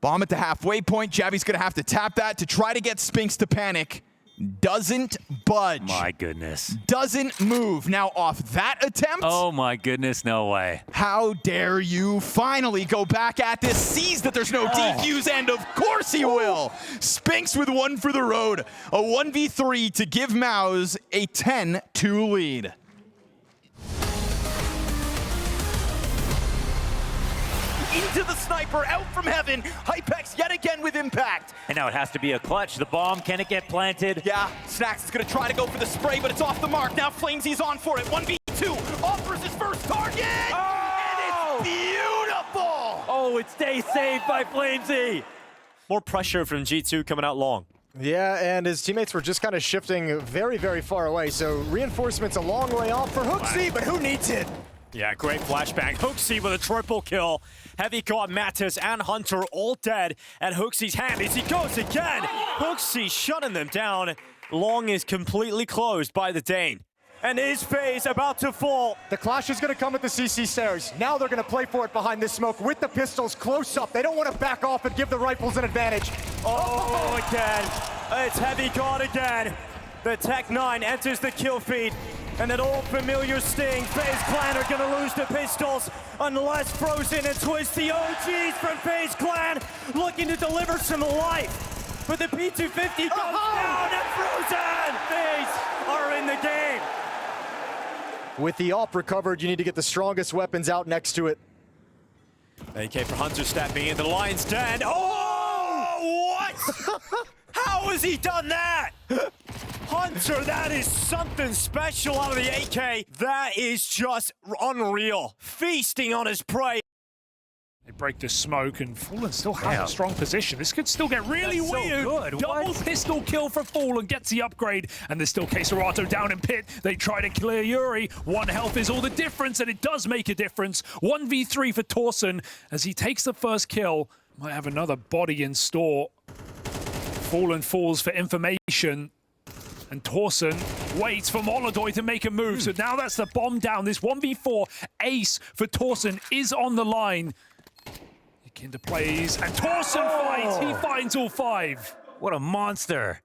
Bomb at the halfway point. Jabby's gonna have to tap that to try to get Spinks to panic. Doesn't budge. My goodness. Doesn't move. Now off that attempt. Oh my goodness, no way. How dare you finally go back at this, sees that there's no defuse, and of course he will. Spinks with one for the road. A 1v3 to give MOUZ a 10-2 lead. Into the sniper, out from heaven. Hypex yet again with impact. And now it has to be a clutch. The bomb, can it get planted? Yeah, Snax is gonna try to go for the spray, but it's off the mark. Now Flamesy's on for it. 1v2, offers his first target, and it's beautiful! Oh, it stays safe by Flamesy. More pressure from G2 coming out long. Yeah, and his teammates were just kind of shifting very, very far away, so reinforcements a long way off for HooXi, but who needs it? Yeah, great flashbang. HooXi with a triple kill. Heavy got Mattis and Hunter all dead at HooXi's hand as he goes again. HooXi shutting them down. Long is completely closed by the Dane. And his phase about to fall. The clash is going to come at the CC stairs. Now they're going to play for it behind this smoke with the pistols close up. They don't want to back off and give the rifles an advantage. Oh, again. It's Heavy God again. The Tech 9 enters the kill feed. And that old familiar sting, FaZe Clan are gonna lose the pistols unless Frozen and Twist, the OGs from FaZe Clan, looking to deliver some life. But the P250 goes down and Frozen! FaZe are in the game. With the AWP recovered, you need to get the strongest weapons out next to it. AK for Hunter stepping into the Lion's Den. Oh, what? How has he done that? Hunter, that is something special out of the AK. That is just unreal. Feasting on his prey. They break the smoke, and Fallen still has a strong position. This could still get really weird. So good. Double pistol kill for Fallen, gets the upgrade, and there's still xertioN down in pit. They try to clear Yuri. 1 health is all the difference, and it does make a difference. 1v3 for xertioN as he takes the first kill. Might have another body in store. Fallen falls for information. And xertioN waits for Molodoy to make a move. So now that's the bomb down. This 1v4 ace for xertioN is on the line. Kinder plays, and xertioN fights. He finds all 5. What a monster.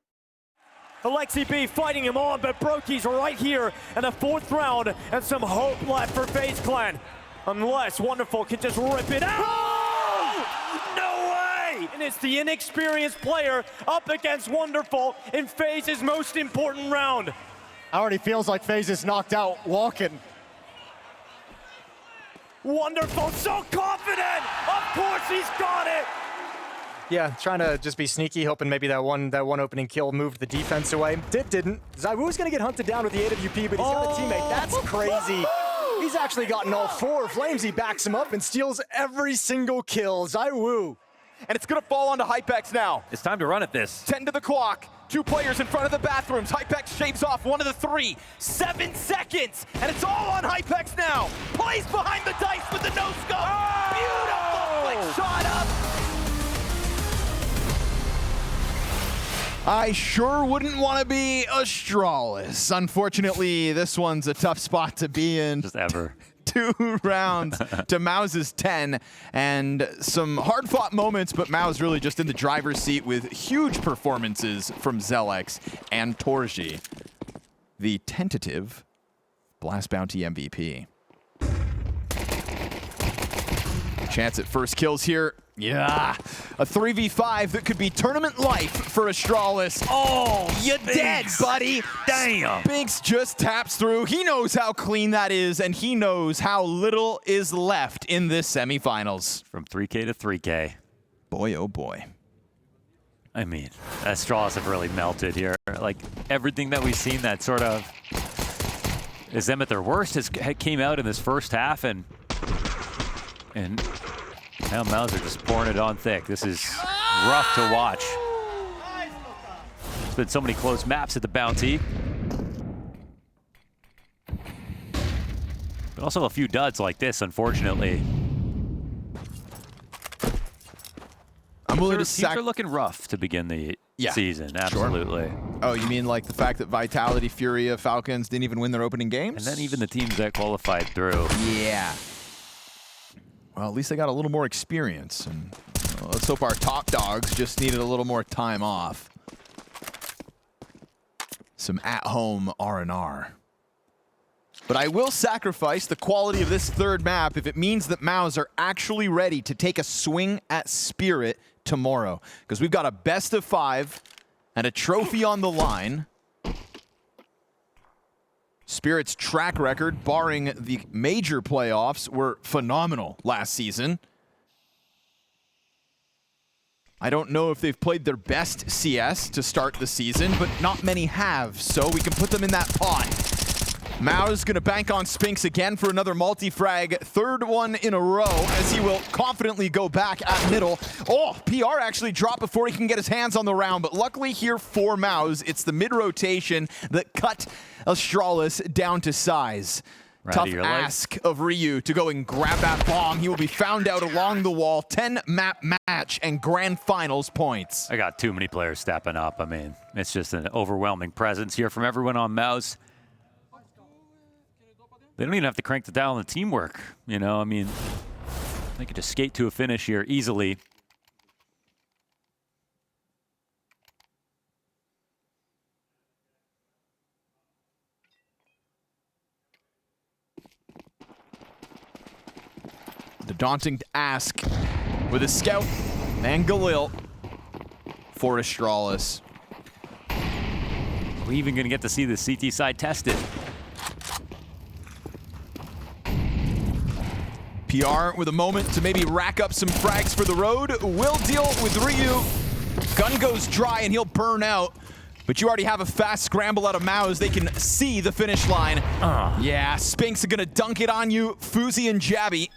Alexi B fighting him on, but Brokey's right here in a 4th round, and some hope left for FaZe Clan. Unless Wonderful can just rip it out. Oh! No way! And it's the inexperienced player up against Wonderful in FaZe's most important round. Already feels like FaZe is knocked out walking. Wonderful, so confident! Of course he's got it! Yeah, trying to just be sneaky, hoping maybe that one opening kill moved the defense away. It didn't. ZywOo's gonna get hunted down with the AWP, but he's got a teammate. That's crazy. He's actually gotten all 4. Flamesy backs him up and steals every single kill. ZywOo. And it's gonna fall onto Hypex now. It's time to run at this. 10 to the clock. 2 players in front of the bathrooms. Hypex shaves off 1 of the 3. 7 seconds, and it's all on Hypex now. Plays behind the dice with the no-scope. Beautiful flick shot up. I sure wouldn't want to be Astralis. Unfortunately, this one's a tough spot to be in. Just ever. 2 rounds to MOUZ's 10, and some hard-fought moments, but MOUZ really just in the driver's seat with huge performances from xertioN and Torji, the tentative BLAST Bounty MVP. Chance at first kills here. Yeah, a 3v5 that could be tournament life for Astralis. Oh, you dead, buddy. Damn. Spinks just taps through. He knows how clean that is, and he knows how little is left in this semifinals. From 3K to 3K. Boy, oh boy. I mean, Astralis have really melted here. Like, everything that we've seen that sort of is them at their worst came out in this first half, and now MOUZ are just pouring it on thick. This is rough to watch. There's been so many close maps at the Bounty. But also a few duds like this, unfortunately. I'm willing to Teams are looking rough to begin the season, absolutely. Sure. Oh, you mean like the fact that Vitality, Furia, Falcons didn't even win their opening games? And then even the teams that qualified through. Yeah. Well, at least they got a little more experience. And let's hope our top dogs just needed a little more time off. Some at-home R&R. But I will sacrifice the quality of this third map if it means that MOUZ are actually ready to take a swing at Spirit tomorrow. Because we've got a best of 5 and a trophy on the line. Spirit's track record, barring the major playoffs, were phenomenal last season. I don't know if they've played their best CS to start the season, but not many have, so we can put them in that pot. MOUZ gonna bank on Spinks again for another multi-frag, third one in a row, as he will confidently go back at middle. Oh, PR actually dropped before he can get his hands on the round, but luckily here for MOUZ, it's the mid-rotation that cut Astralis down to size. Tough ask of Ryu to go and grab that bomb. He will be found out along the wall. 10-map match and grand finals points. I got too many players stepping up. I mean, it's just an overwhelming presence here from everyone on MOUZ. They don't even have to crank the dial on the teamwork, you know? I mean, they could just skate to a finish here easily. The daunting ask with a scout and Galil for Astralis. Are we even going to get to see the CT side tested? PR with a moment to maybe rack up some frags for the road. Will deal with Ryu. Gun goes dry and he'll burn out. But you already have a fast scramble out of MOUZ. They can see the finish line. Yeah, Spinks are gonna dunk it on you. Fuzi and Jabby.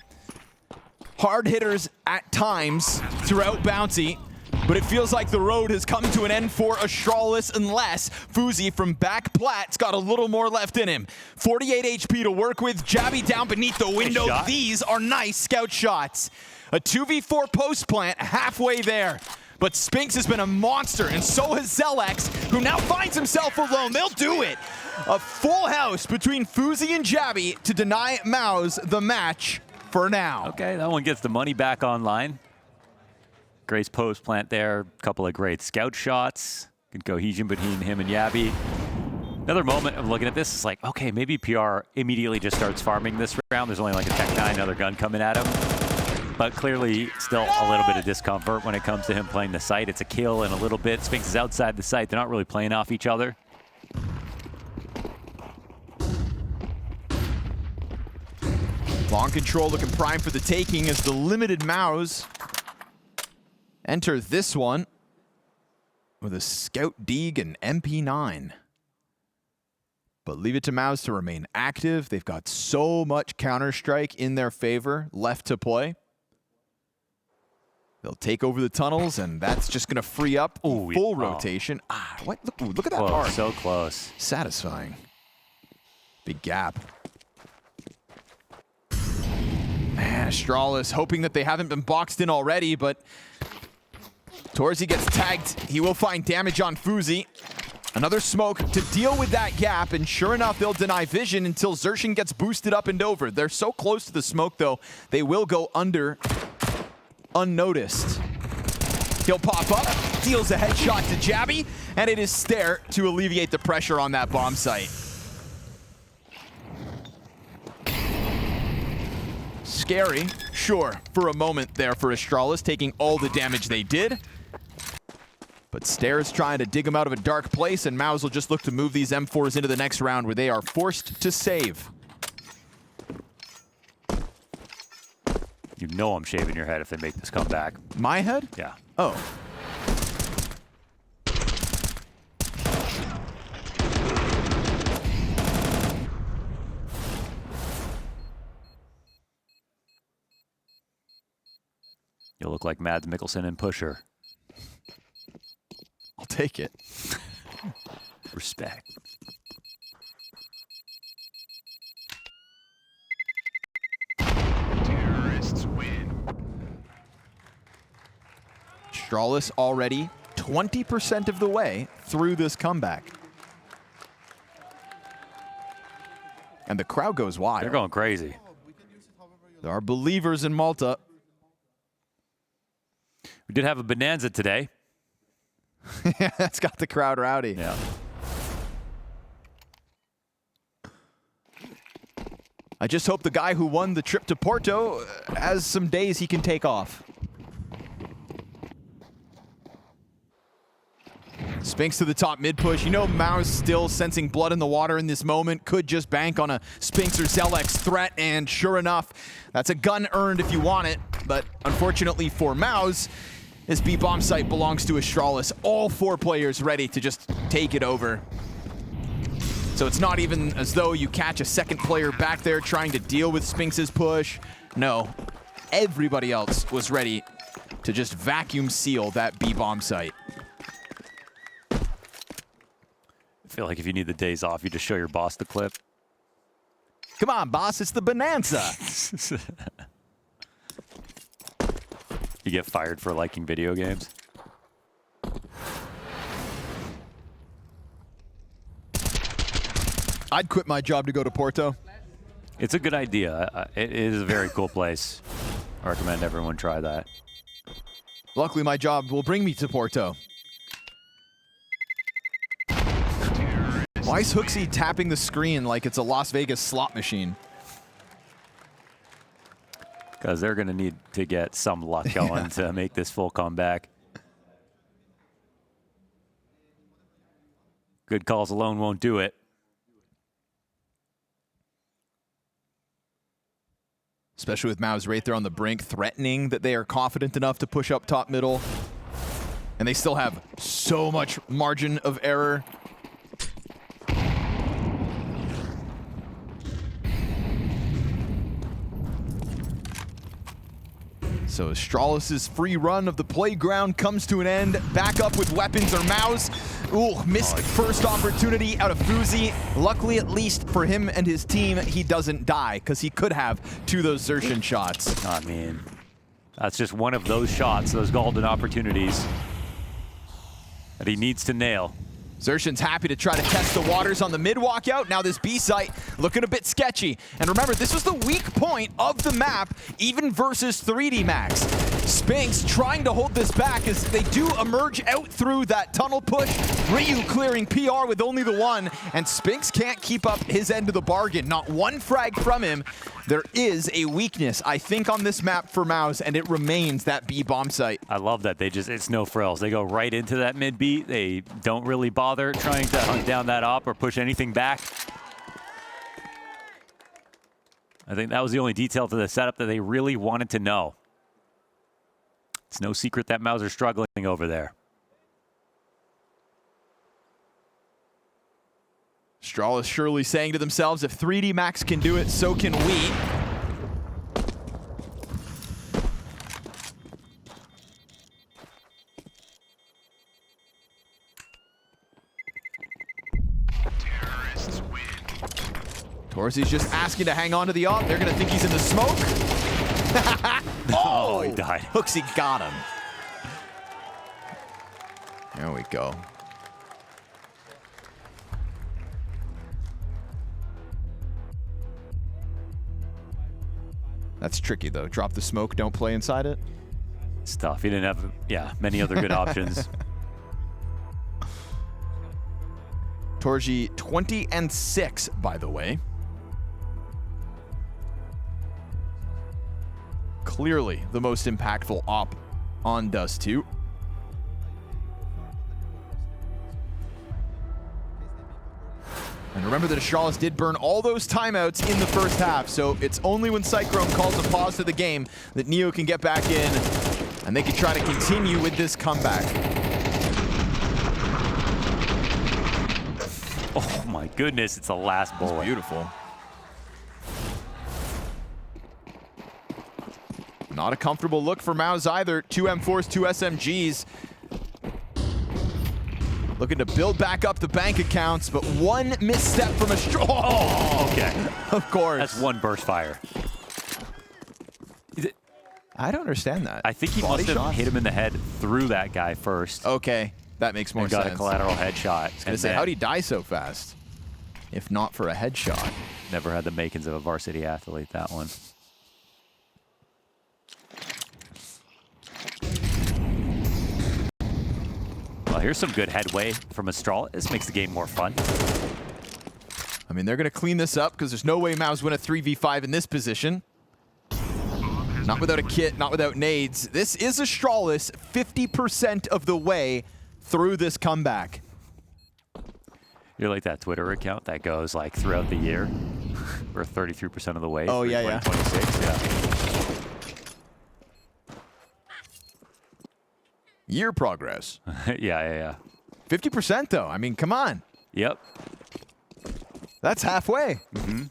Hard hitters at times throughout Bounty. But it feels like the road has come to an end for Astralis unless Fuzi from back plat's got a little more left in him. 48 HP to work with. Jabby down beneath the window. Nice shot. These are nice scout shots. A 2v4 post plant halfway there. But Spinks has been a monster, and so has Zelex, who now finds himself alone. They'll do it. A full house between Fuzi and Jabby to deny MOUZ the match for now. Okay, that one gets the money back online. Great post plant there. A couple of great scout shots. Good cohesion between him and Jabby. Another moment of looking at this is like, okay, maybe PR immediately just starts farming this round. There's only like a Tech 9, another gun coming at him. But clearly still a little bit of discomfort when it comes to him playing the site. It's a kill in a little bit. Spinks is outside the site. They're not really playing off each other. Long control looking prime for the taking as the limited MOUZ enter this one with a Scout Deeg and MP9. But leave it to MOUZ to remain active. They've got so much Counter-Strike in their favor left to play. They'll take over the tunnels, and that's just going to free up full rotation. What? Look at that arc. So close. Satisfying. Big gap. Man, Astralis hoping that they haven't been boxed in already, but Torzi gets tagged. He will find damage on Fuzi. Another smoke to deal with that gap, and sure enough, they'll deny vision until xertioN gets boosted up and over. They're so close to the smoke, though, they will go under unnoticed. He'll pop up, deals a headshot to Jabby, and it is Stare to alleviate the pressure on that bomb site. Scary, sure, for a moment there for Astralis, taking all the damage they did. But Stare's trying to dig him out of a dark place, and MOUZ will just look to move these M4s into the next round where they are forced to save. You know I'm shaving your head if they make this comeback. My head? Yeah. Oh. You'll look like Mads Mikkelsen and Pusher. I'll take it. Respect. Terrorists win. Astralis already 20% of the way through this comeback. And the crowd goes wild. They're going crazy. There are believers in Malta. We did have a bonanza today. Yeah, that's got the crowd rowdy. Yeah. I just hope the guy who won the trip to Porto has some days he can take off. Spinks to the top mid push. You know MOUZ still sensing blood in the water in this moment. Could just bank on a Spinks or Zelex threat, and sure enough, that's a gun earned if you want it. But unfortunately for MOUZ, this B-bomb site belongs to Astralis. All 4 players ready to just take it over. So it's not even as though you catch a second player back there trying to deal with Spinks' push. No, everybody else was ready to just vacuum seal that B-bomb site. I feel like if you need the days off, you just show your boss the clip. Come on, boss, it's the bonanza. You get fired for liking video games. I'd quit my job to go to Porto. It's a good idea. It is a very cool place. I recommend everyone try that. Luckily, my job will bring me to Porto. Why is HooXi tapping the screen like it's a Las Vegas slot machine? Because they're going to need to get some luck going to make this full comeback. Good calls alone won't do it. Especially with MOUZ right there on the brink, threatening that they are confident enough to push up top middle. And they still have so much margin of error. So Astralis' free run of the playground comes to an end. Back up with weapons or MOUZ. Ooh, missed first opportunity out of Fuzi. Luckily, at least for him and his team, he doesn't die, because he could have 2 of those xertioN shots. I mean, that's just one of those shots, those golden opportunities that he needs to nail. xertioN's happy to try to test the waters on the mid walkout. Now this B site looking a bit sketchy. And remember, this was the weak point of the map, even versus 3D Max. Spinks trying to hold this back as they do emerge out through that tunnel push. Ryu clearing PR with only the 1, and Spinks can't keep up his end of the bargain. Not 1 frag from him. There is a weakness, I think, on this map for MOUZ, and it remains that B bomb site. I love that. It's no frills. They go right into that mid B. They don't really bother trying to hunt down that op or push anything back. I think that was the only detail to the setup that they really wanted to know. It's no secret that MOUZ are struggling over there. Astralis surely saying to themselves, if 3D Max can do it, so can we. Terrorists win. Torsi's just asking to hang on to the op. They're going to think he's in the smoke. Oh, he died. HooXi got him. There we go. That's tricky, though. Drop the smoke, don't play inside it. It's tough. He didn't have, many other good options. Torji 20-6, by the way. Clearly the most impactful op on Dust2. And remember that Astralis did burn all those timeouts in the first half, so it's only when Cyclone calls a pause to the game that Neo can get back in, and they can try to continue with this comeback. Oh my goodness, it's the last bullet. That's beautiful. Not a comfortable look for MOUZ either. 2 M4s, 2 SMGs. Looking to build back up the bank accounts, but 1 misstep from Oh, okay. Of course. That's 1 burst fire. I don't understand that. I think he Body must have shots? hit him in the head through that guy first. Okay, that makes more and sense. got a collateral headshot. I was gonna say, how'd he die so fast? If not for a headshot. Never had the makings of a varsity athlete, that one. Well, here's some good headway from Astralis. This makes the game more fun. I mean, they're going to clean this up because there's no way MOUZ win a 3v5 in this position. Not without a kit, not without nades. This is Astralis 50% of the way through this comeback. You're like that Twitter account that goes like throughout the year. We're 33% of the way. Oh, yeah, yeah. 26, yeah. Year progress. Yeah. 50% though. I mean, come on. Yep. That's halfway. Mm-hmm.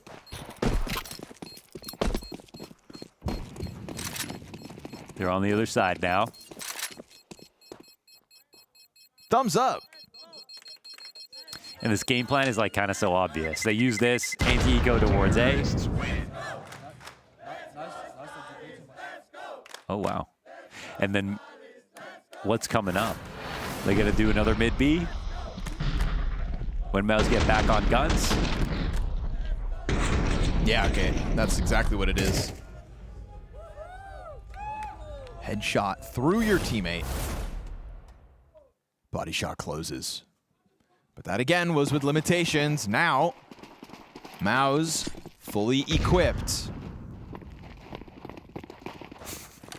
They're on the other side now. Thumbs up. And this game plan is like kind of so obvious. They use this anti-eco towards A. Oh, wow. And then what's coming up? They gonna do another mid B? When MOUZ get back on guns? Yeah, okay. That's exactly what it is. Headshot through your teammate. Body shot closes. But that again was with limitations. Now, MOUZ fully equipped.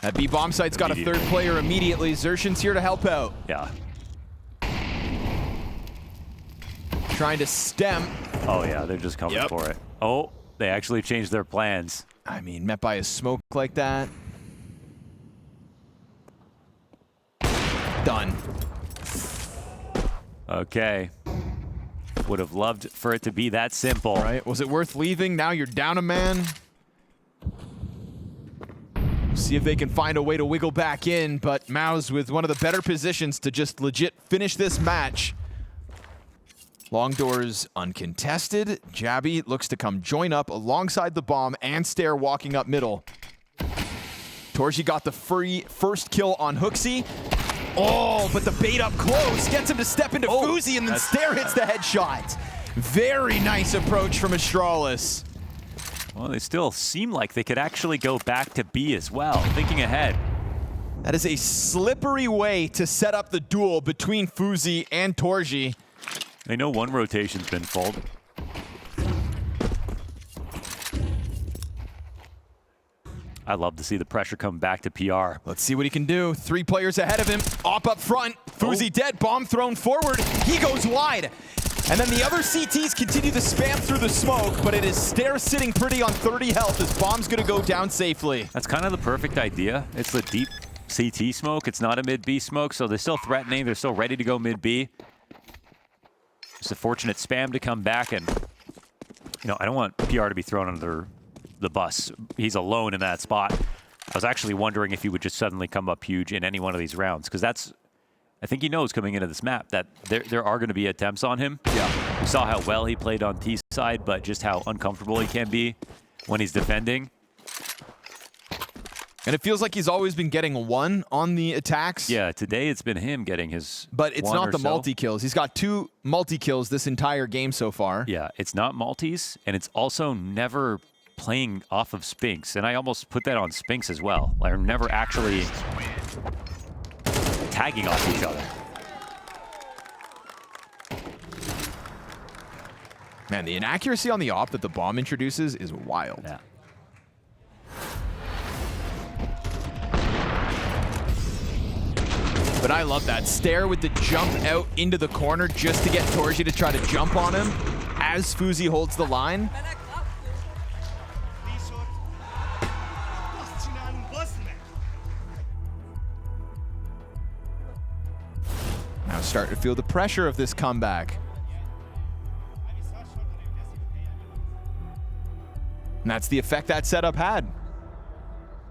That B bomb site's got a third player immediately. xertioN's here to help out. Yeah. Trying to stem. Oh yeah, they're just coming for it. Oh, they actually changed their plans. I mean, met by a smoke like that. Done. Okay. Would have loved for it to be that simple. Right? Was it worth leaving? Now you're down a man. See if they can find a way to wiggle back in, but MOUZ with one of the better positions to just legit finish this match. Long doors uncontested. Jabby looks to come join up alongside the bomb and Stair walking up middle. torji got the first kill on Hooksy. Oh, but the bait up close gets him to step into fuzi, and then Stair hits the headshot. Very nice approach from Astralis. Well, they still seem like they could actually go back to B as well, thinking ahead. That is a slippery way to set up the duel between fuzi and torji. They know one rotation's been full. I'd love to see the pressure come back to PR. Let's see what he can do. 3 players ahead of him. Up front. fuzi dead. Bomb thrown forward. He goes wide. And then the other CTs continue to spam through the smoke, but it is Stair sitting pretty on 30 health. This bomb's going to go down safely. That's kind of the perfect idea. It's the deep CT smoke. It's not a mid-B smoke, so they're still threatening. They're still ready to go mid-B. It's a fortunate spam to come back, and you know, I don't want PR to be thrown under the bus. He's alone in that spot. I was actually wondering if he would just suddenly come up huge in any one of these rounds, because that's, I think he knows coming into this map that there are going to be attempts on him. Yeah. We saw how well he played on T side, but just how uncomfortable he can be when he's defending. And it feels like he's always been getting one on the attacks. Yeah, today it's been him getting his But it's not the multi-kills. He's got 2 multi-kills this entire game so far. Yeah, it's not multis, and it's also never playing off of Spinks. And I almost put that on Spinks as well. They're never actually tagging off each other. Man, the inaccuracy on the op that the bomb introduces is wild. Yeah. But I love that. Stair with the jump out into the corner just to get torji to try to jump on him as fuzi holds the line. Now starting to feel the pressure of this comeback. And that's the effect that setup had.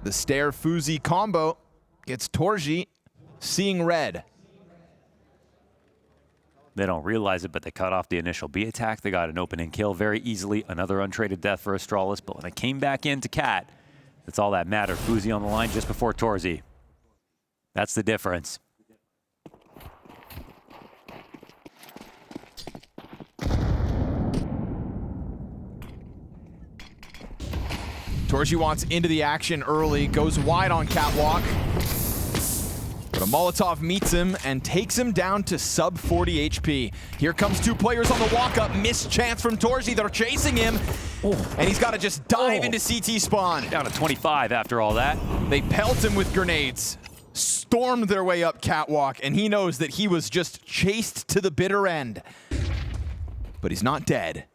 The Stair fuzi combo gets torji seeing red. They don't realize it, but they cut off the initial B attack. They got an opening kill very easily. Another untraded death for Astralis. But when they came back into Cat, That's all that mattered. Fuzi on the line just before Torzy. That's the difference. Torzy wants into the action early, goes wide on Catwalk. But a Molotov meets him and takes him down to sub 40 HP. Here comes two players on the walk-up. Missed chance from Torzy. They're chasing him. And he's got to just dive into CT spawn. Down to 25 after all that. They pelt him with grenades. Stormed their way up Catwalk, and he knows that he was just chased to the bitter end. But he's not dead.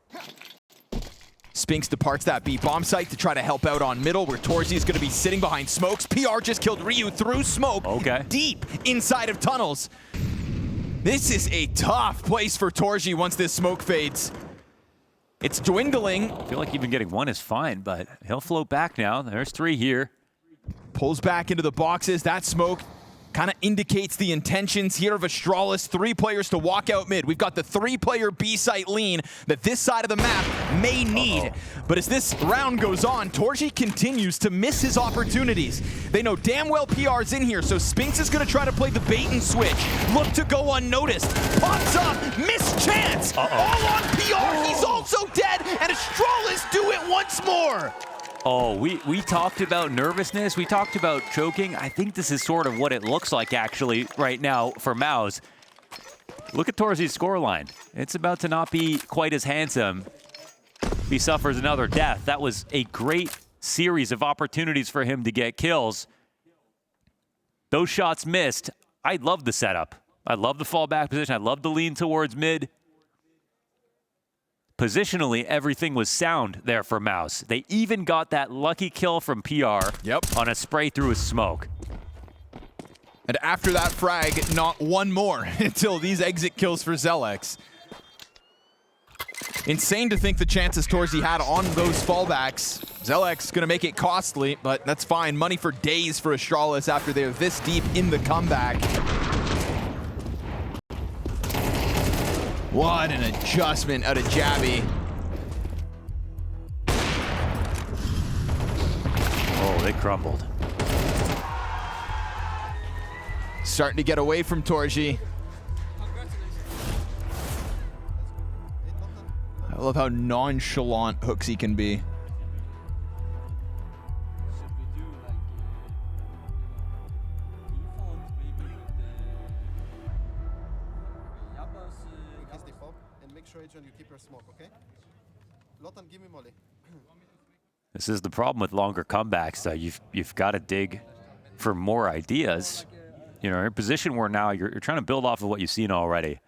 Spinks departs that B bomb site to try to help out on middle, where Torzy is going to be sitting behind smokes. PR just killed Ryu through smoke, deep inside of tunnels. This is a tough place for Torzy once this smoke fades. It's dwindling. I feel like even getting one is fine, but he'll float back now. There's 3 here. Pulls back into the boxes. That smoke kind of indicates the intentions here of Astralis. 3 players to walk out mid. We've got the 3-player B site lean that this side of the map may need. But as this round goes on, Torzy continues to miss his opportunities. They know damn well PR's in here, so Spinks is going to try to play the bait and switch. Look to go unnoticed. Pops up, missed chance. All on PR. He's also dead, and Astralis do it once more. Oh, we talked about nervousness. We talked about choking. I think this is sort of what it looks like, actually, right now for MOUZ. Look at Torzy's scoreline. It's about to not be quite as handsome. He suffers another death. That was a great series of opportunities for him to get kills. Those shots missed. I love the setup. I love the fallback position. I love the lean towards mid. Positionally, everything was sound there for MOUZ. They even got that lucky kill from PR on a spray through a smoke. And after that frag, not one more until these exit kills for xertioN. Insane to think the chances Torzy had on those fallbacks. xertioN gonna make it costly, but that's fine. Money for days for Astralis after they're this deep in the comeback. What an adjustment out of Jabby. Oh, they crumbled. Starting to get away from Torzy. I love how nonchalant Hooksy can be. This is the problem with longer comebacks. You've got to dig for more ideas. You know, you're in a position where now you're trying to build off of what you've seen already.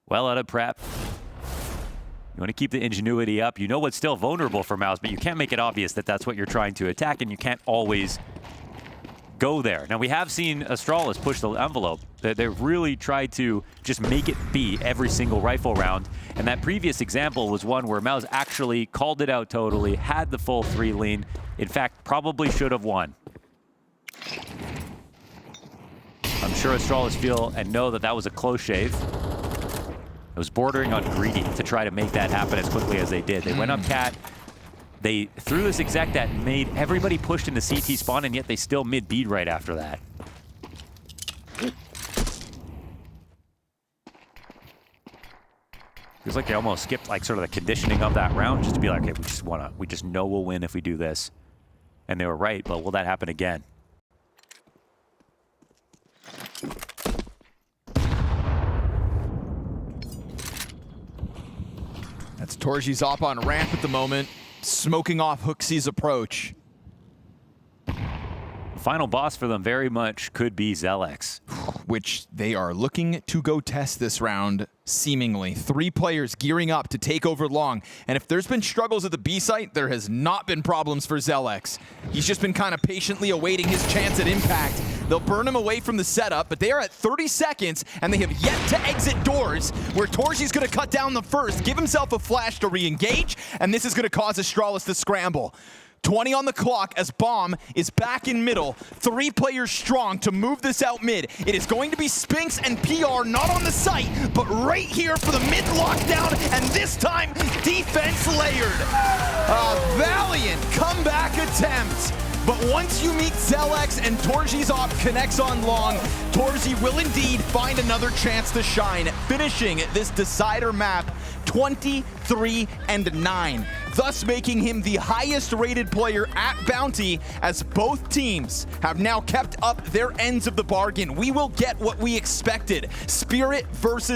Well out of prep. You want to keep the ingenuity up. You know what's still vulnerable for MOUZ, but you can't make it obvious that that's what you're trying to attack, and you can't always go there. Now, we have seen Astralis push the envelope. They really tried to just make it be every single rifle round. And that previous example was one where MOUZ actually called it out totally, had the full 3 lean. In fact, probably should have won. I'm sure Astralis feel and know that that was a close shave. It was bordering on greedy to try to make that happen as quickly as they did. They went up cat. They threw this exec that made everybody pushed into CT spawn, and yet they still mid-bead right after that. Feels like they almost skipped like sort of the conditioning of that round just to be like, okay, we just know we'll win if we do this. And they were right, but will that happen again? That's Torzy's up on ramp at the moment, smoking off Hooksy's approach. Final boss for them very much could be xertioN. Which they are looking to go test this round, seemingly. 3 players gearing up to take over long. And if there's been struggles at the B site, there has not been problems for xertioN. He's just been kind of patiently awaiting his chance at impact. They'll burn him away from the setup, but they are at 30 seconds, and they have yet to exit doors, where Torzy's going to cut down the first, give himself a flash to re-engage, and this is going to cause Astralis to scramble. 20 on the clock as Bomb is back in middle. 3 players strong to move this out mid. It is going to be Spinks and PR not on the site, but right here for the mid lockdown, and this time defense layered. A valiant comeback attempt But once you meet Zelex and Torji's op connects on long, Torji will indeed find another chance to shine, finishing this decider map 23-9, thus making him the highest rated player at Bounty, as both teams have now kept up their ends of the bargain. We will get what we expected. Spirit versus